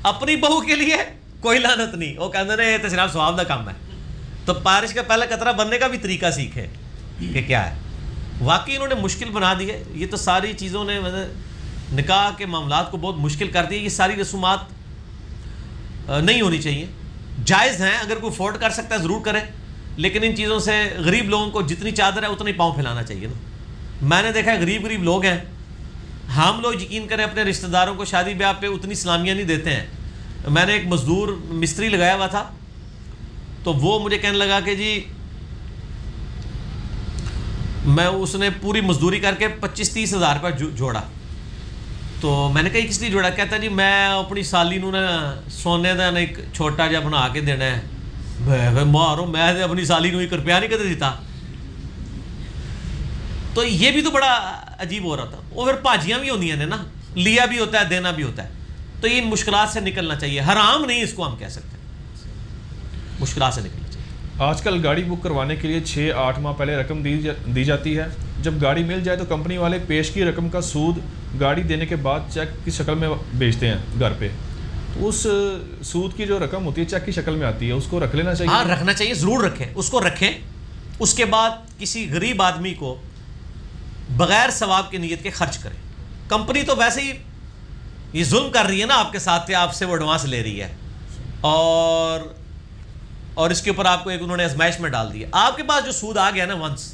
اپنی بہو کے لیے کوئی لعنت نہیں. وہ کہتے ہیں یہ تو صرف ثواب کا کام ہے. تو بارش کا پہلا قطرہ بننے کا بھی طریقہ سیکھے کہ کیا ہے. واقعی انہوں نے مشکل بنا دی ہے. یہ تو ساری چیزوں نے نکاح کے معاملات کو بہت مشکل کر دیا. یہ ساری رسومات نہیں ہونی چاہیے, جائز ہیں, اگر کوئی افورڈ کر سکتا ہے ضرور کرے, لیکن ان چیزوں سے غریب لوگوں کو جتنی چادر ہے اتنی پاؤں پھیلانا چاہیے نا. میں نے دیکھا ہے غریب لوگ ہیں, ہم لوگ یقین کریں اپنے رشتہ داروں کو شادی بیاہ پہ اتنی سلامیاں نہیں دیتے ہیں. میں نے ایک مزدور مستری لگایا ہوا تھا, تو وہ مجھے کہنے لگا کہ جی میں اس نے پوری مزدوری کر کے 25-30 ہزار روپے جوڑا. تو میں نے کہا کس لیے جوڑا؟ کہتا جی میں اپنی سالی نو نا سونے کا ایک چھوٹا جہا بنا کے دینا ہے. مارو میں اپنی سالی نو 1 روپیہ نہیں کدے دیتا. تو یہ بھی تو بڑا عجیب ہو رہا تھا. وہ پھر پاجیاں بھی ہوندیاں نے نا, لیا بھی ہوتا ہے دینا بھی ہوتا ہے. تو یہ ان مشکلات سے نکلنا چاہیے. حرام نہیں اس کو ہم کہہ سکتے, مشکلات سے نکلنا چاہیے. آج کل گاڑی بک کروانے کے لیے 6-8 ماہ پہلے رقم دی جاتی ہے. جب گاڑی مل جائے تو کمپنی والے پیش کی رقم کا سود گاڑی دینے کے بعد چیک کی شکل میں بھیجتے ہیں گھر پہ. تو اس سود کی جو رقم ہوتی ہے چیک کی شکل میں آتی ہے, اس کو رکھ لینا چاہیے. ہاں رکھنا چاہیے, ضرور رکھیں, اس کو رکھیں. اس کے بعد کسی غریب آدمی کو بغیر ثواب کی نیت کے خرچ کریں. کمپنی تو ویسے ہی یہ ظلم کر رہی ہے نا آپ کے ساتھ, کہ آپ سے وہ ایڈوانس لے رہی ہے, اور اس کے اوپر آپ کو ایک انہوں نے ازمائش میں ڈال دیا. آپ کے پاس جو سود آ گیا نا ونس,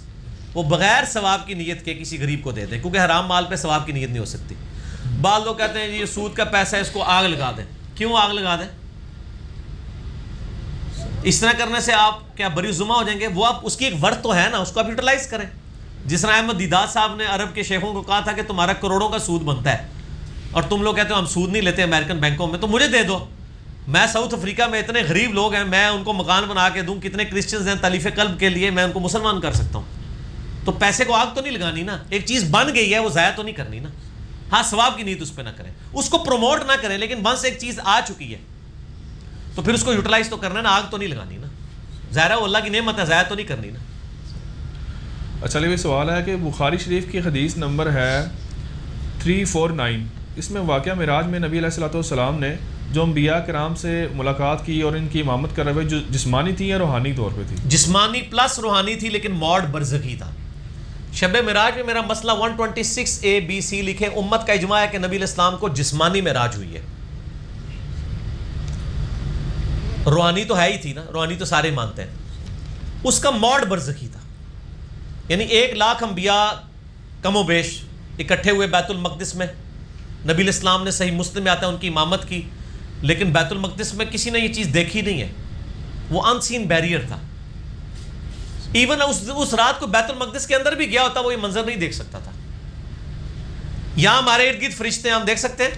وہ بغیر ثواب کی نیت کے کسی غریب کو دے دیں, کیونکہ حرام مال پہ ثواب کی نیت نہیں ہو سکتی. بعض لوگ کہتے ہیں جی یہ سود کا پیسہ ہے, اس کو آگ لگا دیں. کیوں آگ لگا دیں؟ اس طرح کرنے سے آپ کیا بری ذمہ ہو جائیں گے؟ وہ آپ اس کی ایک ورت تو ہے نا, اس کو آپ یوٹیلائز کریں. جس طرح احمد دیدات صاحب نے عرب کے شیخوں کو کہا تھا کہ تمہارا کروڑوں کا سود بنتا ہے, اور تم لوگ کہتے ہو ہم سود نہیں لیتے امریکن بینکوں میں, تو مجھے دے دو. میں ساؤتھ افریقہ میں اتنے غریب لوگ ہیں, میں ان کو مکان بنا کے دوں. کتنے کرسچنز ہیں تالیف قلب کے لیے, میں ان کو مسلمان کر سکتا ہوں. تو پیسے کو آگ تو نہیں لگانی نا, ایک چیز بن گئی ہے وہ ضائع تو نہیں کرنی نا. ہاں ثواب کی نیت اس پہ نہ کریں, اس کو پروموٹ نہ کریں, لیکن ونس ایک چیز آ چکی ہے تو پھر اس کو یوٹیلائز تو کرنا نا, آگ تو نہیں لگانی نا. ظاہر ہے وہ اللہ کی نعمت ہے, ضائع تو نہیں کرنی نا. اچھا یہ سوال ہے کہ بخاری شریف کی حدیث نمبر ہے 349. اس میں واقعہ معراج میں نبی علیہ الصلوۃ والسلام نے جو انبیاء کرام سے ملاقات کی اور ان کی امامت کر رہے ہوئے, جو جسمانی تھی یا روحانی طور پہ تھی؟ جسمانی پلس روحانی تھی, لیکن موڈ برزخی تھا. شب معراج میں میرا مسئلہ 126A-B-C لکھے. امت کا اجماع ہے کہ نبی علیہ السلام کو جسمانی معراج ہوئی ہے. روحانی تو ہے ہی تھی نا, روحانی تو سارے مانتے ہیں. اس کا موڈ برزخی تھا, یعنی 1,00,000 انبیاء کم و بیش اکٹھے ہوئے بیت المقدس میں. نبی علیہ السلام نے صحیح مسلم میں آتا ہے ان کی امامت کی, لیکن بیت المقدس میں کسی نے یہ چیز دیکھی نہیں ہے. وہ ان سین بیریئر تھا. ایون اس رات کو بیت المقدس کے اندر بھی گیا ہوتا وہ یہ منظر نہیں دیکھ سکتا تھا. یہاں ہمارے ارد گرد فرشتے ہم دیکھ سکتے ہیں,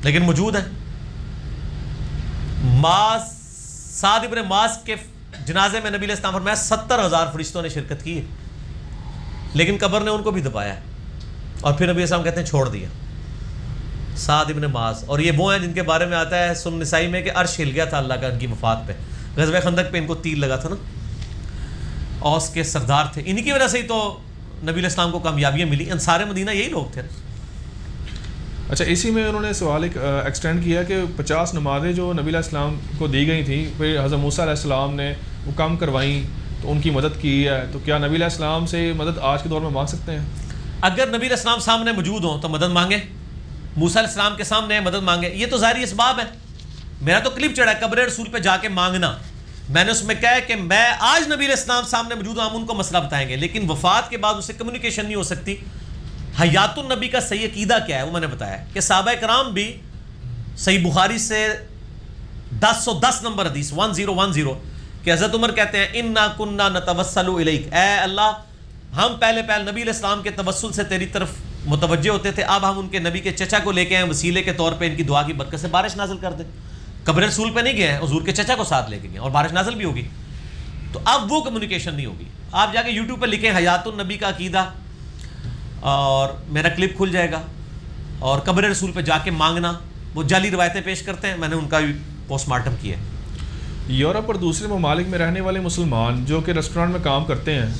لیکن موجود ہیں. سعد ابن معاذ کے جنازے میں نبی علیہ السلام فرمایا 70,000 فرشتوں نے شرکت کی ہے, لیکن قبر نے ان کو بھی دبایا. اور پھر نبی علیہ السلام کہتے ہیں چھوڑ دیا. سعد ابن معاذ, اور یہ وہ ہیں جن کے بارے میں آتا ہے سنن نسائی میں کہ عرش ہل گیا تھا اللہ کا ان کی وفات پہ. غزوہ خندق پہ ان کو تیر لگا تھا نا, اوس کے سردار تھے, انہی کی وجہ سے ہی تو نبی علیہ السلام کو کامیابیاں ملی. انصار مدینہ یہی لوگ تھے. اچھا اسی میں انہوں نے سوال ایک ایکسٹینڈ کیا کہ 50 نمازیں جو نبی علیہ السلام کو دی گئی تھیں, پھر حضرت موسیٰ علیہ السلام نے وہ کم کروائیں تو ان کی مدد کی ہے, تو کیا نبی علیہ السلام سے مدد آج کے دور میں مانگ سکتے ہیں؟ اگر نبی علیہ السلام سامنے موجود ہوں تو مدد مانگے, موسیٰ علیہ السلام کے سامنے مدد مانگے. یہ تو ظاہری اسباب ہے. میرا تو کلپ چڑھا ہے قبر رسول پہ جا کے مانگنا. میں نے اس میں کہا کہ میں آج نبی علیہ السلام سامنے موجود ہوں, ہم ان کو مسئلہ بتائیں گے, لیکن وفات کے بعد اسے کمیونیکیشن نہیں ہو سکتی. حیات النبی کا صحیح عقیدہ کیا ہے وہ میں نے بتایا کہ صحابہ کرام بھی صحیح بخاری سے 1010 نمبر حدیث 1010 کہ حضرت عمر کہتے ہیں انا کننا نتوسل الیک، اے اللہ ہم پہلے نبی علیہ السلام کے توسل سے تیری طرف متوجہ ہوتے تھے، اب ہم ان کے نبی کے چچا کو لے کے آئے وسیلے کے طور پہ، ان کی دعا کی برکت سے بارش نازل کر دے. قبر رسول پہ نہیں گئے ہیں، حضور کے چچا کو ساتھ لے کے گئے اور بارش نازل بھی ہوگی. تو اب وہ کمیونیکیشن نہیں ہوگی. آپ جا کے یوٹیوب پہ لکھیں حیات النبی کا عقیدہ اور میرا کلپ کھل جائے گا، اور قبر رسول پہ جا کے مانگنا، وہ جعلی روایتیں پیش کرتے ہیں، میں نے ان کا بھی پوسٹ مارٹم کیا ہے. یورپ اور دوسرے ممالک میں رہنے والے مسلمان جو کہ ریسٹورانٹ میں کام کرتے ہیں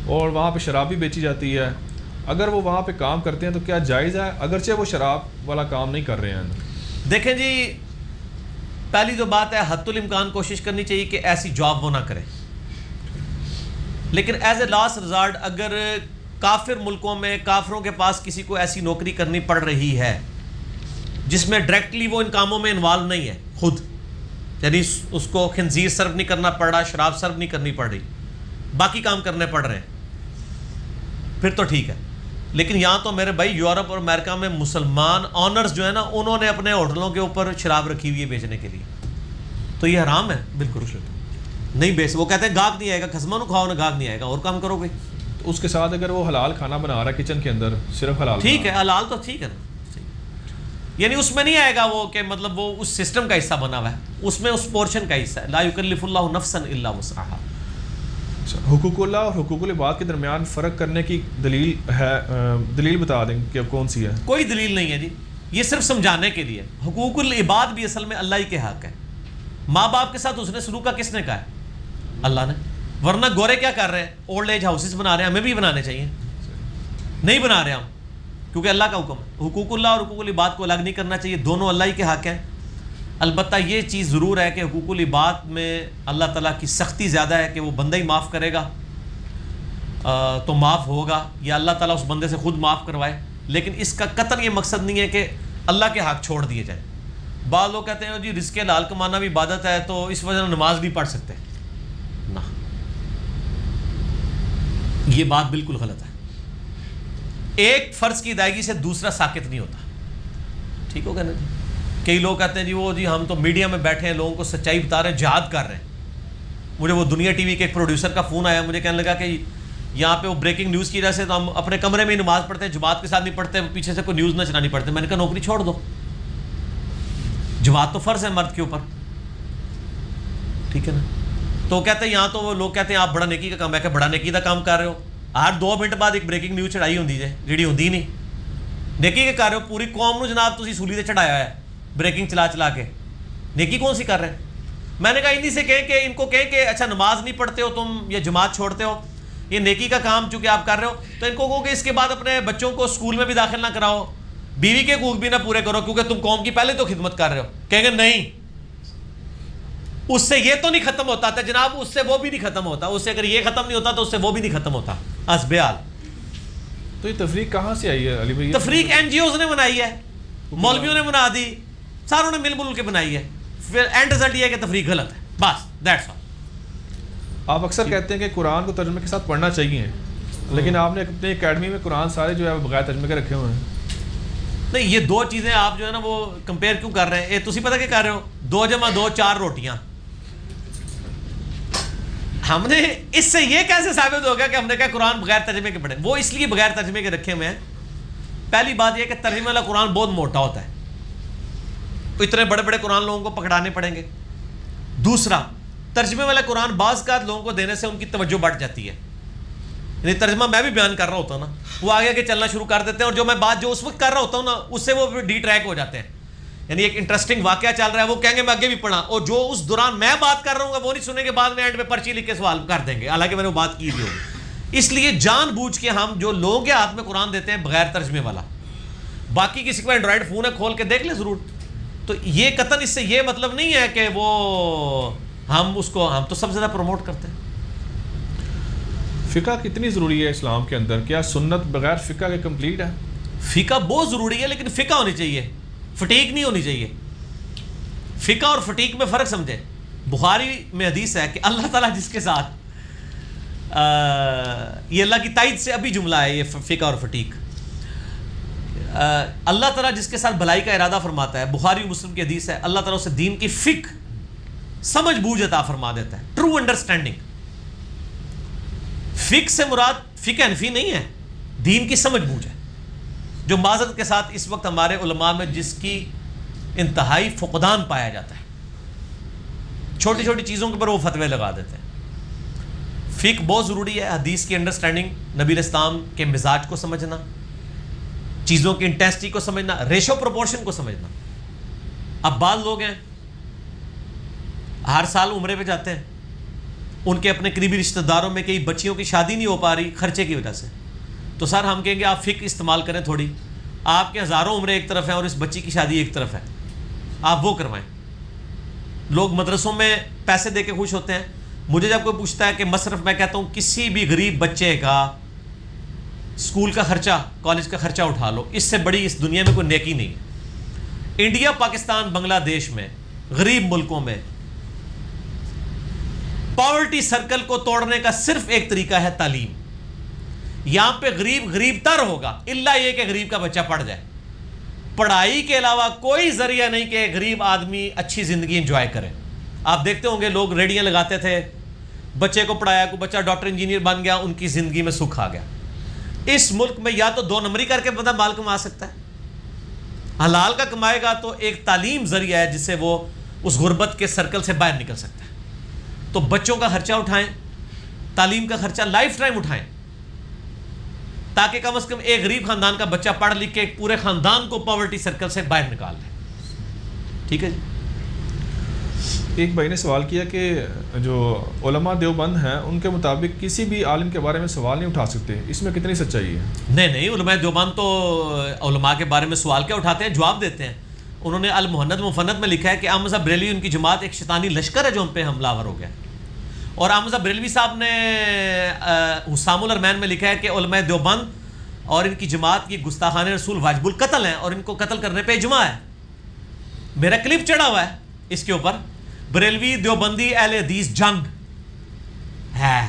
اور وہاں پہ شراب بھی بیچی جاتی ہے، اگر وہ وہاں پہ کام کرتے ہیں تو کیا جائز ہے اگرچہ وہ شراب والا کام نہیں کر رہے ہیں؟ دیکھیں جی، پہلی جو بات ہے حد الامکان کوشش کرنی چاہیے کہ ایسی جاب وہ نہ کرے، لیکن ایز اے لاسٹ ریزارٹ اگر کافر ملکوں میں کافروں کے پاس کسی کو ایسی نوکری کرنی پڑ رہی ہے جس میں ڈائریکٹلی وہ ان کاموں میں انوالو نہیں ہے خود، یعنی اس کو خنزیر سرو نہیں کرنا پڑ رہا، شراب سرو نہیں کرنی پڑ رہی، باقی کام کرنے پڑ رہے ہیں، پھر تو ٹھیک ہے. لیکن یہاں تو میرے بھائی یورپ اور امریکہ میں مسلمان آنرز جو ہے نا، انہوں نے اپنے ہوٹلوں کے اوپر شراب رکھی ہوئی ہے بیچنے کے لیے، تو یہ حرام ہے بالکل نہیں بیچ. وہ کہتے ہیں گاہک نہیں آئے گا، خسمہ نو کھاؤ نا، گاہک نہیں آئے گا، اور کام کرو گے. اس کے ساتھ اگر وہ حلال کھانا بنا رہا ہے کچن کے اندر، صرف حلال، ٹھیک ہے حلال تو ٹھیک ہے نا، یعنی اس میں نہیں آئے گا وہ کہ مطلب وہ اس سسٹم کا حصہ بنا ہوا ہے، اس میں اس پورشن کا حصہ ہے. لا یکلف اللہ نفسا الا وسعها. حقوق اللہ اور حقوق العباد کے درمیان فرق کرنے کی دلیل ہے، دلیل بتا دیں کہ کون سی ہے؟ کوئی دلیل نہیں ہے جی، یہ صرف سمجھانے کے لیے. حقوق العباد بھی اصل میں اللہ ہی کے حق ہے. ماں باپ کے ساتھ اس نے سلوک کا کس نے کہا ہے؟ اللہ نے. ورنہ گورے کیا کر رہے ہیں؟ اولڈ ایج ہاؤسز بنا رہے ہیں، ہمیں بھی بنانے چاہیے. نہیں بنا رہے ہم، کیونکہ اللہ کا حکم ہے. حقوق اللہ اور حقوق العباد کو الگ نہیں کرنا چاہیے، دونوں اللہ ہی کے حق ہیں. البتہ یہ چیز ضرور ہے کہ حقوق العباد میں اللہ تعالیٰ کی سختی زیادہ ہے کہ وہ بندہ ہی معاف کرے گا تو معاف ہوگا، یا اللہ تعالیٰ اس بندے سے خود معاف کروائے. لیکن اس کا قطعاً یہ مقصد نہیں ہے کہ اللہ کے حق چھوڑ دیے جائیں. بعض لوگ کہتے ہیں جی رزق حلال کمانا بھی عبادت ہے تو اس وجہ سے نماز نہیں پڑھ سکتے. نہ، یہ بات بالکل غلط ہے. ایک فرض کی ادائیگی سے دوسرا ساکت نہیں ہوتا. ٹھیک ہوگا نا جی؟ کئی لوگ کہتے ہیں جی وہ جی ہم تو میڈیا میں بیٹھے ہیں، لوگوں کو سچائی بتا رہے ہیں، جہاد کر رہے ہیں. مجھے وہ دنیا ٹی وی کے ایک پروڈیوسر کا فون آیا، مجھے کہنے لگا کہ یہاں پہ وہ بریکنگ نیوز کی وجہ سے تو ہم اپنے کمرے میں ہی نماز پڑھتے ہیں، جماعت کے ساتھ نہیں پڑھتے، پیچھے سے کوئی نیوز نہ چلانی پڑتے. میں نے کہا نوکری چھوڑ دو، جماعت تو فرض ہے مرد کے اوپر. ٹھیک ہے نا؟ تو کہتے ہیں یہاں تو وہ لوگ کہتے ہیں آپ بڑا نیکی کا کام ہے کہ بڑا نیکی کا کام کر رہے ہو. ہر 2 منٹ بعد ایک بریکنگ نیوز چڑھائی ہوتی ہے جیڑی ہوتی نہیں. نیکی کے کر رہے ہو، پوری قوم نو جناب تسی سولی تے چڑھایا ہے بریکنگ چلا چلا کے. نیکی کون سی کر رہے ہیں؟ میں نے کہا انہی سے کہیں کہ ان کو کہیں کہ اچھا نماز نہیں پڑھتے ہو تم یا جماعت چھوڑتے ہو، یہ نیکی کا کام چونکہ آپ کر رہے ہو تو ان کو کہو کہ اس کے بعد اپنے بچوں کو اسکول میں بھی داخل نہ کراؤ، بیوی کے حقوق بھی نہ پورے کرو کیونکہ تم قوم کی پہلے تو خدمت کر رہے ہو. کہیں گے نہیں، اس سے یہ تو نہیں ختم ہوتا تھا جناب، اس سے وہ بھی نہیں ختم ہوتا، اس سے اگر یہ ختم نہیں ہوتا تو اس سے وہ بھی نہیں ختم ہوتا. حسب حال. تو یہ تفریق کہاں سے آئی ہے علی بھائی؟ تفریق این جی اوز نے بنائی ہے، مولویوں نے بنا دی، ساروں نے مل مل کے بنائی ہے. پھر اینڈ رزلٹ یہ ہے کہ تفریق غلط ہے، بس دیٹس آل. آپ اکثر کہتے ہیں کہ قرآن کو ترجمے کے ساتھ پڑھنا چاہیے، لیکن آپ نے اپنی اکیڈمی میں قرآن سارے جو ہے بغیر ترجمے کے رکھے ہوئے ہیں. نہیں، یہ 2 چیزیں آپ جو ہے نا وہ کمپیئر کیوں کر رہے ہیں؟ یہ تسی پتہ کیا کر رہے ہو؟ 2 × 2 4 روٹیاں. ہم نے اس سے یہ کیسے ثابت ہو گیا کہ ہم نے کہا قرآن بغیر ترجمے کے پڑھیں؟ وہ اس لیے بغیر ترجمے کے رکھے ہوئے ہیں. پہلی بات یہ کہ ترجمے والا قرآن بہت موٹا ہوتا ہے، اتنے بڑے بڑے قرآن لوگوں کو پکڑانے پڑیں گے. دوسرا، ترجمے والا قرآن بعض کا لوگوں کو دینے سے ان کی توجہ بڑھ جاتی ہے. یعنی ترجمہ میں بھی بیان کر رہا ہوتا ہوں نا، وہ آگے کے چلنا شروع کر دیتے ہیں، اور جو میں بات جو اس وقت کر رہا ہوتا ہوں نا اس سے وہ ڈی ٹریک ہو جاتے ہیں. یعنی ایک انٹرسٹنگ واقعہ چل رہا ہے، وہ کہیں گے میں آگے بھی پڑھا، اور جو اس دوران میں بات کر رہا ہوں وہ نہیں سنیں گے، بعد میں اینڈ میں پرچی لکھ کے سوال کر دیں گے حالانکہ میں نے وہ بات کی بھی ہوگی. اس لیے جان بوجھ کے ہم جو لوگوں کے ہاتھ میں قرآن دیتے ہیں بغیر ترجمے والا. باقی کسی کو اینڈرائڈ فون ہے کھول کے دیکھ لیں ضرور. تو یہ قطعاً اس سے یہ مطلب نہیں ہے کہ وہ ہم تو سب سے زیادہ پروموٹ کرتے ہیں. فقہ کتنی ضروری ہے اسلام کے اندر؟ کیا سنت بغیر فقہ کے کمپلیٹ ہے؟ فقہ بہت ضروری ہے، لیکن فقہ ہونی چاہیے، فٹیک نہیں ہونی چاہیے. فقہ اور فٹیک میں فرق سمجھے. بخاری میں حدیث ہے کہ اللہ تعالیٰ جس کے ساتھ یہ اللہ کی تائید سے ابھی جملہ ہے یہ فقہ اور فٹیک. اللہ تعالیٰ جس کے ساتھ بھلائی کا ارادہ فرماتا ہے، بخاری و مسلم کی حدیث ہے، اللہ تعالیٰ اسے دین کی فقہ سمجھ بوجھ عطا فرما دیتا ہے, ٹرو انڈرسٹینڈنگ. فقہ سے مراد فقہ حنفی نہیں ہے, دین کی سمجھ بوجھ ہے, جو معذرت کے ساتھ اس وقت ہمارے علماء میں جس کی انتہائی فقدان پایا جاتا ہے. چھوٹی چھوٹی چیزوں کے اوپر وہ فتوے لگا دیتے ہیں. فقہ بہت ضروری ہے, حدیث کی انڈرسٹینڈنگ, نبی علیہ السلام کے مزاج کو سمجھنا, چیزوں کی انٹینسٹی کو سمجھنا, ریشو پروپورشن کو سمجھنا. اب بعض لوگ ہیں ہر سال عمرے پہ جاتے ہیں, ان کے اپنے قریبی رشتہ داروں میں کئی بچیوں کی شادی نہیں ہو پا رہی خرچے کی وجہ سے, تو سر ہم کہیں گے آپ فقہ استعمال کریں تھوڑی, آپ کے ہزاروں عمرے ایک طرف ہیں اور اس بچی کی شادی ایک طرف ہے, آپ وہ کروائیں. لوگ مدرسوں میں پیسے دے کے خوش ہوتے ہیں. مجھے جب کوئی پوچھتا ہے کہ مصرف, میں کہتا ہوں کسی بھی غریب بچے کا اسکول کا خرچہ, کالج کا خرچہ اٹھا لو, اس سے بڑی اس دنیا میں کوئی نیکی نہیں ہے. انڈیا, پاکستان, بنگلہ دیش میں, غریب ملکوں میں پاورٹی سرکل کو توڑنے کا صرف ایک طریقہ ہے تعلیم. یہاں پہ غریب غریب تر ہوگا الا یہ کہ غریب کا بچہ پڑھ جائے. پڑھائی کے علاوہ کوئی ذریعہ نہیں کہ غریب آدمی اچھی زندگی انجوائے کرے. آپ دیکھتے ہوں گے لوگ ریڈیاں لگاتے تھے, بچے کو پڑھایا, کوئی بچہ ڈاکٹر انجینئر بن گیا, ان کی زندگی میں سکھ آ گیا. اس ملک میں یا تو 2 نمبری کر کے بندہ مال کما سکتا ہے, حلال کا کمائے گا تو ایک تعلیم ذریعہ ہے جس سے وہ اس غربت کے سرکل سے باہر نکل سکتا ہے. تو بچوں کا خرچہ اٹھائیں, تعلیم کا خرچہ لائف ٹائم اٹھائیں, تاکہ کم از کم ایک غریب خاندان کا بچہ پڑھ لکھ کے ایک پورے خاندان کو پاورٹی سرکل سے باہر نکال دے. ٹھیک ہے جی. ایک بھائی نے سوال کیا کہ جو علماء دیوبند ہیں ان کے مطابق کسی بھی عالم کے بارے میں سوال نہیں اٹھا سکتے, اس میں کتنی سچائی ہے؟ نہیں, علماء دیوبند تو علماء کے بارے میں سوال کیا اٹھاتے ہیں, جواب دیتے ہیں. انہوں نے المحند مفند میں لکھا ہے کہ احمد صاحب بریلوی ان کی جماعت ایک شیطانی لشکر ہے جو ہم پہ حملہ آور ہو گیا. اور احمد صاحب بریلوی صاحب نے حسام الرحمن میں لکھا ہے کہ علماء دیوبند اور ان کی جماعت کی گستاخان رسول واجب القتل ہیں اور ان کو قتل کرنے پہ اجماع ہے. میرا کلپ چڑھا ہوا ہے اس کے اوپر, بریلوی دیوبندی اہل حدیث جنگ ہے.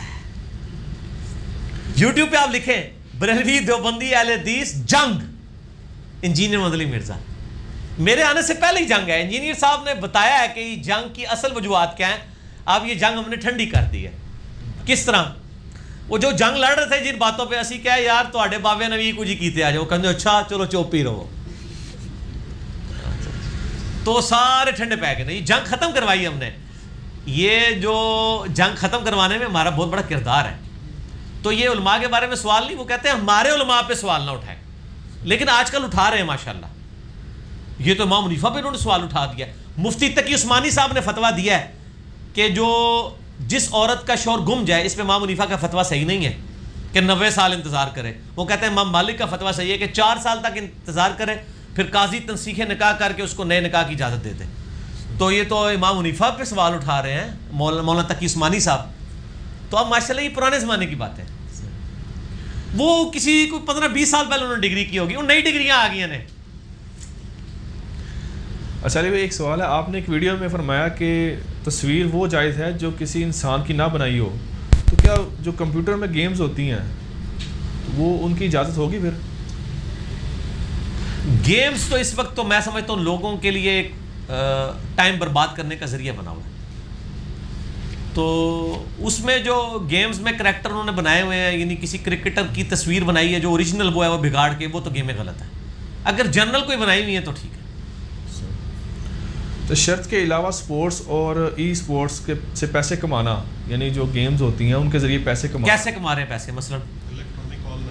یوٹیوب پہ آپ لکھیں بریلوی دیوبندی اہل حدیث جنگ, انجینئر محمد علی مرزا. میرے آنے سے پہلے ہی جنگ ہے. انجینئر صاحب نے بتایا ہے کہ یہ جنگ کی اصل وجوہات کیا ہیں. اب یہ جنگ ہم نے ٹھنڈی کر دی ہے. کس طرح؟ وہ جو جنگ لڑ رہے تھے جن باتوں پہ, اسی کیا یار تواڈے بابے نے بھی کچھ کیتے آ جاؤ, کہندے اچھا چلو چوپ ہی رہو, تو سارے ٹھنڈے پہ گئے. نہیں, جنگ ختم کروائی ہم نے. یہ جو جنگ ختم کروانے میں ہمارا بہت بڑا کردار ہے. تو یہ علماء کے بارے میں سوال نہیں, وہ کہتے ہیں ہمارے علماء پہ سوال نہ اٹھائیں, لیکن آج کل اٹھا رہے ہیں ماشاءاللہ. یہ تو امام حنیفہ پہ انہوں نے سوال اٹھا دیا. مفتی تقی عثمانی صاحب نے فتویٰ دیا ہے کہ جو جس عورت کا شوہر گم جائے, اس پہ امام حنیفہ کا فتویٰ صحیح نہیں ہے کہ 90 سال انتظار کرے. وہ کہتے ہیں امام مالک کا فتویٰ صحیح ہے کہ 4 سال تک انتظار کرے, پھر قاضی تنسیخ نکاح کر کے اس کو نئے نکاح کی اجازت دے دے. تو یہ تو امام حنیفہ پہ سوال اٹھا رہے ہیں مولانا تقی عثمانی صاحب. تو اب ماشاءاللہ یہ پرانے زمانے کی بات ہے. وہ کسی کو 15-20 سال پہلے انہوں نے ڈگری کی ہوگی, ان نئی ڈگریاں آ گئی ہیں. اچھا علی بھائی, ایک سوال ہے. آپ نے ایک ویڈیو میں فرمایا کہ تصویر وہ جائز ہے جو کسی انسان کی نہ بنائی ہو, تو کیا جو کمپیوٹر میں گیمز ہوتی ہیں وہ ان کی اجازت ہوگی پھر؟ گیمز تو اس وقت تو میں سمجھتا ہوں لوگوں کے لیے ایک ٹائم برباد کرنے کا ذریعہ بنا ہوا ہے. تو اس میں جو گیمز میں کریکٹر انہوں نے بنائے ہوئے ہیں, یعنی کسی کرکٹر کی تصویر بنائی ہے جو اوریجنل وہ ہے وہ بگاڑ کے, وہ تو گیمیں غلط ہے. اگر جنرل کوئی بنائی ہوئی ہے تو ٹھیک ہے. تو شرط کے علاوہ سپورٹس اور ای سپورٹس کے سے پیسے کمانا, یعنی جو گیمز ہوتی ہیں ان کے ذریعے پیسے کمانا, کیسے کما رہے ہیں پیسے؟ مثلا الیکٹرانک آن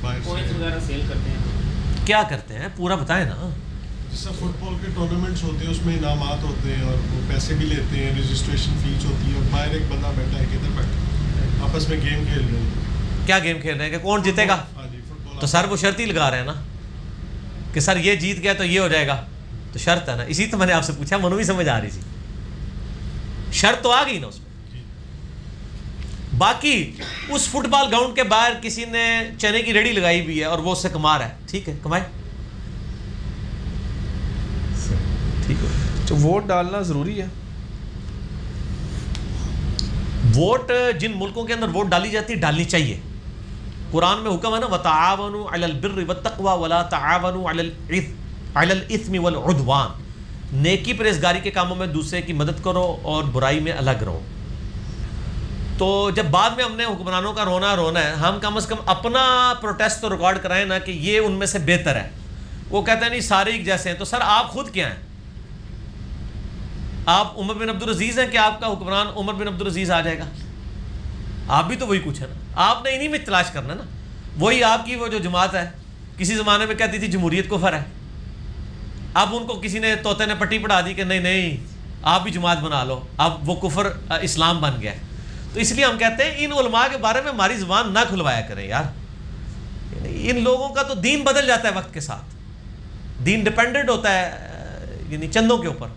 لائن کوائنز وغیرہ سیل کرتے ہیں. کیا کرتے ہیں پورا بتائیں نا. جس سے فٹ بال کے ٹورنامنٹس ہوتے ہیں اس میں انعامات ہوتے ہیں اور وہ پیسے بھی لیتے ہیں, رجسٹریشن فیس ہوتی ہے, اور باہر ایک بندہ بیٹھا ہے کدھر بیٹھا آپس میں گیم کھیل رہے ہیں. کیا گیم کھیل رہے ہیں کہ کون جیتے گا؟ ہاں جی, فٹ بال. تو سر وہ شرط ہی لگا رہے ہیں نا کہ سر یہ جیت گیا تو یہ ہو جائے گا, تو شرط ہے نا. اسی تو میں نے آپ سے پوچھا, منو بھی سمجھ آ رہی تھی, شرط تو آ گئی نا اس میں. باقی اس فٹ بال گراؤنڈ کے باہر کسی نے چنے کی ریڑھی لگائی ہوئی ہے اور وہ اس سے کما رہا ہے, ٹھیک ہے, کمائے. ٹھیک ہے. تو ووٹ ڈالنا ضروری ہے؟ ووٹ جن ملکوں کے اندر ووٹ ڈالی جاتی ہے ڈالنی چاہیے. قرآن میں حکم ہے نا, وَتَعَاوَنُوا عَلَى الْبِرِّ وَالتَّقْوَى وَلَا تَعَاوَنُوا عَلَى الْإِثْمِ وَالْعُدْوَانِ. نیکی پرہیزگاری کے کاموں میں دوسرے کی مدد کرو اور برائی میں الگ رہو. تو جب بعد میں ہم نے حکمرانوں کا رونا ہے, ہم کم از کم اپنا پروٹیسٹ تو ریکارڈ کرائیں نا کہ یہ ان میں سے بہتر ہے. وہ کہتے ہیں نہیں سارے ایک جیسے ہیں. تو سر آپ خود کیا ہیں؟ آپ عمر بن عبدالعزیز ہیں کہ آپ کا حکمران عمر بن عبدالعزیز آ جائے گا؟ آپ بھی تو وہی کچھ ہے نا. آپ نے انہی میں تلاش کرنا نا. وہی آپ کی وہ جو جماعت ہے, کسی زمانے میں کہتی تھی جمہوریت کفر ہے, اب ان کو کسی نے طوطے نے پٹی پڑھا دی کہ نہیں آپ بھی جماعت بنا لو, اب وہ کفر اسلام بن گیا. تو اس لیے ہم کہتے ہیں ان علماء کے بارے میں ہماری زبان نہ کھلوایا کریں یار. ان لوگوں کا تو دین بدل جاتا ہے وقت کے ساتھ. دین ڈیپینڈنٹ ہوتا ہے یعنی چندوں کے اوپر.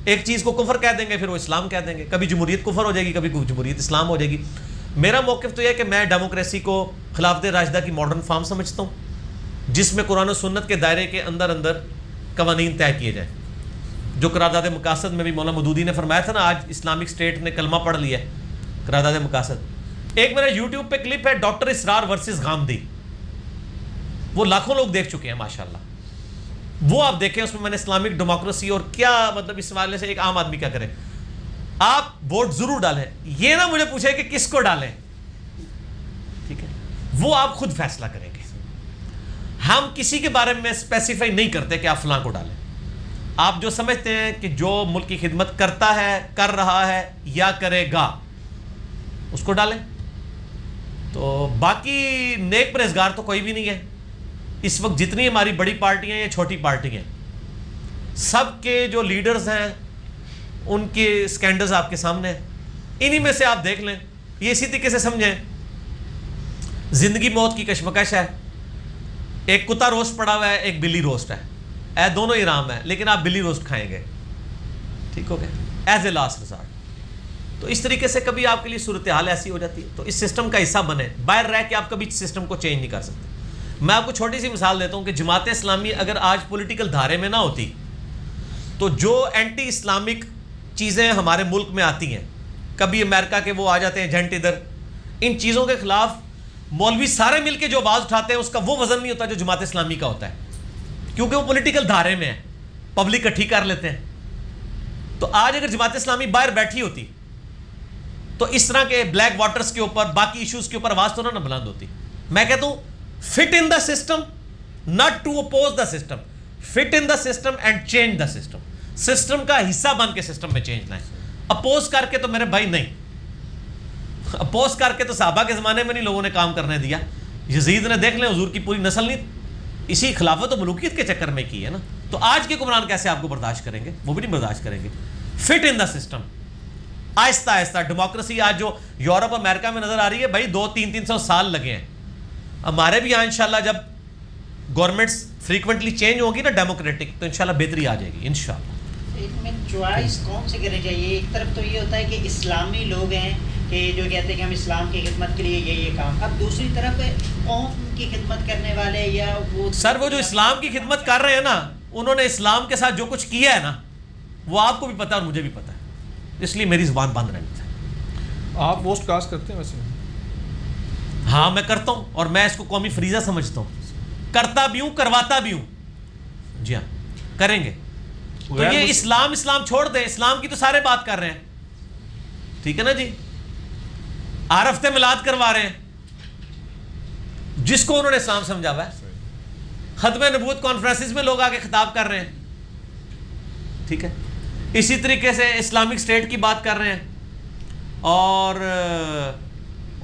ایک چیز کو کفر کہہ دیں گے پھر وہ اسلام کہہ دیں گے. کبھی جمہوریت کفر ہو جائے گی, کبھی جمہوریت اسلام ہو جائے گی. میرا موقف تو یہ ہے کہ میں ڈیموکریسی کو خلافت راشدہ کی ماڈرن فارم سمجھتا ہوں, جس میں قرآن و سنت کے دائرے کے اندر قوانین طے کیے جائیں. جو قرارداد مقاصد میں بھی مولانا مودودی نے فرمایا تھا نا, آج اسلامک اسٹیٹ نے کلمہ پڑھ لیا ہے, قرارداد مقاصد. ایک میرا یوٹیوب پہ کلپ ہے ڈاکٹر اسرار ورسز غامدی, وہ لاکھوں لوگ دیکھ چکے ہیں ماشاءاللہ. وہ آپ دیکھیں, اس میں میں نے اسلامک ڈیموکریسی اور کیا مطلب اس حوالے سے ایک عام آدمی کیا کرے. آپ ووٹ ضرور ڈالیں, یہ نہ مجھے پوچھے کہ کس کو ڈالیں, ٹھیک ہے, وہ آپ خود فیصلہ کریں گے. ہم کسی کے بارے میں اسپیسیفائی نہیں کرتے کہ آپ فلاں کو ڈالیں. آپ جو سمجھتے ہیں کہ جو ملک کی خدمت کرتا ہے, کر رہا ہے یا کرے گا, اس کو ڈالیں. تو باقی نیک پرہیزگار تو کوئی بھی نہیں ہے. اس وقت جتنی ہماری بڑی پارٹیاں یا چھوٹی پارٹیاں, سب کے جو لیڈرز ہیں ان کے سکینڈلز آپ کے سامنے ہیں. انہی میں سے آپ دیکھ لیں. یہ اسی طریقے سے سمجھیں, زندگی موت کی کشمکش ہے. ایک کتا روسٹ پڑا ہوا ہے, ایک بلی روسٹ ہے, دونوں ہی رام ہے, لیکن آپ بلی روسٹ کھائیں گے, ٹھیک ہو گیا, ایز اے لاسٹ ریزارٹ. تو اس طریقے سے کبھی آپ کے لیے صورتحال ایسی ہو جاتی ہے. تو اس سسٹم کا حصہ بنے, باہر رہ کے آپ کبھی سسٹم کو چینج نہیں کر سکتے. میں آپ کو چھوٹی سی مثال دیتا ہوں کہ جماعت اسلامی اگر آج پولیٹیکل دھارے میں نہ ہوتی تو جو اینٹی اسلامک چیزیں ہمارے ملک میں آتی ہیں, کبھی امریکہ کے وہ آ جاتے ہیں ایجنٹ ادھر, ان چیزوں کے خلاف مولوی سارے مل کے جو آواز اٹھاتے ہیں اس کا وہ وزن نہیں ہوتا جو جماعت اسلامی کا ہوتا ہے, کیونکہ وہ پولیٹیکل دھارے میں ہے, پبلک اکٹھی کر لیتے ہیں. تو آج اگر جماعت اسلامی باہر بیٹھی ہوتی تو اس طرح کے بلیک واٹرز کے اوپر, باقی ایشوز کے اوپر آواز تو نہ بلند ہوتی. میں کہتا ہوں fit in the system, not to oppose the system, fit in the system and change the system. System کا حصہ بن کے سسٹم میں چینج لائیں. اپوز کر کے تو میرے بھائی نہیں, اپوز کر کے تو صحابہ کے زمانے میں نہیں لوگوں نے کام کرنے دیا. یزید نے دیکھ لیں حضور کی پوری نسل نہیں اسی خلافت و ملوکیت کے چکر میں کی ہے نا. تو آج کے حکمران کیسے آپ کو برداشت کریں گے؟ وہ بھی نہیں برداشت کریں گے. فٹ ان دا سسٹم, آہستہ آہستہ ڈیموکریسی آج جو یورپ امریکہ میں نظر آ رہی ہے بھائی 200-300 سال لگے ہیں. ہمارے بھی یہاں انشاءاللہ جب گورنمنٹس فریکوینٹلی چینج ہوگی نا ڈیموکریٹک, تو انشاءاللہ بہتری آ جائے گی انشاءاللہ. اس میں چوائس کون سے کرنی چاہیے؟ ایک طرف تو یہ ہوتا ہے کہ اسلامی لوگ ہیں کہ جو کہتے ہیں کہ ہم اسلام کی خدمت کے لیے یہ کام, اب دوسری طرف قوم کی خدمت کرنے والے یا وہ سر وہ جو اسلام کی خدمت کر رہے ہیں نا, انہوں نے اسلام کے ساتھ جو کچھ کیا ہے نا وہ آپ کو بھی پتا ہے اور مجھے بھی پتا ہے, اس لیے میری زبان بند رہنی چاہیے. آپ پوسٹ کاسٹ کرتے ہیں ویسے؟ ہاں میں کرتا ہوں, اور میں اس کو قومی فریضہ سمجھتا ہوں, کرتا بھی ہوں, کرواتا بھی ہوں. جی ہاں کریں گے. تو یہ اسلام چھوڑ دیں, اسلام کی تو سارے بات کر رہے ہیں, ٹھیک ہے نا جی. عرفت میلاد کروا رہے ہیں جس کو انہوں نے اسلام سمجھا ہوا ہے. ختم نبوت کانفرنسز میں لوگ آگے خطاب کر رہے ہیں, ٹھیک ہے. اسی طریقے سے اسلامک اسٹیٹ کی بات کر رہے ہیں, اور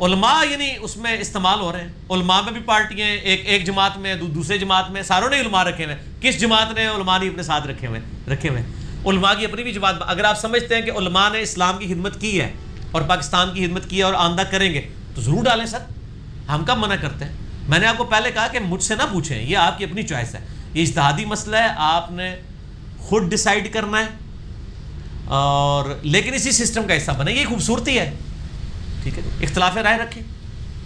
علماء یعنی اس میں استعمال ہو رہے ہیں. علماء میں بھی پارٹیاں, ایک جماعت میں, دوسرے جماعت میں, ساروں نے علماء رکھے ہوئے. کس جماعت نے علماء نہیں اپنے ساتھ رکھے ہوئے. علماء کی اپنی بھی جماعت. اگر آپ سمجھتے ہیں کہ علماء نے اسلام کی خدمت کی ہے اور پاکستان کی خدمت کی ہے اور آئندہ کریں گے تو ضرور ڈالیں سر, ہم کب منع کرتے ہیں. میں نے آپ کو پہلے کہا کہ مجھ سے نہ پوچھیں, یہ آپ کی اپنی چوائس ہے, یہ اجتہادی مسئلہ ہے, آپ نے خود ڈیسائیڈ کرنا ہے, اور لیکن اسی سسٹم کا حصہ بنے. یہ خوبصورتی ہے, ٹھیک ہے. اختلاف رائے رکھیں.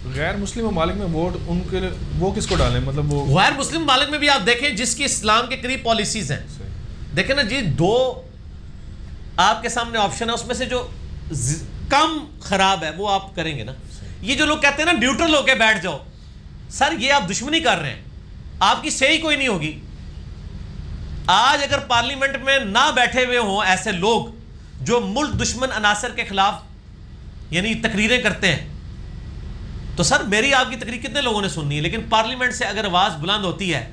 غیر مسلم ممالک میں ووٹ ان کے وہ کس کو ڈالیں, مطلب وہ غیر مسلم ممالک میں بھی آپ دیکھیں جس کی اسلام کے قریب پالیسیز ہیں. دیکھیں نا جی, 2 آپ کے سامنے آپشن ہے, اس میں سے جو کم خراب ہے وہ آپ کریں گے نا. یہ جو لوگ کہتے ہیں نا نیوٹرل ہو کے بیٹھ جاؤ, سر یہ آپ دشمنی کر رہے ہیں, آپ کی صحیح کوئی نہیں ہوگی. آج اگر پارلیمنٹ میں نہ بیٹھے ہوئے ہوں ایسے لوگ جو ملک دشمن عناصر کے خلاف یعنی تقریریں کرتے ہیں، تو سر میری آپ کی تقریر کتنے لوگوں نے سننی ہے؟ لیکن پارلیمنٹ سے اگر آواز بلند ہوتی ہے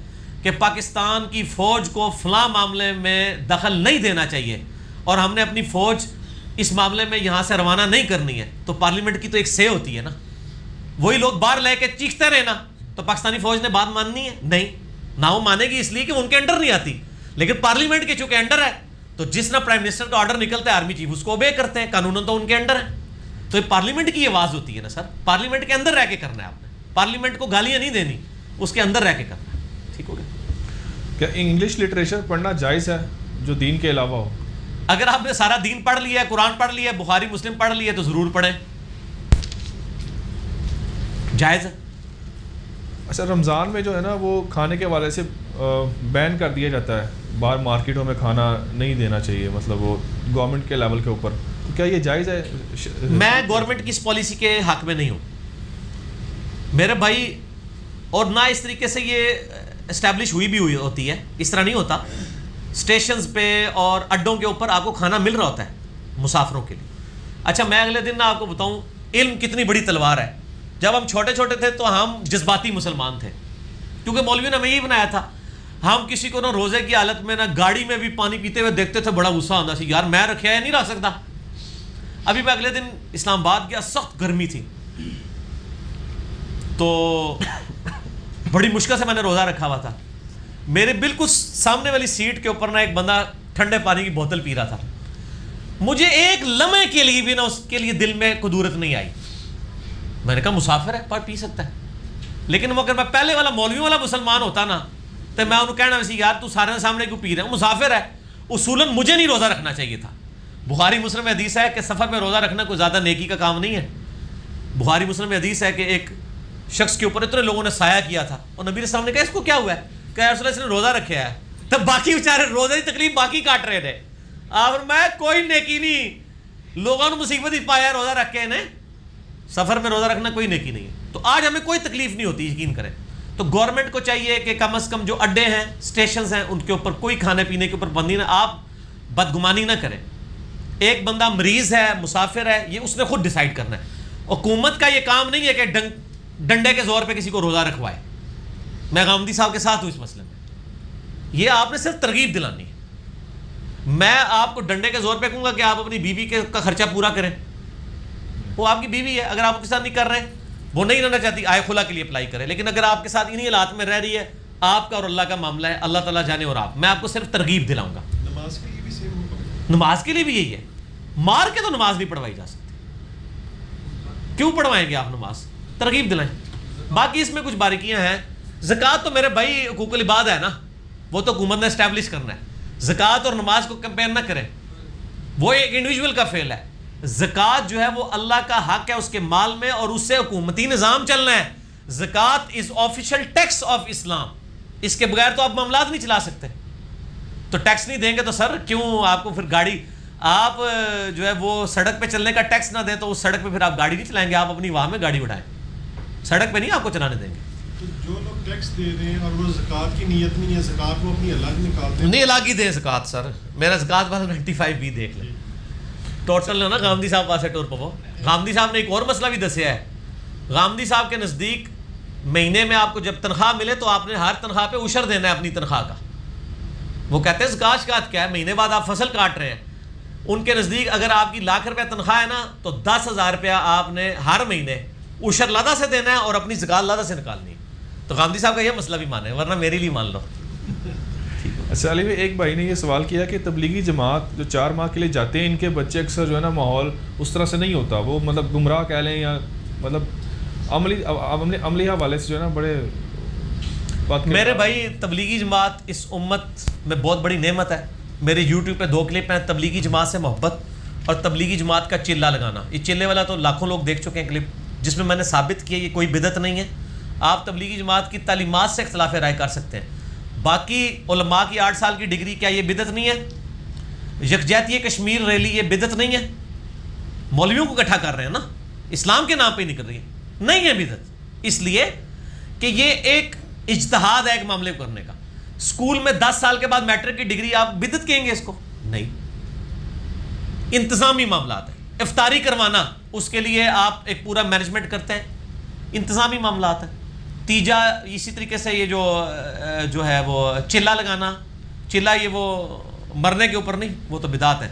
کہ پاکستان کی فوج کو فلاں معاملے میں دخل نہیں دینا چاہیے اور ہم نے اپنی فوج اس معاملے میں یہاں سے روانہ نہیں کرنی ہے، تو پارلیمنٹ کی تو ایک سے ہوتی ہے نا. وہی لوگ باہر لے کے چیختے رہے نا، تو پاکستانی فوج نے بات ماننی ہے؟ نہیں نہ وہ مانے گی، اس لیے کہ ان کے انڈر نہیں آتی. لیکن پارلیمنٹ کے چونکہ انڈر ہے تو جس طرح پرائم منسٹر کا آرڈر نکلتا ہے آرمی چیف اس کو اوبے کرتے ہیں، قانون تو ان کے انڈر ہے. تو یہ پارلیمنٹ کی آواز ہوتی ہے نا سر، پارلیمنٹ کے اندر رہ کے کرنا ہے آپ نے، پارلیمنٹ کو گالیاں نہیں دینی، اس کے اندر رہ کے کرنا ہے. ٹھیک ہو گیا؟ کیا انگلش لٹریچر پڑھنا جائز ہے جو دین کے علاوہ ہو؟ اگر آپ نے سارا دین پڑھ لیا ہے، قرآن پڑھ لیا ہے، بخاری مسلم پڑھ لیا ہے تو ضرور پڑھیں، جائز ہے. اچھا رمضان میں جو ہے نا وہ کھانے کے حوالے سے بین کر دیا جاتا ہے، باہر مارکیٹوں میں کھانا نہیں دینا چاہیے، مطلب وہ گورنمنٹ کے لیول کے اوپر، تو کیا یہ جائز ہے؟ میں گورنمنٹ کی اس پالیسی کے حق میں نہیں ہوں میرے بھائی، اور نہ اس طریقے سے یہ اسٹیبلش ہوئی ہوتی ہے، اس طرح نہیں ہوتا. اسٹیشنز پہ اور اڈوں کے اوپر آپ کو کھانا مل رہا ہوتا ہے مسافروں کے لیے. اچھا میں اگلے دن آپ کو بتاؤں علم کتنی بڑی تلوار ہے. جب ہم چھوٹے چھوٹے تھے تو ہم جذباتی مسلمان تھے، کیونکہ مولوی نے ہمیں یہی بنایا تھا. ہم کسی کو نہ روزے کی حالت میں نہ گاڑی میں بھی پانی پیتے ہوئے دیکھتے تھے، بڑا غصہ آتا سی، یار میں رکھا ہے نہیں رکھ سکتا. ابھی میں اگلے دن اسلام آباد گیا، سخت گرمی تھی، تو بڑی مشکل سے میں نے روزہ رکھا ہوا تھا. میرے بالکل سامنے والی سیٹ کے اوپر نا ایک بندہ ٹھنڈے پانی کی بوتل پی رہا تھا. مجھے ایک لمحے کے لیے بھی نا اس کے لیے دل میں قدورت نہیں آئی. میں نے کہا مسافر ہے پر پی سکتا ہے. لیکن وہ اگر میں پہلے والا مولوی والا مسلمان ہوتا نا تو میں انہوں کہنا ویسے یار تو سارے سامنے کیوں پی رہے ہیں، مسافر ہے. اصولاً مجھے نہیں روزہ رکھنا چاہیے تھا. بخاری مسلم میں حدیث ہے کہ سفر میں روزہ رکھنا کوئی زیادہ نیکی کا کام نہیں ہے. بخاری مسلم میں حدیث ہے کہ ایک شخص کے اوپر اتنے لوگوں نے سایہ کیا تھا اور نبی علیہ السلام نے کہا اس کو کیا ہوا ہے؟ کہ رسول اللہ نے روزہ رکھا ہے. تب باقی بیچارے روزہ کی تکلیف باقی کاٹ رہے تھے. اور میں کوئی نیکی نہیں، لوگوں نے مصیبت ہی پایا روزہ رکھ کے انہیں. سفر میں روزہ رکھنا کوئی نیکی نہیں ہے. تو آج ہمیں کوئی تکلیف نہیں ہوتی، یقین کریں. تو گورنمنٹ کو چاہیے کہ کم از کم جو اڈے ہیں، اسٹیشنز ہیں، ان کے اوپر کوئی کھانے پینے کے اوپر بندی نہ. آپ بدگمانی نہ کریں. ایک بندہ مریض ہے، مسافر ہے، یہ اس نے خود ڈیسائیڈ کرنا ہے. حکومت کا یہ کام نہیں ہے کہ ڈنڈے کے زور پہ کسی کو روزہ رکھوائے. میں غامدی صاحب کے ساتھ ہوں اس مسئلے میں. یہ آپ نے صرف ترغیب دلانی ہے. میں آپ کو ڈنڈے کے زور پہ کہوں گا کہ آپ اپنی بیوی کا خرچہ پورا کریں. وہ آپ کی بیوی ہے، اگر آپ کے ساتھ نہیں کر رہے ہیں، وہ نہیں رہنا چاہتی، آئے خلا کے لیے اپلائی کریں. لیکن اگر آپ کے ساتھ انہی حالات میں رہ رہی ہے، آپ کا اور اللہ کا معاملہ ہے، اللہ تعالیٰ جانے. اور میں آپ کو صرف ترغیب دلاؤں گا. نماز کے لیے بھی سیم ہوگا. نماز کے لیے بھی یہی ہے. مار کے تو نماز نہیں پڑھوائی جا سکتی. کیوں پڑھوائیں گے آپ نماز؟ ترغیب دلائیں. باقی اس میں کچھ باریکیاں ہیں. زکوٰۃ تو میرے بھائی حقوق العباد ہے نا، وہ تو حکومت نے اسٹیبلش کرنا ہے. زکوٰۃ اور نماز کو کمپیئر نہ کریں، وہ ایک انڈیویجول کا فعل ہے. زکوٰۃ جو ہے وہ اللہ کا حق ہے اس کے مال میں، اور اس سے حکومتی نظام چلنا ہے. زکوٰۃ از آفیشیل ٹیکس آف اسلام. اس کے بغیر تو آپ معاملات نہیں چلا سکتے. تو ٹیکس نہیں دیں گے تو سر کیوں آپ کو پھر گاڑی، آپ جو ہے وہ سڑک پہ چلنے کا ٹیکس نہ دیں تو اس سڑک پہ پھر آپ گاڑی نہیں چلائیں گے. آپ اپنی واہ میں گاڑی اٹھائیں، سڑک پہ نہیں آپ کو چلانے دیں گے. تو جو لوگ ٹیکس دے رہے ہیں اور وہ زکوٰۃ کی نیت نہیں ہے، زکوٰۃ وہ اپنی الگ نکالتے ہیں. نہیں الگ ہی دیں زکوٰۃ. سر میرا زکوٰۃ والا 95 بھی دیکھ لیں ٹوٹل ہے نا. غامدی صاحب واسے ٹور پو غامدی صاحب نے ایک اور مسئلہ بھی دسیا ہے. غامدی صاحب کے نزدیک مہینے میں آپ کو جب تنخواہ ملے تو آپ نے ہر تنخواہ پہ عشر دینا ہے اپنی تنخواہ کا. وہ کہتے ہیں زکوٰۃ کیا ہے؟ مہینے بعد آپ فصل کاٹ رہے ہیں. ان کے نزدیک اگر آپ کی ₹1,00,000 تنخواہ ہے نا تو ₹10,000 آپ نے ہر مہینے عشر لادہ سے دینا ہے اور اپنی زکوٰۃ لادہ سے نکالنی ہے. تو غامدی صاحب کا یہ مسئلہ بھی مانے، ورنہ میرے لیے مان لو. اچھا علی بھائی، ایک بھائی نے یہ سوال کیا کہ تبلیغی جماعت جو 4 ماہ کے لیے جاتے ہیں، ان کے بچے اکثر جو ہے نا ماحول اس طرح سے نہیں ہوتا، وہ مطلب گمراہ کہہ لیں یا مطلب عملی حوالے سے جو ہے نا بڑے بات. میرے بھائی تبلیغی جماعت اس امت میں بہت بڑی نعمت ہے. میرے یوٹیوب پہ 2 کلپ ہیں تبلیغی جماعت سے محبت اور تبلیغی جماعت کا چلہ لگانا. یہ چلے والا تو لاکھوں لوگ دیکھ چکے ہیں کلپ، جس میں میں نے ثابت کیا یہ کوئی بدعت نہیں ہے. آپ تبلیغی جماعت کی تعلیمات سے اختلاف رائے کر سکتے ہیں. باقی علماء کی 8 سال کی ڈگری کیا یہ بدعت نہیں ہے؟ یکجہتی کشمیر ریلی یہ بدعت نہیں ہے؟ مولویوں کو اکٹھا کر رہے ہیں نا، اسلام کے نام پہ نہیں کر رہی ہے. نہیں ہے بدعت، اس لیے کہ یہ ایک اجتہاد ہے ایک معاملے کو کرنے کا. اسکول میں 10 سال کے بعد میٹرک کی ڈگری آپ بدعت کہیں گے اس کو؟ نہیں. انتظامی معاملات ہیں. افطاری کروانا اس کے لیے آپ ایک پورا مینجمنٹ کرتے ہیں, انتظامی معاملات ہیں. تیجا اسی طریقے سے یہ جو ہے وہ چلا لگانا, چلا یہ وہ مرنے کے اوپر نہیں, وہ تو بدعت ہے,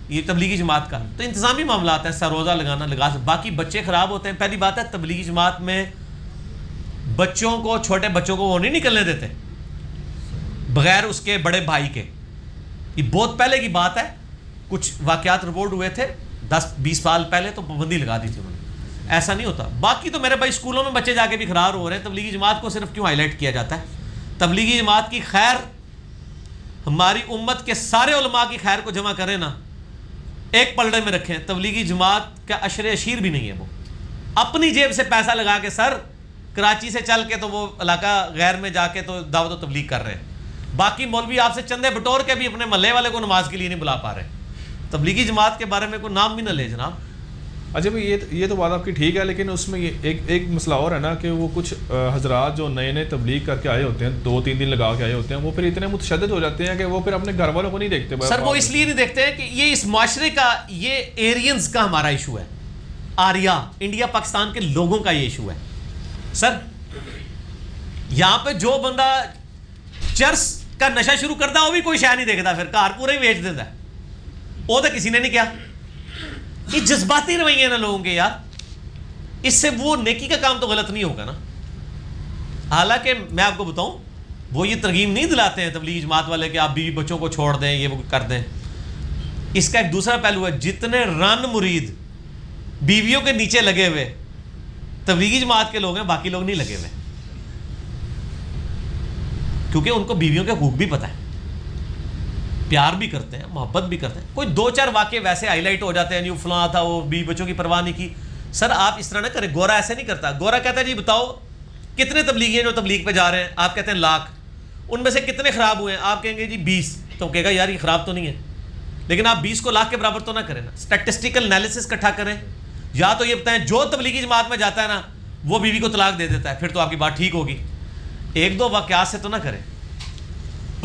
یہ تبلیغی جماعت کا. تو انتظامی معاملات ہیں, سروزہ لگانا لگا. باقی بچے خراب ہوتے ہیں. پہلی بات ہے تبلیغی جماعت میں بچوں کو, چھوٹے بچوں کو وہ نہیں نکلنے دیتے بغیر اس کے بڑے بھائی کے. یہ بہت پہلے کی بات ہے, کچھ واقعات رپورٹ ہوئے تھے 10-20 سال پہلے, تو پابندی لگا دی تھی انہوں نے. ایسا نہیں ہوتا. باقی تو میرے بھائی اسکولوں میں بچے جا کے بھی خراب ہو رہے ہیں. تبلیغی جماعت کو صرف کیوں ہائی لائٹ کیا جاتا ہے؟ تبلیغی جماعت کی خیر, ہماری امت کے سارے علماء کی خیر کو جمع کریں نا, ایک پلڑے میں رکھیں. تبلیغی جماعت کا عشر اشیر بھی نہیں ہے. وہ اپنی جیب سے پیسہ لگا کے سر کراچی سے چل کے تو وہ علاقہ غیر میں جا کے تو دعوت و تبلیغ کر رہے ہیں. باقی مولوی آپ سے چندے بٹور کے بھی اپنے محلے والے کو نماز کے لیے نہیں بلا پا رہے. تبلیغی جماعت کے بارے میں کوئی نام بھی نہ لے جناب. اچھا بھائی یہ تو بات آپ کی ٹھیک ہے, لیکن اس میں یہ ایک مسئلہ اور ہے نا کہ وہ کچھ حضرات جو نئے نئے تبلیغ کر کے آئے ہوتے ہیں, 2-3 دن لگا کے آئے ہوتے ہیں, وہ پھر اتنے متشدد ہو جاتے ہیں کہ وہ پھر اپنے گھر والوں کو نہیں دیکھتے. سر وہ اس لیے نہیں دیکھتے کہ یہ اس معاشرے کا, یہ ایرینز کا ہمارا ایشو ہے. آریا انڈیا پاکستان کے لوگوں کا یہ ایشو ہے. سر یہاں پہ جو بندہ چرس کا نشہ شروع کرتا ہے وہ بھی کوئی شے نہیں دیکھتا, پھر کار پورے ہی بیچ دیتا ہے. وہ تو کسی نے نہیں کیا. یہ جذباتی رویے ہیں نا لوگوں کے یار, اس سے وہ نیکی کا کام تو غلط نہیں ہوگا نا. حالانکہ میں آپ کو بتاؤں, وہ یہ ترغیب نہیں دلاتے ہیں تبلیغی جماعت والے کہ آپ بیوی بچوں کو چھوڑ دیں, یہ وہ کر دیں. اس کا ایک دوسرا پہلو ہے, جتنے رن مرید بیویوں کے نیچے لگے ہوئے تبلیغی جماعت کے لوگ ہیں, باقی لوگ نہیں لگے ہوئے, کیونکہ ان کو بیویوں کے حقوق بھی پتہ ہے, پیار بھی کرتے ہیں, محبت بھی کرتے ہیں. کوئی 2-4 واقعے ویسے ہائی لائٹ ہو جاتے ہیں, نہیں فلاں تھا وہ بیوی بچوں کی پرواہ نہیں کی. سر آپ اس طرح نہ کریں. گورا ایسے نہیں کرتا. گورا کہتا ہے جی بتاؤ کتنے تبلیغی ہیں جو تبلیغ پہ جا رہے ہیں؟ آپ کہتے ہیں 1,00,000. ان میں سے کتنے خراب ہوئے ہیں؟ آپ کہیں گے جی 20. تو کہے گا یار یہ خراب تو نہیں ہے, لیکن آپ 20 کو 1,00,000 کے برابر تو نہ کریں نا. اسٹیٹسٹیکل انالیسس اکٹھا کریں, یا تو یہ بتائیں جو تبلیغی جماعت میں جاتا ہے نا وہ بیوی کو طلاق دے دیتا ہے, پھر تو آپ کی بات ٹھیک ہوگی. 1-2 واقعات سے تو نہ کریں.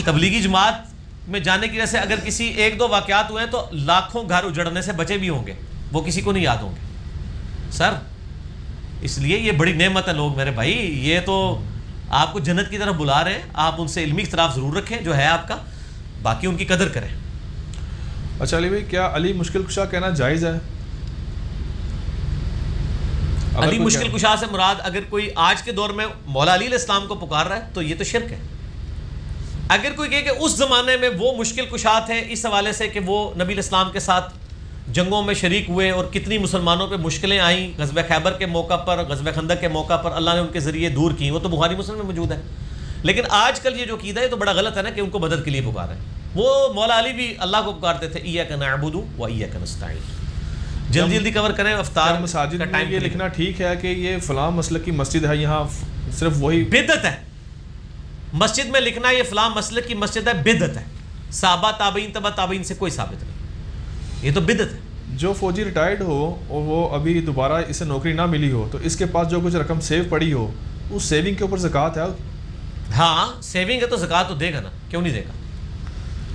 تبلیغی جماعت میں جانے کی وجہ سے اگر کسی 1-2 واقعات ہوئے ہیں تو لاکھوں گھر اجڑنے سے بچے بھی ہوں گے, وہ کسی کو نہیں یاد ہوں گے. سر اس لیے یہ بڑی نعمت ہے لوگ میرے بھائی, یہ تو آپ کو جنت کی طرف بلا رہے ہیں. آپ ان سے علمی اختلاف ضرور رکھیں جو ہے آپ کا, باقی ان کی قدر کریں. اچھا علی بھائی, کیا علی مشکل کشا کہنا جائز ہے؟ علی مشکل کشا سے مراد اگر کوئی آج کے دور میں مولا علی علیہ السلام کو پکار رہا ہے تو یہ تو شرک ہے. اگر کوئی کہے کہ اس زمانے میں وہ مشکل کشا تھے اس حوالے سے کہ وہ نبی علیہ السلام کے ساتھ جنگوں میں شریک ہوئے اور کتنی مسلمانوں پہ مشکلیں آئیں, غزوہ خیبر کے موقع پر, غزوہ خندق کے موقع پر اللہ نے ان کے ذریعے دور کی, وہ تو بخاری مسلم میں موجود ہے. لیکن آج کل یہ جو عقیدہ ہے تو بڑا غلط ہے نا کہ ان کو مدد کے لیے پکارا ہے. وہ مولا علی بھی اللہ کو پکارتے تھے, ایاک نعبد و ایاک نستعین. جلدی جلدی کور کریں, افطار مساجد میں یہ لکھنا ٹھیک ہے کہ یہ فلاں مسلک کی مسجد ہے, یہاں صرف وہی بدعت ہے. مسجد میں لکھنا یہ فلاں مسلک کی مسجد ہے, بدعت ہے. صحابہ تابعین تبع تابعین سے کوئی ثابت نہیں, یہ تو بدعت ہے. جو فوجی ریٹائرڈ ہو اور وہ ابھی دوبارہ اسے نوکری نہ ملی ہو تو اس کے پاس جو کچھ رقم سیو پڑی ہو اس سیونگ کے اوپر زکوٰۃ ہے؟ ہاں سیونگ ہے تو زکوٰۃ تو دے گا نا, کیوں نہیں دے گا.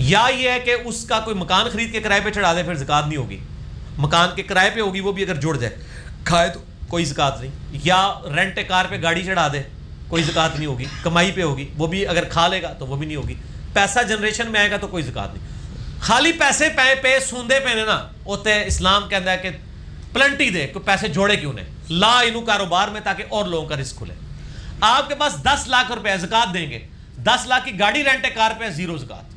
یا یہ ہے کہ اس کا کوئی مکان خرید کے کرائے پہ چڑھا دے, پھر زکوٰۃ نہیں ہوگی. مکان کے کرائے پہ ہوگی, وہ بھی اگر جڑ جائے, کھائے تو کوئی زکوٰۃ نہیں. یا رینٹ کار پہ گاڑی چڑھا دے, کوئی زکوٰۃ نہیں ہوگی. کمائی پہ ہوگی, وہ بھی اگر کھا لے گا تو وہ بھی نہیں ہوگی. پیسہ جنریشن میں آئے گا تو کوئی زکوٰۃ نہیں. خالی پیسے پہ سوندے پہ نا ہوتے اسلام کہتا ہے کہ پلنٹی دے, کوئی پیسے جوڑے کیوں نہیں, لا انہوں کاروبار میں تاکہ اور لوگوں کا رزق کھلے. آپ کے پاس 10 لاکھ روپے زکوٰۃ دیں گے, 10 لاکھ کی گاڑی رینٹ کار پہ 0 زکوٰۃ.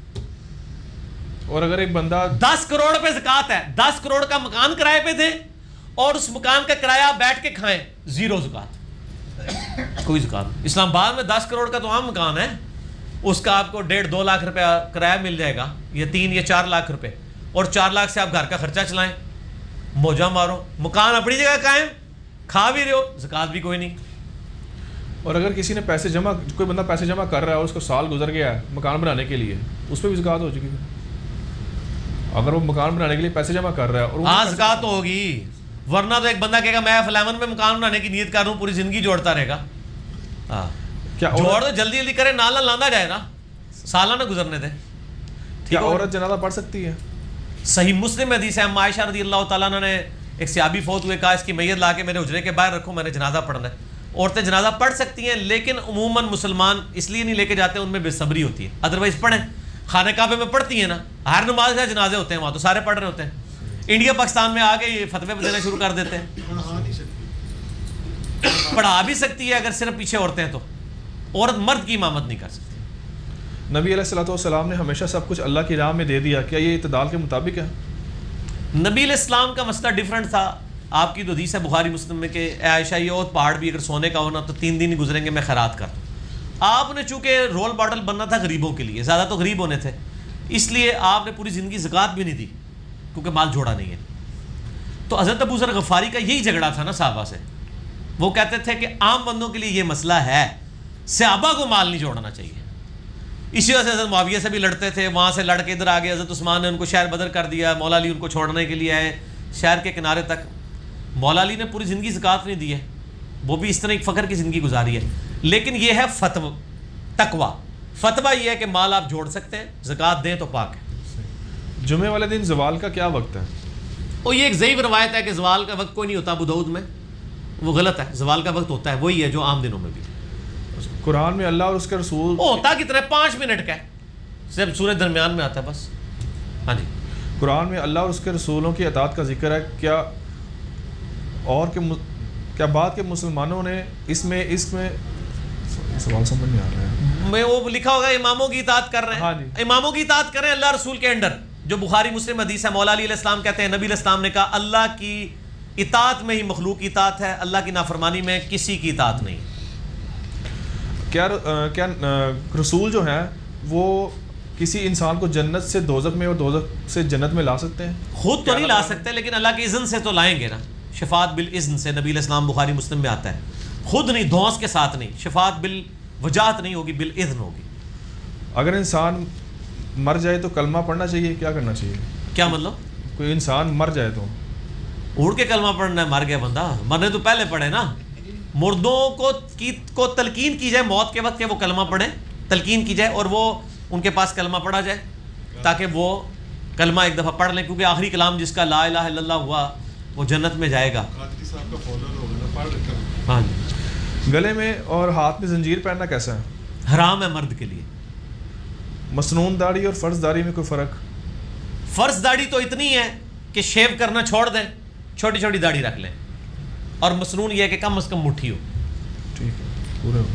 اور اگر ایک بندہ 10 کروڑ پہ زکوٰۃ ہے, 10 کروڑ کا مکان کرائے پہ دیں اور اس مکان کا کرایہ بیٹھ کے کھائیں, 0 زکوٰۃ, کوئی زکوٰۃ. اسلام آباد میں 10 کروڑ کا تو عام مکان ہے, اس کا آپ کو 1.5-2 لاکھ روپے کرایہ مل جائے گا, یا 3 یا 4 لاکھ روپے, اور 4 لاکھ سے آپ گھر کا خرچہ چلائیں, موجہ مارو, مکان اپنی جگہ قائم, کھا بھی رہے ہو, زکوٰۃ بھی کوئی نہیں. اور اگر کسی نے پیسے جمع, کوئی بندہ پیسے جمع کر رہا ہے اور اس کو سال گزر گیا ہے مکان بنانے کے لیے, اس پہ بھی زکوٰۃ ہو چکی ہے. اگر وہ مکان بنانے کے لیے پیسے جمع کر رہا ہے اور ہاں زکوٰۃ تو ہوگی, ورنہ تو ایک بندہ کہے گا میں F11 میں مکان بنانے کی نیت کر رہا ہوں, پوری زندگی جوڑتا رہے گا. ہاں کیا جوڑ دو, جلدی جلدی کرے, نالا لاندہ جائے نا. سالانہ گزرنے دیں. کیا عورت جنازہ پڑھ سکتی ہے؟ صحیح مسلم حدیث ہے. عائشہ رضی اللہ تعالیٰ عنہ نے ایک صحابی فوت ہوئے, کہا اس کی میت لا کے میرے حجرے کے باہر رکھو, میں نے جنازہ پڑھنا ہے. عورتیں جنازہ پڑھ سکتی ہیں, لیکن عموماً مسلمان اس لیے نہیں لے کے جاتے, ان میں بے صبری ہوتی ہے. ادروائز پڑھیں. خانہ کعبے میں پڑھتی ہیں نا, ہر نماز کا جنازے ہوتے ہیں وہاں, تو سارے پڑھ رہے ہوتے ہیں. انڈیا پاکستان میں آ کے یہ فتوے دینا شروع کر دیتے ہیں. پڑھا نہیں سکتی. پڑھا بھی سکتی ہے اگر صرف پیچھے عورتیں ہیں تو, عورت مرد کی امامت نہیں کر سکتی. نبی علیہ الصلوۃ والسلام نے ہمیشہ سب کچھ اللہ کی راہ میں دے دیا, کیا یہ اعتدال کے مطابق ہے؟ نبی علیہ السلام کا مسئلہ ڈیفرنٹ تھا. آپ کی تو حدیث ہے بخاری مسلم میں کہ اے عائشہ یہ اور پہاڑ بھی اگر سونے کا ہونا تو 3 دن ہی گزریں گے, میں خیرات کر دوں. آپ نے چونکہ رول ماڈل بننا تھا غریبوں کے لیے, زیادہ تو غریب ہونے تھے, اس لیے آپ نے پوری زندگی زکوٰۃ بھی نہیں دی کیونکہ مال جوڑا نہیں ہے. تو حضرت ابو ذر غفاری کا یہی جھگڑا تھا نا صحابہ سے. وہ کہتے تھے کہ عام بندوں کے لیے یہ مسئلہ ہے, صحابہ کو مال نہیں جوڑنا چاہیے. اسی وجہ سے حضرت معاویہ سے بھی لڑتے تھے, وہاں سے لڑ کے ادھر آ گئے. حضرت عثمان نے ان کو شہر بدر کر دیا, مولا علی ان کو چھوڑنے کے لیے آئے شہر کے کنارے تک. مولا علی نے پوری زندگی زکوٰۃ نہیں دی ہے, وہ بھی اس طرح ایک فخر کی زندگی گزاری ہے. لیکن یہ ہے فتویٰ, تقویٰ. فتویٰ یہ ہے کہ مال آپ جوڑ سکتے ہیں, زکوٰۃ دیں تو پاک ہے. جمعے والے دن زوال کا کیا وقت ہے؟ اور یہ ایک ضعیف روایت ہے کہ زوال کا وقت کوئی نہیں ہوتا ابو داؤد میں, وہ غلط ہے. زوال کا وقت ہوتا ہے وہی ہے جو عام دنوں میں بھی. قرآن میں اللہ اور اس کے رسول ہوتا کتنا ہے, 5 منٹ کا ہے, صرف سورج درمیان میں آتا ہے بس. ہاں جی. قرآن میں اللہ اور اس کے رسولوں کی اطاعت کا ذکر ہے, کیا اور کیا بات کہ مسلمانوں نے اس میں سوال سمجھ نہیں آ رہا ہے. میں وہ لکھا ہوگا اماموں کی اطاعت کر رہے ہیں. ہاں جی. اماموں کی اطاعت کر رہے ہیں اللہ رسول کے انڈر, جو بخاری مسلم حدیث ہے. مولا علی علیہ السلام کہتے ہیں نبی علیہ السلام نے کہا اللہ کی اطاعت میں ہی مخلوق کی اطاعت ہے, اللہ کی نافرمانی میں کسی کی اطاعت نہیں. کیا رسول جو ہیں وہ کسی انسان کو جنت سے دوزخ میں اور دوزخ سے جنت میں لا سکتے ہیں؟ خود تو نہیں لا سکتے, لیکن اللہ کے اذن سے تو لائیں گے نا. شفاعت بالاذن سے نبی علیہ السلام بخاری مسلم میں آتا ہے. خود نہیں, دھونس کے ساتھ نہیں. شفاعت بالوجاہت نہیں ہوگی, بالاذن ہوگی. اگر انسان مر جائے تو کلمہ پڑھنا چاہیے, کیا کرنا چاہیے؟ کیا مطلب؟ کوئی انسان مر جائے تو اڑ کے کلمہ پڑھنا ہے؟ مر گیا بندہ, مرنے تو پہلے پڑھے نا. مردوں کو تلقین کی جائے موت کے وقت کہ وہ کلمہ پڑھیں, تلقین کی جائے اور وہ ان کے پاس کلمہ پڑھا جائے تاکہ وہ کلمہ ایک دفعہ پڑھ لیں, کیونکہ آخری کلام جس کا لا الہ الا اللہ ہوا وہ جنت میں جائے گا. قادری صاحب کا فالوور ہوگا نا, پڑھ رکھا. ہاں جی. گلے میں اور ہاتھ میں زنجیر پہننا کیسا ہے؟ حرام ہے مرد کے لیے. مسنون داڑھی اور فرض داڑھی میں کوئی فرق؟ فرض داڑھی تو اتنی ہے کہ شیو کرنا چھوڑ دیں, چھوٹی چھوٹی داڑھی رکھ لیں, اور مسنون یہ ہے کہ کم از کم مٹھی ہو. ٹھیک ہے, پورے